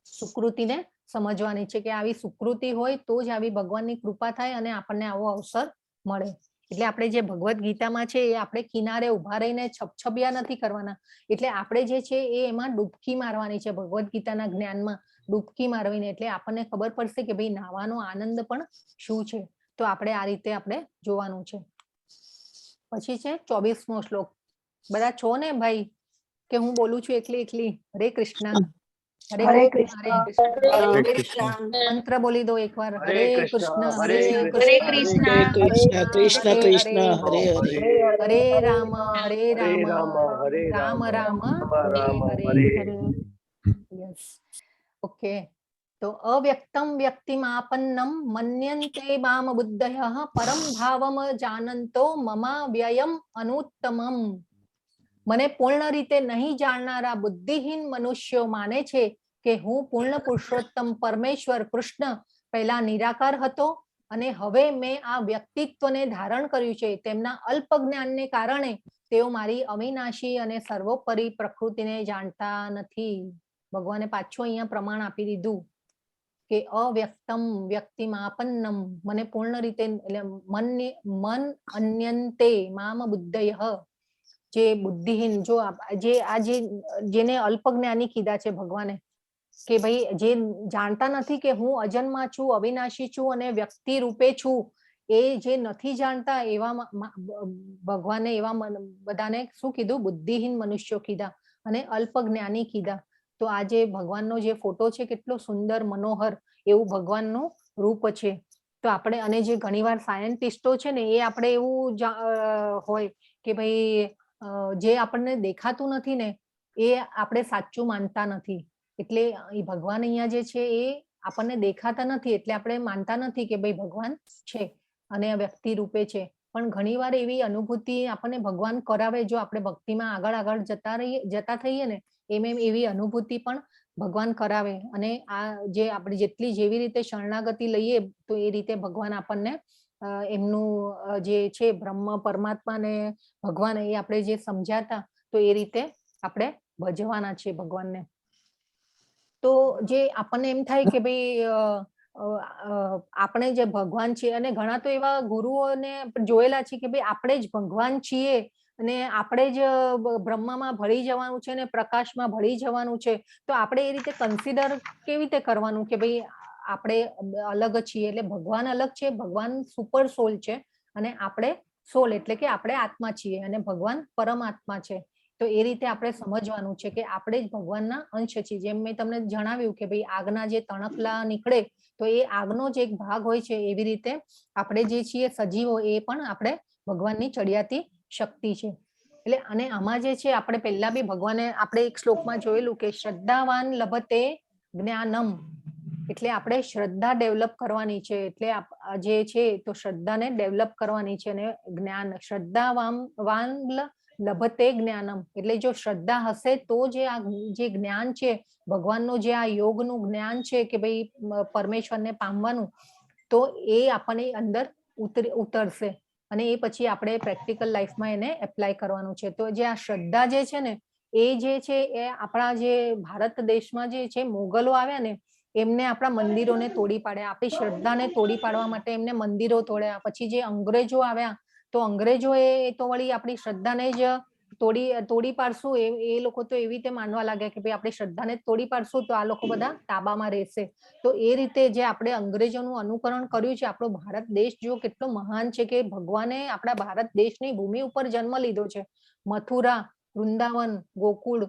સુકૃતિને સમજવાની છે કે આવી સુકૃતિ હોય તો જ આવી ભગવાનની કૃપા થાય અને આપણને આવો અવસર મળે. એટલે આપણે જે ભગવદ્ ગીતામાં છે એ આપણે કિનારે ઉભા રહીને છપછપિયા નથી કરવાના, એટલે આપણે જે છે એ એમાં ડૂબકી મારવાની છે, ભગવદ્ ગીતાના જ્ઞાનમાં ડૂબકી મારવીને, એટલે આપણને ખબર પડશે કે ભાઈ નાવાનો આનંદ પણ શું છે. તો આપણે આ રીતે આપણે જોવાનું છે. પછી છે 24મો શ્લોક. બધા છો ને ભાઈ કે હું બોલું છું એકલી? હરે કૃષ્ણ. હરે કૃષ્ણ. મંત્ર બોલી દો એકવાર. હરે કૃષ્ણ હરે કૃષ્ણ કૃષ્ણ કૃષ્ણ કૃષ્ણ હરે હરે હરે રામ રામ રામ હરે હરે. Yes, okay. તો અવ્યક્તમ વ્યક્તિમાપન્નમ મન્યન્તે મામ બુદ્ધયઃ પરમ ભાવમ જાનંતો મમા વ્યયમ અનુત્તમમ. મને પૂર્ણ રીતે નહીં જાણનારા બુદ્ધિહીન મનુષ્યો માને છે કે હું પૂર્ણ પુરુષોત્તમ પરમેશ્વર કૃષ્ણ પહેલા નિરાકાર હતો અને હવે મેં આ વ્યક્તિત્વને ધારણ કર્યું છે. તેમના અલ્પ જ્ઞાનને કારણે તેઓ મારી અવિનાશી અને સર્વોપરી પ્રકૃતિને જાણતા નથી. ભગવાને પાછું અહીંયા પ્રમાણ આપી દીધું કે અવ્યક્તમ વ્યક્તિમાપન્નમ, મને પૂર્ણ રીતે એટલે મન અન્યંતે મામ બુદ્ધયઃ, જે બુદ્ધિહીન, જો જેને અલ્પ જ્ઞાની કીધા છે ભગવાને, કે ભાઈ જે જાણતા નથી કે હું અજન્મા છું, અવિનાશી છું અને વ્યક્તિ રૂપે છું, એ જે નથી જાણતા એવા ભગવાને એવા બધાને શું કીધું? બુદ્ધિહીન મનુષ્યો કીધા અને અલ્પ જ્ઞાની કીધા. તો આ જે ભગવાનનો જે ફોટો છે કેટલો સુંદર મનોહર એવું ભગવાનનું રૂપ છે. તો આપણે, અને જે ઘણીવાર સાયન્ટિસ્ટો છે ને એ આપણે એવું હોય કે ભાઈ જે આપણને દેખાતું નથી ને એ આપણે સાચું માનતા નથી. એટલે ભગવાન અહીંયા જે છે એ આપણને દેખાતા નથી એટલે આપણે માનતા નથી કે ભાઈ ભગવાન છે અને વ્યક્તિ રૂપે છે. પણ ઘણીવાર એવી અનુભૂતિ આપણને ભગવાન કરાવે, જો આપણે ભક્તિમાં આગળ જતા થઈએ ને એમ એવી અનુભૂતિ પણ ભગવાન કરાવે. અને આ જે આપણે જેટલી જેવી રીતે શરણાગતિ લઈએ તો એ રીતે ભગવાન આપણને એમનું જે છે બ્રહ્મ પરમાત્મા ને ભગવાન એ આપણે જે સમજાતા તો એ રીતે આપણે ભજવાના છે ભગવાનને. તો જે આપણને એમ થાય કે ભાઈ આપણે જે ભગવાન છે, અને ઘણા તો એવા ગુરુઓને જોયેલા છે કે ભાઈ આપણે જ ભગવાન છીએ અને આપણે જ બ્રહ્મામાં ભળી જવાનું છે ને પ્રકાશમાં ભળી જવાનું છે. તો આપણે એ રીતે કન્સિડર કેવી રીતે કરવાનું કે ભાઈ આપણે અલગ છીએ? એટલે ભગવાન અલગ છે, ભગવાન સુપર સોલ છે અને આપણે સોલ એટલે કે આપણે આત્મા છીએ અને ભગવાન પરમાત્મા છે. તો એ રીતે આપણે સમજવાનું છે કે આપણે જ ભગવાનના અંશ છીએ. જેમ મેં તમને જણાવ્યું કે ભાઈ આગના જે તણખલા નીકળે તો એ આગનો જ એક ભાગ હોય છે, એવી રીતે આપણે જે છીએ સજીવો એ પણ આપણે ભગવાનની ચડિયાતી શક્તિ છે. એટલે અને આમાં જે છે આપણે પહેલા બી ભગવાને આપણે એક શ્લોકમાં જોયેલું કે શ્રદ્ધાવાન લભતે જ્ઞાનમ, એટલે આપણે શ્રદ્ધા ડેવલપ કરવાની છે. એટલે જે છે તો શ્રદ્ધાને ડેવલપ કરવાની છે અને જ્ઞાન શ્રદ્ધાવાન લભતે જ્ઞાનમ, એટલે જો શ્રદ્ધા હશે તો જે જ્ઞાન છે ભગવાનનું, જે આ યોગનું જ્ઞાન છે કે ભાઈ પરમેશ્વરને પામવાનું, તો એ આપણને અંદર ઉતરશે અને એ પછી આપણે પ્રેક્ટિકલ લાઈફમાં એને એપ્લાય કરવાનું છે. તો જે આ શ્રદ્ધા જે છે ને એ જે છે એ આપણા જે ભારત દેશમાં જે છે મોગલો આવ્યા ને એમને આપણા મંદિરોને તોડી પાડ્યા, આપણી શ્રદ્ધાને તોડી પાડવા માટે એમને મંદિરો તોડ્યા. પછી જે અંગ્રેજો આવ્યા તો અંગ્રેજોએ તો વળી આપણી શ્રદ્ધાને જ તોડી પાડશું, એ લોકો તો એવી રીતે માનવા લાગ્યા કે ભાઈ આપણી શ્રદ્ધાને તોડી પાડશું તો આ લોકો બધા તાબામાં રહેશે. તો એ રીતે જે આપણે અંગ્રેજોનું અનુકરણ કર્યું છે, આપણો ભારત દેશ જો કેટલો મહાન છે કે ભગવાને આપણા ભારત દેશની ભૂમિ ઉપર જન્મ લીધો છે. મથુરા, વૃંદાવન, ગોકુળ,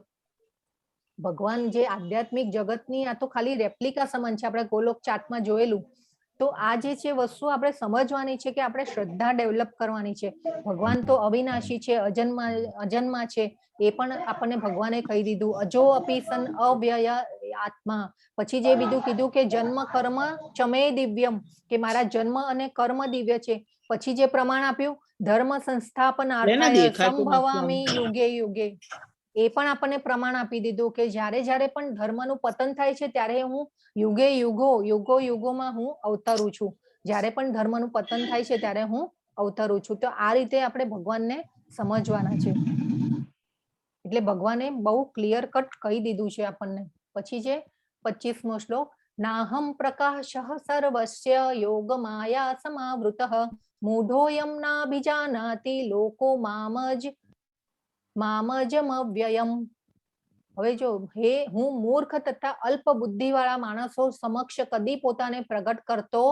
ભગવાન જે આધ્યાત્મિક જગતની આ તો ખાલી રેપ્લિકા સમાન છે. આપણે ગોલોક ચાર્ટમાં જોયેલું તો આ જે છે વસ્તુ આપણે સમજવાની છે કે આપણે શ્રદ્ધા ડેવલપ કરવાની છે. ભગવાન તો અવિનાશી છે, અજન્મા છે, એ પણ આપણને ભગવાને કહી દીધું. અજો અપી સન અવ્યય આત્મા. પછી જે બીજું કીધું કે જન્મ કર્મ ચમે દિવ્યમ, કે મારા જન્મ અને કર્મ દિવ્ય છે. પછી જે પ્રમાણ આપ્યું ધર્મ સંસ્થાપનાર્થાય દેખાતું નથી સંભવામી યુગે યુગે, એ પણ આપણને પ્રમાણ આપી દીધું કે જ્યારે જ્યારે પણ ધર્મનું પતન થાય છે ત્યારે હું યુગે યુગોમાં હું અવતરું છું. જ્યારે પણ ધર્મનું પતન થાય છે ત્યારે હું અવતરું છું. તો આ રીતે આપણે ભગવાનને સમજવાના છે. એટલે ભગવાને બહુ ક્લિયર કટ કહી દીધું છે આપણને. પછી છે 25મો શ્લોક, નાહમ પ્રકાશઃ સર્વસ્ય યોગ માયા સમાવૃતઃ મૂઢોયમ નાભિજાનાતિ લોકો મામજમ અવ્યયમ. હવે જો હે હું મૂર્ખ તથા અલ્પ બુદ્ધિ વાળા માણસો સમક્ષ કદી પોતાને પ્રગટ કરતો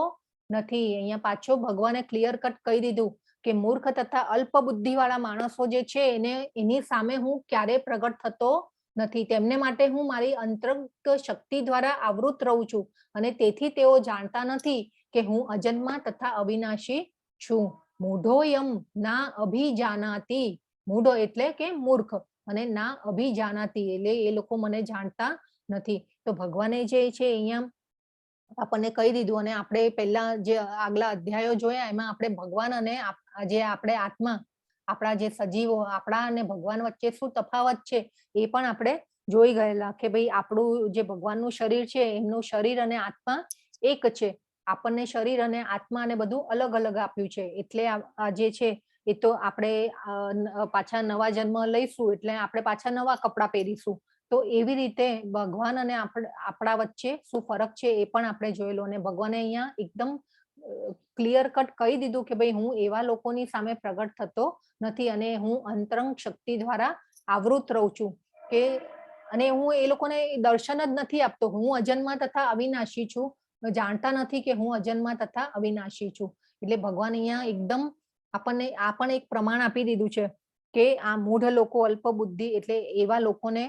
નથી. અહીંયા પાછો ભગવાને ક્લિયર કટ કહી દીધું કે મૂર્ખ તથા અલ્પ બુદ્ધિ વાળા માણસો જે છે એની સામે હું ક્યારે પ્રગટ થતો નથી. તેમને માટે હું મારી અંતરંગ શક્તિ દ્વારા આવૃત રહું છું અને તેથી તેઓ જાણતા નથી કે હું અજન્મા તથા અવિનાશી છું. મૂઢોયમ ના અભિજાનાતિ, મૂઢો એટલે કે મૂર્ખ, અને ના અભિજાનાતિ એટલે એ લોકો મને જાણતા નથી. તો ભગવાને જે છે અહીંયા આપણને કહી દીધું. અને આપણે પહેલા જે આગલા અધ્યાયો જોયા એમાં આપણે ભગવાન અને જે આપણે આત્મા, આપણા જે સજીવો, આપણા અને ભગવાન વચ્ચે શું તફાવત છે એ પણ આપણે જોઈ ગયેલા કે ભાઈ આપણું જે ભગવાનનું શરીર છે એમનું શરીર અને આત્મા એક છે. આપણને શરીર અને આત્મા ને બધું અલગ અલગ આપ્યું છે. એટલે આ જે છે એ તો આપણે પાછા નવા જન્મ લઈશું એટલે આપણે પાછા નવા કપડા પહેરીશું. તો એવી રીતે ભગવાન અને આપણા વચ્ચે શું ફરક છે એ પણ આપણે જોયેલું. અને ભગવાને અહીંયા એકદમ ક્લિયર કટ કહી દીધું કે ભાઈ હું એવા લોકોની સામે પ્રગટ થતો નથી અને હું અંતરંગ શક્તિ દ્વારા આવૃત રહું છું. કે અને હું એ લોકોને દર્શન જ નથી આપતો. હું અજન્મા તથા અવિનાશી છું, જાણતા નથી કે હું અજન્મા તથા અવિનાશી છું. એટલે ભગવાન અહીંયા એકદમ આપણને આ પણ એક પ્રમાણ આપી દીધું છે કે આ મૂઢ લોકો, અલ્પ બુદ્ધિ, એટલે એવા લોકોને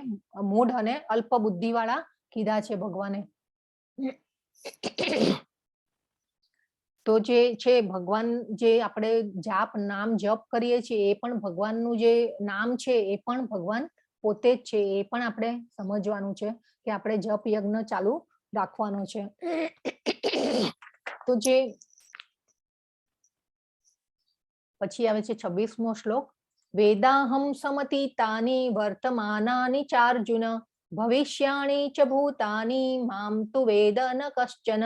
મૂઢ અને અલ્પ બુદ્ધિ વાળા કીધા છે ભગવાને. તો જે છે ભગવાન જે આપણે જાપ નામ જપ કરીએ છીએ એ પણ ભગવાનનું જે નામ છે એ પણ ભગવાન પોતે જ છે. એ પણ આપણે સમજવાનું છે કે આપણે જપ યજ્ઞ ચાલુ રાખવાનો છે. તો જે પછી આવે છે 26મો શ્લોક, વેદાહમ સમતીતાની વર્તમાનાની ચાર્જુન ભવિષ્યાણી ચ ભૂતાની મામ તુ વેદ ન કશ્ચન.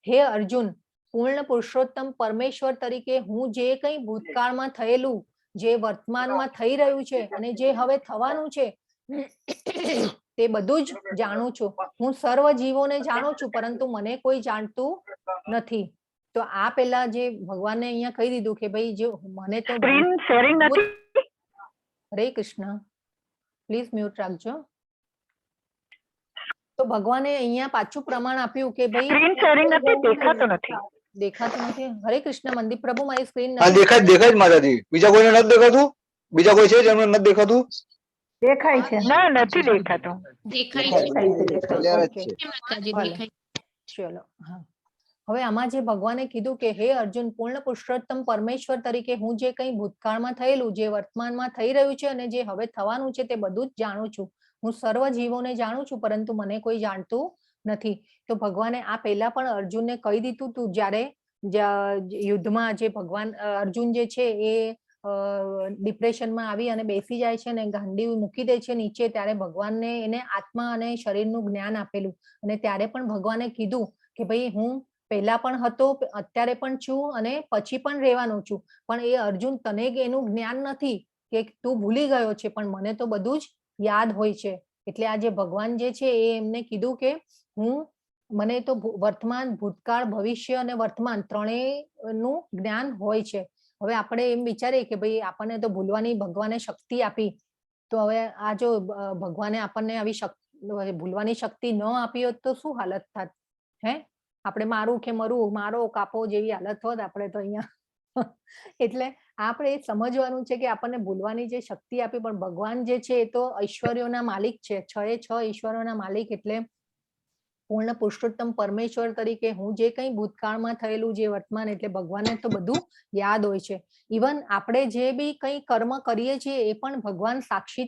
હે અર્જુન, પૂર્ણ પુરુષોત્તમ પરમેશ્વર તરીકે હું જે કંઈ ભૂતકાળમાં થયેલું, જે વર્તમાનમાં થઈ રહ્યું છે અને જે હવે થવાનું છે તે બધું જ જાણું છું. હું સર્વ જીવોને જાણું છું પરંતુ મને કોઈ જાણતું નથી. તો આ પેલા જે ભગવાને અહીંયા કહી દીધું કે ભાઈ જો મને તો હરે કૃષ્ણ, પ્લીઝ મ્યુટ રાખજો. તો ભગવાને અહીંયા પાછું પ્રમાણ આપ્યું કે ભાઈ દેખાતું નથી. હરે કૃષ્ણ મનદીપ પ્રભુ, મારી સ્ક્રીન દેખાય માતાજી. બીજા કોઈને નથી દેખાતું? બીજા કોઈ છે જેમને નથી દેખાતું? દેખાય છે. ના, નથી દેખાતું. ચલો હા. હવે આમાં જે ભગવાને કીધું કે હે અર્જુન, પૂર્ણ પુરુષોત્તમ પરમેશ્વર તરીકે હું જે કંઈ ભૂતકાળમાં થયેલું, જે વર્તમાનમાં થઈ રહ્યું છે અને જે હવે થવાનું છે તે બધું જ જાણું છું. હું સર્વ જીવોને જાણું છું પરંતુ મને કોઈ જાણતું નથી. તો ભગવાને આ પહેલા પણ અર્જુનને કહી દીધું હતું. જ્યારે યુદ્ધમાં જે ભગવાન અર્જુન જે છે એ ડિપ્રેશનમાં આવી અને બેસી જાય છે અને ગાંડી મૂકી દે છે નીચે, ત્યારે ભગવાનને એને આત્મા અને શરીરનું જ્ઞાન આપેલું. અને ત્યારે પણ ભગવાને કીધું કે ભાઈ હું પહેલા પણ હતો, અત્યારે પણ છું અને પછી પણ રહેવાનો છું. પણ એ અર્જુન, તને એનું જ્ઞાન નથી કે તું ભૂલી ગયો છે, પણ મને તો બધું જ યાદ હોય છે. એટલે આ જે ભગવાન જે છે એ એમને કીધું કે મને તો વર્તમાન, ભૂતકાળ, ભવિષ્ય અને વર્તમાન ત્રણેયનું જ્ઞાન હોય છે. હવે આપણે એમ વિચારીએ કે ભાઈ આપણને તો ભૂલવાની ભગવાને શક્તિ આપી, તો હવે આ જો ભગવાને આપણને આવી ભૂલવાની શક્તિ ન આપી હોત તો શું હાલત થાત? હે, આપણે મારું કે મરું, મારો કાપો જેવી હાલત હોત આપણે તો અહીંયા. એટલે આપણે એ સમજવાનું છે કે આપણને ભૂલવાની જે શક્તિ આપી, પણ ભગવાન જે છે એ તો ઐશ્વર્યોના માલિક છે. 6 ઈશ્વરોના માલિક. એટલે પૂર્ણ પુરુષોત્તમ પરમેશ્વર તરીકે હું જે કંઈ ભૂતકાળમાં થયેલું જે વર્તમાન એટલે ભગવાનને તો બધું યાદ હોય છે. ઇવન આપણે જે બી કંઈ કર્મ કરીએ છીએ એ પણ ભગવાન સાક્ષી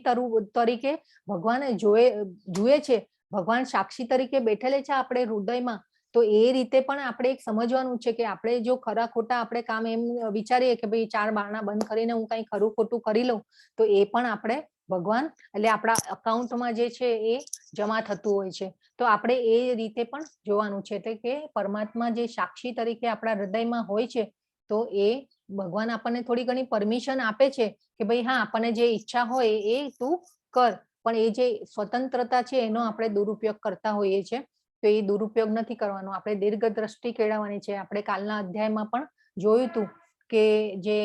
તરીકે ભગવાન જુએ છે. ભગવાન સાક્ષી તરીકે બેઠેલે છે આપણે હૃદયમાં. તો એ રીતે પણ આપણે એક સમજવાનું છે કે આપણે જો ખરા ખોટા આપણે કામ એમ વિચારીએ કે ભાઈ 4 બારણા બંધ કરીને હું કંઈ ખરું ખોટું કરી લઉં, તો એ પણ આપણે ભગવાન એટલે આપણા અકાઉન્ટમાં જે છે એ જમા થતું હોય છે. તો આપણે એ રીતે પણ જોવાનું છે, એટલે કે પરમાત્મા જે સાક્ષી તરીકે આપણા હૃદયમાં હોય છે, તો એ ભગવાન આપણને થોડી ઘણી પરમિશન આપે છે કે ભાઈ હા, આપણને જે ઈચ્છા હોય એ તું કર, પણ એ જે સ્વતંત્રતા છે એનો આપણે દુરુપયોગ કરતા હોઈએ છીએ. તો એ દુરુપયોગ નથી કરવાનો, આપણે દીર્ઘ દ્રષ્ટિ કેળવવાની છે. આપણે કાલના અધ્યાયમાં પણ જોયું હતું કે જે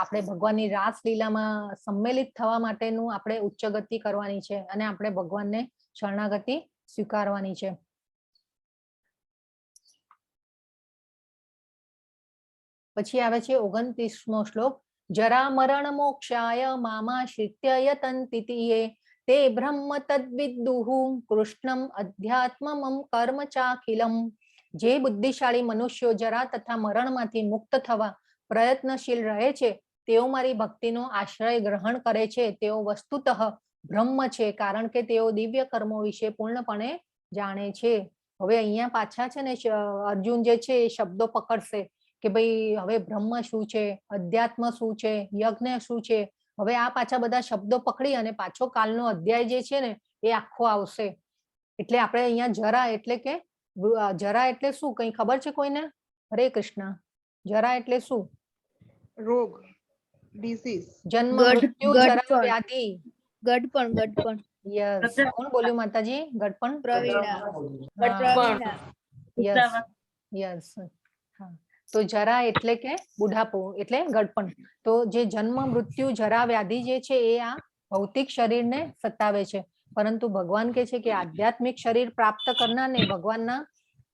આપણે ભગવાનની રાસલીલામાં સંમેલિત થવા માટેનું આપણે ઉચ્ચ ગતિ કરવાની છે અને આપણે ભગવાનને શરણાગતિ સ્વીકારવાની છે. પછી આવે છે 29મો શ્લોક. જરા મરણ મોક્ષાય મામાશ્રિત્ય યતંતિ તે બ્રહ્મ તદ્વિદુહુ કૃષ્ણમ અધ્યાત્મમ કર્મ ચાખિલમ. જે બુદ્ધિશાળી મનુષ્યો જરા તથા મરણમાંથી મુક્ત થવા પ્રયત્નશીલ રહે છે, તેઓ મારી ભક્તિનો આશ્રય ગ્રહણ કરે છે. તેઓ વસ્તુતઃ બ્રહ્મ છે, કારણ કે તેઓ દિવ્ય કર્મો વિશે પૂર્ણપણે જાણે છે. હવે અહીંયા પાછા છે ને અર્જુન જે છે એ શબ્દો પકડશે કે ભાઈ હવે બ્રહ્મ શું છે, અધ્યાત્મ શું છે, યજ્ઞ શું છે. હવે આ પાછા બધા શબ્દો પકડી અને પાછો કાલનો અધ્યાય જે છે ને એ આખો આવશે. એટલે આપણે અહીંયા જરા એટલે કે જરા એટલે શું, કઈ ખબર છે કોઈને? હરે કૃષ્ણ. જરા એટલે શું? રોગ, ડિસીઝ. જન્મ, મૃત્યુ, જરા, વ્યાધિ. ગડપણ. યસ, કોણ બોલ્યું માતાજી? ગડપણ. પ્રવીણા. Yes yes. હા, તો જરા એટલે કે બુઢાપો એટલે ગડપણ. તો જે જન્મ, મૃત્યુ, જરા, વ્યાધિ જે છે એ આ ભૌતિક શરીરને સતાવે છે, પરંતુ ભગવાન કે છે કે આધ્યાત્મિક શરીર પ્રાપ્ત કરનારને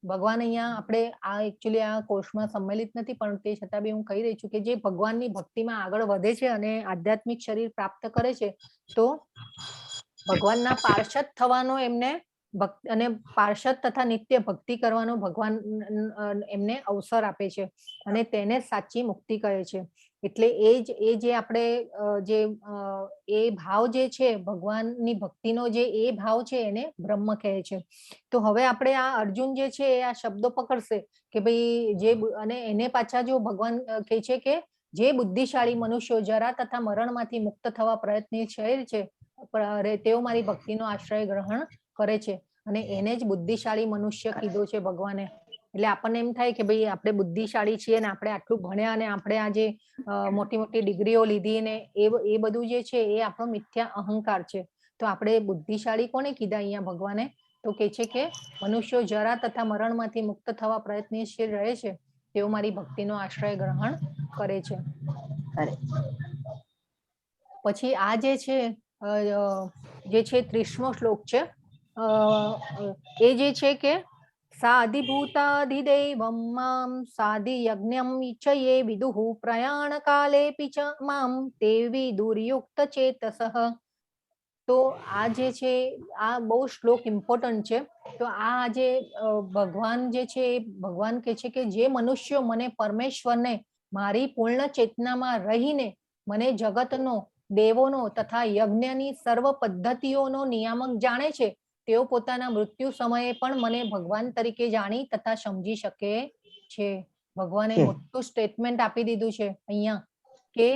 ભગવાન અહીંયા આપણે આ એકચ્યુઅલી આ કોર્સમાં સંમેલિત નથી, પણ તે છતાં બી હું કહી રહી છું કે જે ભગવાનની ભક્તિમાં આગળ વધે છે અને આધ્યાત્મિક શરીર પ્રાપ્ત કરે છે, તો ભગવાનના પાર્ષદ થવાનો એમને અને પાર્ષદ તથા નિત્ય ભક્તિ કરવાનો ભગવાન એમને અવસર આપે છે અને તેને સાચી મુક્તિ કહે છે. એટલે એ જે આપણે જે એ ભાવ જે છે ભગવાનની ભક્તિનો જે એ ભાવ છે એને બ્રહ્મ કહે છે. તો હવે આપણે આ અર્જુન જે છે એ આ શબ્દો પકડશે કે ભાઈ જે, અને એને પાછા જો ભગવાન કહે છે કે જે બુદ્ધિશાળી મનુષ્યો જરા તથા મરણમાંથી મુક્ત થવા પ્રયત્નશીલ છે, તેઓ મારી ભક્તિનો આશ્રય ગ્રહણ કરે છે, અને એને જ બુદ્ધિશાળી મનુષ્ય કીધો છે ભગવાને. એટલે આપણને એમ થાય કે ભાઈ આપણે બુદ્ધિશાળી છીએ ને આપણે આટલું ભણ્યા અને આપણે આ જે મોટી મોટી ડિગ્રીઓ લીધી ને એ બધું જે છે એ આપણો મિથ્યા અહંકાર છે. તો આપણે બુદ્ધિશાળી કોને કીધા અહીંયા ભગવાને? તો કે છે કે મનુષ્યો જરા તથા મરણમાંથી મુક્ત થવા પ્રયત્નશીલ રહે છે, તેઓ મારી ભક્તિનો આશ્રય ગ્રહણ કરે છે. પછી આ જે છે 30મો શ્લોક છે, એ જે છે કે સાધિભૂતાધિદૈવમ મામ સાધિ યજ્ઞમ ઈચ્છયે વિદુઃ પ્રયાણ કાલેપી ચ મામ તે વિદુર્યુક્ત ચેતસઃ. તો આ જે છે આ બહુ શ્લોક ઇમ્પોર્ટન્ટ છે. તો આ જે ભગવાન જે છે એ ભગવાન કે છે કે જે મનુષ્યો મને પરમેશ્વરને મારી પૂર્ણ ચેતનામાં રહીને મને જગતનો, દેવોનો તથા યજ્ઞની સર્વ પદ્ધતિઓનો નિયામક જાણે છે, તેઓ પોતાના મૃત્યુ સમયે પણ મને ભગવાન તરીકે જાણી તથા સમજી શકે છે. ભગવાને મોટું સ્ટેટમેન્ટ આપી દીધું છે અહીંયા કે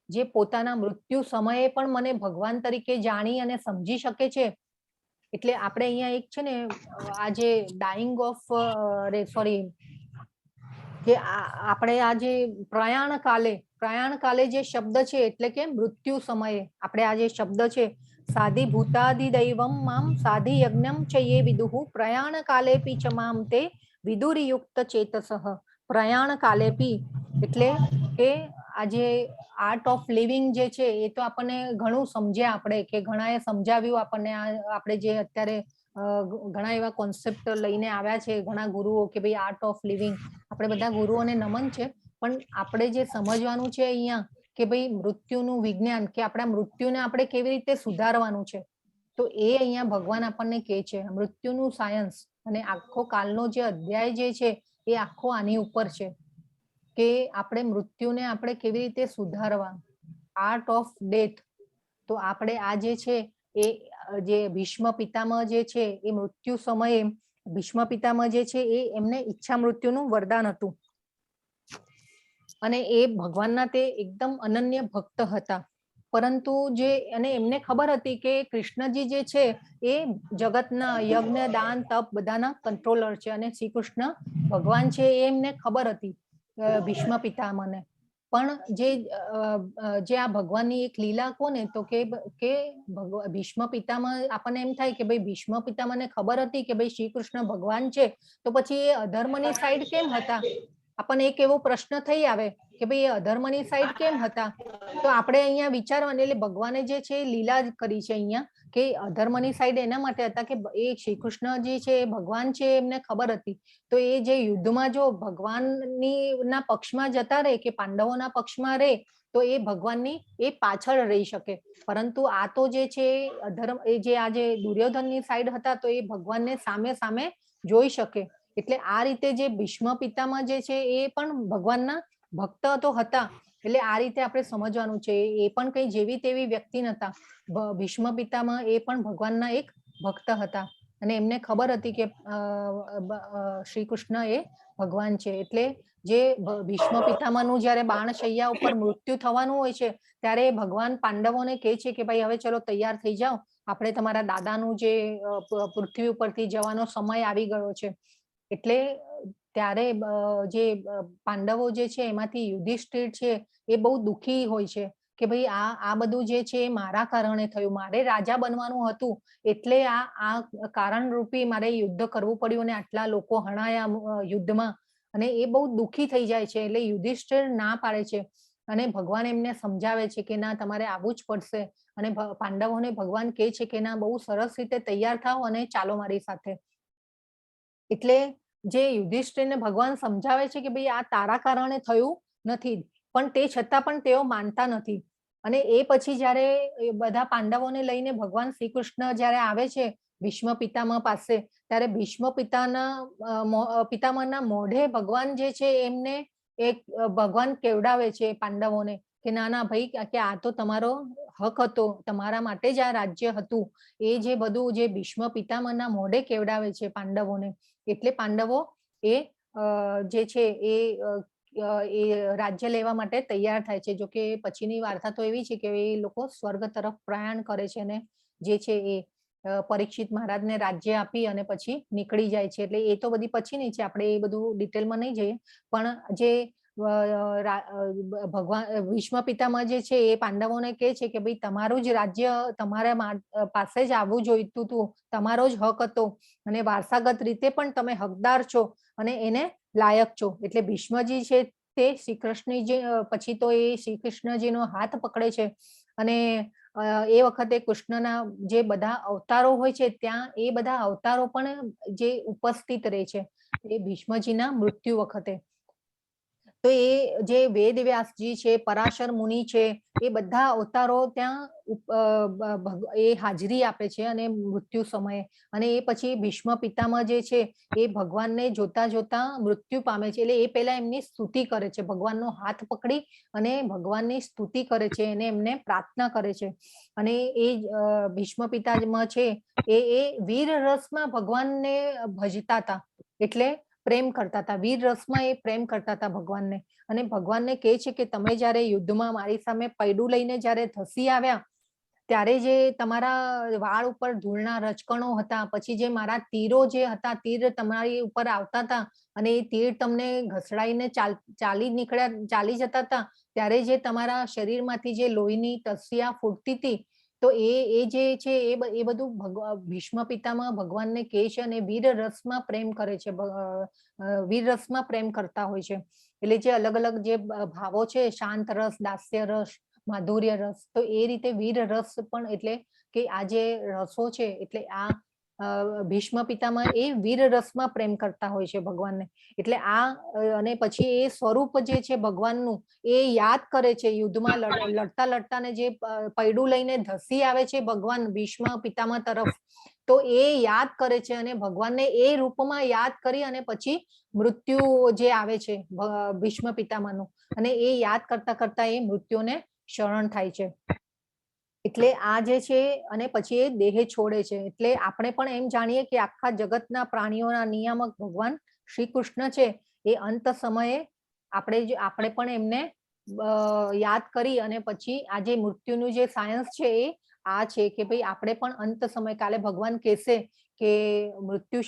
જે પોતાના મૃત્યુ સમયે પણ મને ભગવાન તરીકે જાણી અને સમજી શકે છે. એટલે આપણે અહીંયા એક છે ને આ જે ડાઈંગ ઓફ કે આપણે આ જે પ્રયાણ કાલે જે શબ્દ છે એટલે કે મૃત્યુ સમયે આપણે આ જે શબ્દ છે સાધિ ભૂતાધિ દૈવમ મામ સાધિ યજ્ઞમ ચયે વિદુઃ પ્રયાણ કાલેપી ચ મામ તે વિદુર્યુક્ત ચેતસઃ. પ્રયાણ કાલેપી એટલે કે આજે આર્ટ ઓફ લિવિંગ જે છે એ તો આપણને ઘણું સમજ્યા આપણે કે ઘણાએ સમજાવ્યું આપણને. આપણે જે અત્યારે ઘણા એવા કોન્સેપ્ટ લઈને આવ્યા છે ઘણા ગુરુઓ કે ભાઈ આર્ટ ઓફ લિવિંગ, આપણે બધા ગુરુઓને નમન છે, પણ આપણે જે સમજવાનું છે અહીંયા કે ભાઈ મૃત્યુનું વિજ્ઞાન કે આપણા મૃત્યુને આપણે કેવી રીતે સુધારવાનું છે, તો એ અહીંયા ભગવાન આપણને કહે છે મૃત્યુનું સાયન્સ અને આખો કાલનો જે અધ્યાય જે છે એ આખો આની ઉપર છે કે આપણે મૃત્યુને આપણે કેવી રીતે સુધારવા, આર્ટ ઓફ ડેથ. તો આપણે આ જે છે એ જે ભીષ્મ પિતામહ જે છે એ મૃત્યુ સમયે ભીષ્મ પિતામહ જે છે એ એમને ઈચ્છા મૃત્યુનું વરદાન હતું અને એ ભગવાનના તે એકદમ અનન્ય ભક્ત હતા. પરંતુ જે અને એમને ખબર હતી કે કૃષ્ણજી જે છે એ જગતના યજ્ઞ દાન તપ બધાના કંટ્રોલર છે અને શ્રી કૃષ્ણ ભગવાન છે એ એમને ખબર હતી ભીષ્મ પિતામહને. પણ જે આ ભગવાનની એક લીલા કોને તો કે ભીષ્મ પિતામહ આપણને એમ થાય કે ભાઈ ભીષ્મ પિતામહને ખબર હતી કે ભાઈ શ્રી કૃષ્ણ ભગવાન છે તો પછી એ અધર્મની સાઈડ કેમ હતા? આપણને એક એવો પ્રશ્ન થઈ આવે કે ભાઈ એ અધર્મની સાઈડ કેમ હતા? તો આપણે અહીંયા વિચારવાનું એટલે ભગવાને જે છે લીલા જ કરી છે અહીંયા કે અધર્મની સાઈડ એના માટે હતા કે એ શ્રી કૃષ્ણજી છે ભગવાન છે એમને ખબર હતી. તો એ જે યુદ્ધમાં જો ભગવાનની ના પક્ષમાં જતા રહે કે પાંડવોના પક્ષમાં રહે તો એ ભગવાનની એ પાછળ રહી શકે. પરંતુ આ તો જે છે અધર્મ એ જે આ જે દુર્યોધનની સાઈડ હતા તો એ ભગવાનને સામે સામે જોઈ શકે. એટલે આ રીતે જે ભીષ્મ પિતામહ જે છે એ પણ ભગવાનના ભક્ત તો હતા. એટલે આ રીતે આપણે સમજવાનું છે એ પણ કઈ જેવી તેવી વ્યક્તિ નતા. ભીષ્મ પિતામહ એ પણ ભગવાનના એક ભક્ત હતા અને એમને ખબર હતી કે શ્રી કૃષ્ણ એ ભગવાન છે. એટલે જે ભીષ્મ પિતામહનું જયારે બાણશૈયા ઉપર મૃત્યુ થવાનું હોય છે ત્યારે ભગવાન પાંડવોને કહે છે કે ભાઈ હવે ચલો તૈયાર થઈ જાઓ, આપણે તમારા દાદાનું જે પૃથ્વી ઉપરથી જવાનો સમય આવી ગયો છે. એટલે ત્યારે જે પાંડવો જે છે એમાંથી યુધિષ્ઠિર છે એ બહુ દુઃખી હોય છે કે ભાઈ આ બધું જે છે મારા કારણે થયું, મારે રાજા બનવાનું હતું એટલે આ કારણરૂપી મારે યુદ્ધ કરવું પડ્યું અને આટલા લોકો હણાયા યુદ્ધમાં અને એ બહુ દુઃખી થઈ જાય છે. એટલે યુધિષ્ઠિર ના પાડે છે અને ભગવાન એમને સમજાવે છે કે ના તમારે આવવું જ પડશે અને પાંડવોને ભગવાન કહે છે કે ના બહુ સરસ રીતે તૈયાર થાવ અને ચાલો મારી સાથે. એટલે જે યુધિષ્ઠિરને ભગવાન સમજાવે છે કે ભાઈ આ તારા કારણે થયું નથી પણ તે છતાં પણ તેઓ માનતા નથી. અને એ પછી જયારે બધા પાંડવોને લઈને ભગવાન શ્રી કૃષ્ણ જયારે આવે છે ભીષ્મ પિતામહ પાસે ત્યારે ભીષ્મ પિતામહના મોઢે ભગવાન જે છે એમને એક ભગવાન કેવડાવે છે પાંડવોને કે ના ના ભાઈ કે આ તો તમારો હક હતો, તમારા માટે જ આ રાજ્ય હતું. એ જે બધું જે ભીષ્મ પિતામહના મોઢે કેવડાવે છે પાંડવોને. એટલે પાંડવો એ જે છે એ રાજ્ય લેવા માટે તૈયાર થાય છે. જો કે પછીની વાર્તા તો એવી છે કે એ લોકો સ્વર્ગ તરફ પ્રયાણ કરે છે અને જે છે એ પરીક્ષિત મહારાજને રાજ્ય આપી અને પછી નીકળી જાય છે. એટલે એ તો બધી પછીની છે, આપણે એ બધું ડિટેલમાં નહીં જઈએ. પણ જે ભગવાન ભીષ્મ પિતામહ જે છે એ પાંડવોને કહે છે કે ભાઈ તમારું જ રાજ્ય તમારા પાસે જ આવવું જોઈતું હતું, તમારો જ હક હતો અને વારસાગત રીતે પણ તમે હકદાર છો અને એને લાયક છો. એટલે ભીષ્મજી છે તે શ્રી કૃષ્ણજી પછી તો એ શ્રી કૃષ્ણજીનો હાથ પકડે છે અને એ વખતે કૃષ્ણના જે બધા અવતારો હોય છે ત્યાં એ બધા અવતારો પણ જે ઉપસ્થિત રહે છે એ ભીષ્મજીના મૃત્યુ વખતે. તો એ જે વેદ વ્યાસજી છે, પરાશર મુનિ છે, એ બધા અવતારો ત્યાં એ હાજરી આપે છે અને મૃત્યુ સમયે. અને એ પછી ભીષ્મ પિતામહ જે છે એ ભગવાનને જોતા જોતા મૃત્યુ પામે છે. એટલે એ પહેલા એમની સ્તુતિ કરે છે, ભગવાનનો હાથ પકડી અને ભગવાનની સ્તુતિ કરે છે, એને એમને પ્રાર્થના કરે છે. અને એ ભીષ્મ પિતામહ છે એ વીર રસમાં ભગવાનને ભજતા હતા. એટલે પ્રેમ કરતા હતા, વીર રસમાં એ પ્રેમ કરતા હતા ભગવાનને. અને ભગવાનને કહે છે કે તમે જયારે યુદ્ધમાં મારી સામે પૈડું લઈને જયારે ધસી આવ્યા ત્યારે જે તમારા વાળ ઉપર ધૂળના રચકણો હતા, પછી જે મારા તીરો જે હતા, તીર તમારી ઉપર આવતા હતા અને એ તીર તમને ઘસડાઈને ચાલી જતા હતા ત્યારે જે તમારા શરીરમાંથી જે લોહીની તસ્યા ફૂટતી હતી તો એ જે છે એ બધું ભીષ્મ પિતામહ ભગવાનને કહે છે અને વીર રસમાં પ્રેમ કરે છે, વીર રસમાં પ્રેમ કરતા હોય છે. એટલે જે અલગ અલગ જે ભાવો છે, શાંત રસ, દાસ્ય રસ, માધુર્ય રસ, તો એ રીતે વીર રસ પણ એટલે કે આ જે રસો છે એટલે આ ભીષ્મ પિતામહ એ વીર રસમાં પ્રેમ કરતા હોય છે ભગવાનને. એટલે આ અને પછી એ સ્વરૂપ જે છે ભગવાનનું એ યાદ કરે છે યુદ્ધમાં લડતા લડતા ને જે પૈડું લઈને ધસી આવે છે ભગવાન ભીષ્મ પિતામહ તરફ તો એ યાદ કરે છે અને ભગવાનને એ રૂપમાં યાદ કરી અને પછી મૃત્યુ જે આવે છે ભીષ્મ પિતામહનું, અને એ યાદ કરતા કરતા એ મૃત્યુને શરણ થાય છે. એટલે આ જે છે અને પછી એ દેહ છોડે છે. એટલે આપણે પણ એમ જાણીએ કે આખા જગતના પ્રાણીઓના નિયામક ભગવાન શ્રી કૃષ્ણ છે એ અંત સમયે આપણે પણ એમને યાદ કરી અને પછી આ જે મૃત્યુનું જે સાયન્સ છે એ આ છે કે ભાઈ આપણે પણ અંત સમય કાલે ભગવાન કહેશે કે મૃત્યુ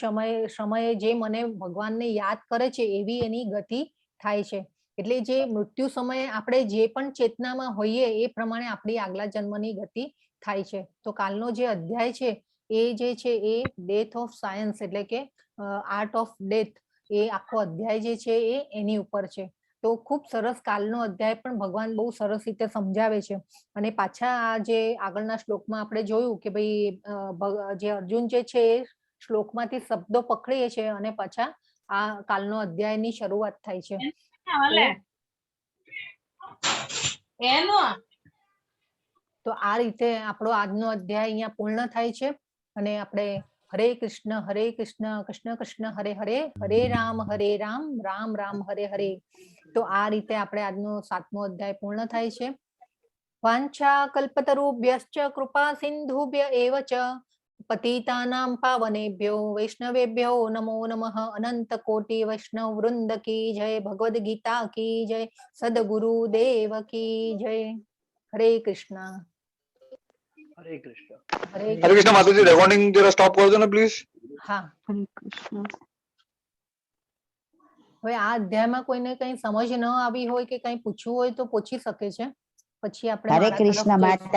સમયે જે મને ભગવાનને યાદ કરે છે એવી એની ગતિ થાય છે. એટલે જે મૃત્યુ સમયે આપણે જે પણ ચેતનામાં હોઈએ એ પ્રમાણે આપણી આગલા જન્મની ગતિ થાય છે. તો કાલનો જે અધ્યાય છે એ જે છે એ ડેથ ઓફ સાયન્સ એટલે કે આર્ટ ઓફ ડેથ, એ આખો અધ્યાય જે છે એ એની ઉપર છે. તો ખૂબ સરસ કાલનો અધ્યાય પણ ભગવાન બહુ સરસ રીતે સમજાવે છે. અને પાછા આ જે આગળના શ્લોકમાં આપણે જોયું કે ભાઈ જે અર્જુન જે છે એ શ્લોકમાંથી શબ્દો પકડીએ છે અને પાછા આ કાલનો અધ્યાયની શરૂઆત થાય છે. તો આ રીતે આપણો આજનો અધ્યાય અહીંયા પૂર્ણ થાય છે. અને આપણે હરે કૃષ્ણ કૃષ્ણ કૃષ્ણ હરે હરે, હરે રામ રામ રામ હરે હરે. તો આ રીતે આપણે આજનો 7મો અધ્યાય પૂર્ણ થાય છે. વાંછા કલ્પતરુભ્યશ્ચ કૃપા સિંધુભ્ય એવ ચ પતિતાનાં પાવનેભ્યો વૈષ્ણવેભ્યો નમો નમઃ. અનંત કોટિ વૈષ્ણવ વૃંદ કી જય. ભગવદ ગીતા કી જય. સદગુરુ દેવ કી જય. હરે કૃષ્ણ. હરે કૃષ્ણ. હરે કૃષ્ણ. માતાજી રેકોર્ડિંગ જરા સ્ટોપ કરજો ને પ્લીઝ. હા. હરે કૃષ્ણ. હવે આ અધ્યાયમાં કોઈને કઈ સમજ ન આવી હોય કે કઈ પૂછવું હોય તો પૂછી શકે છે. પછી આપણે હરે મારા તરફ કૃષ્ણ જઈશું. માતા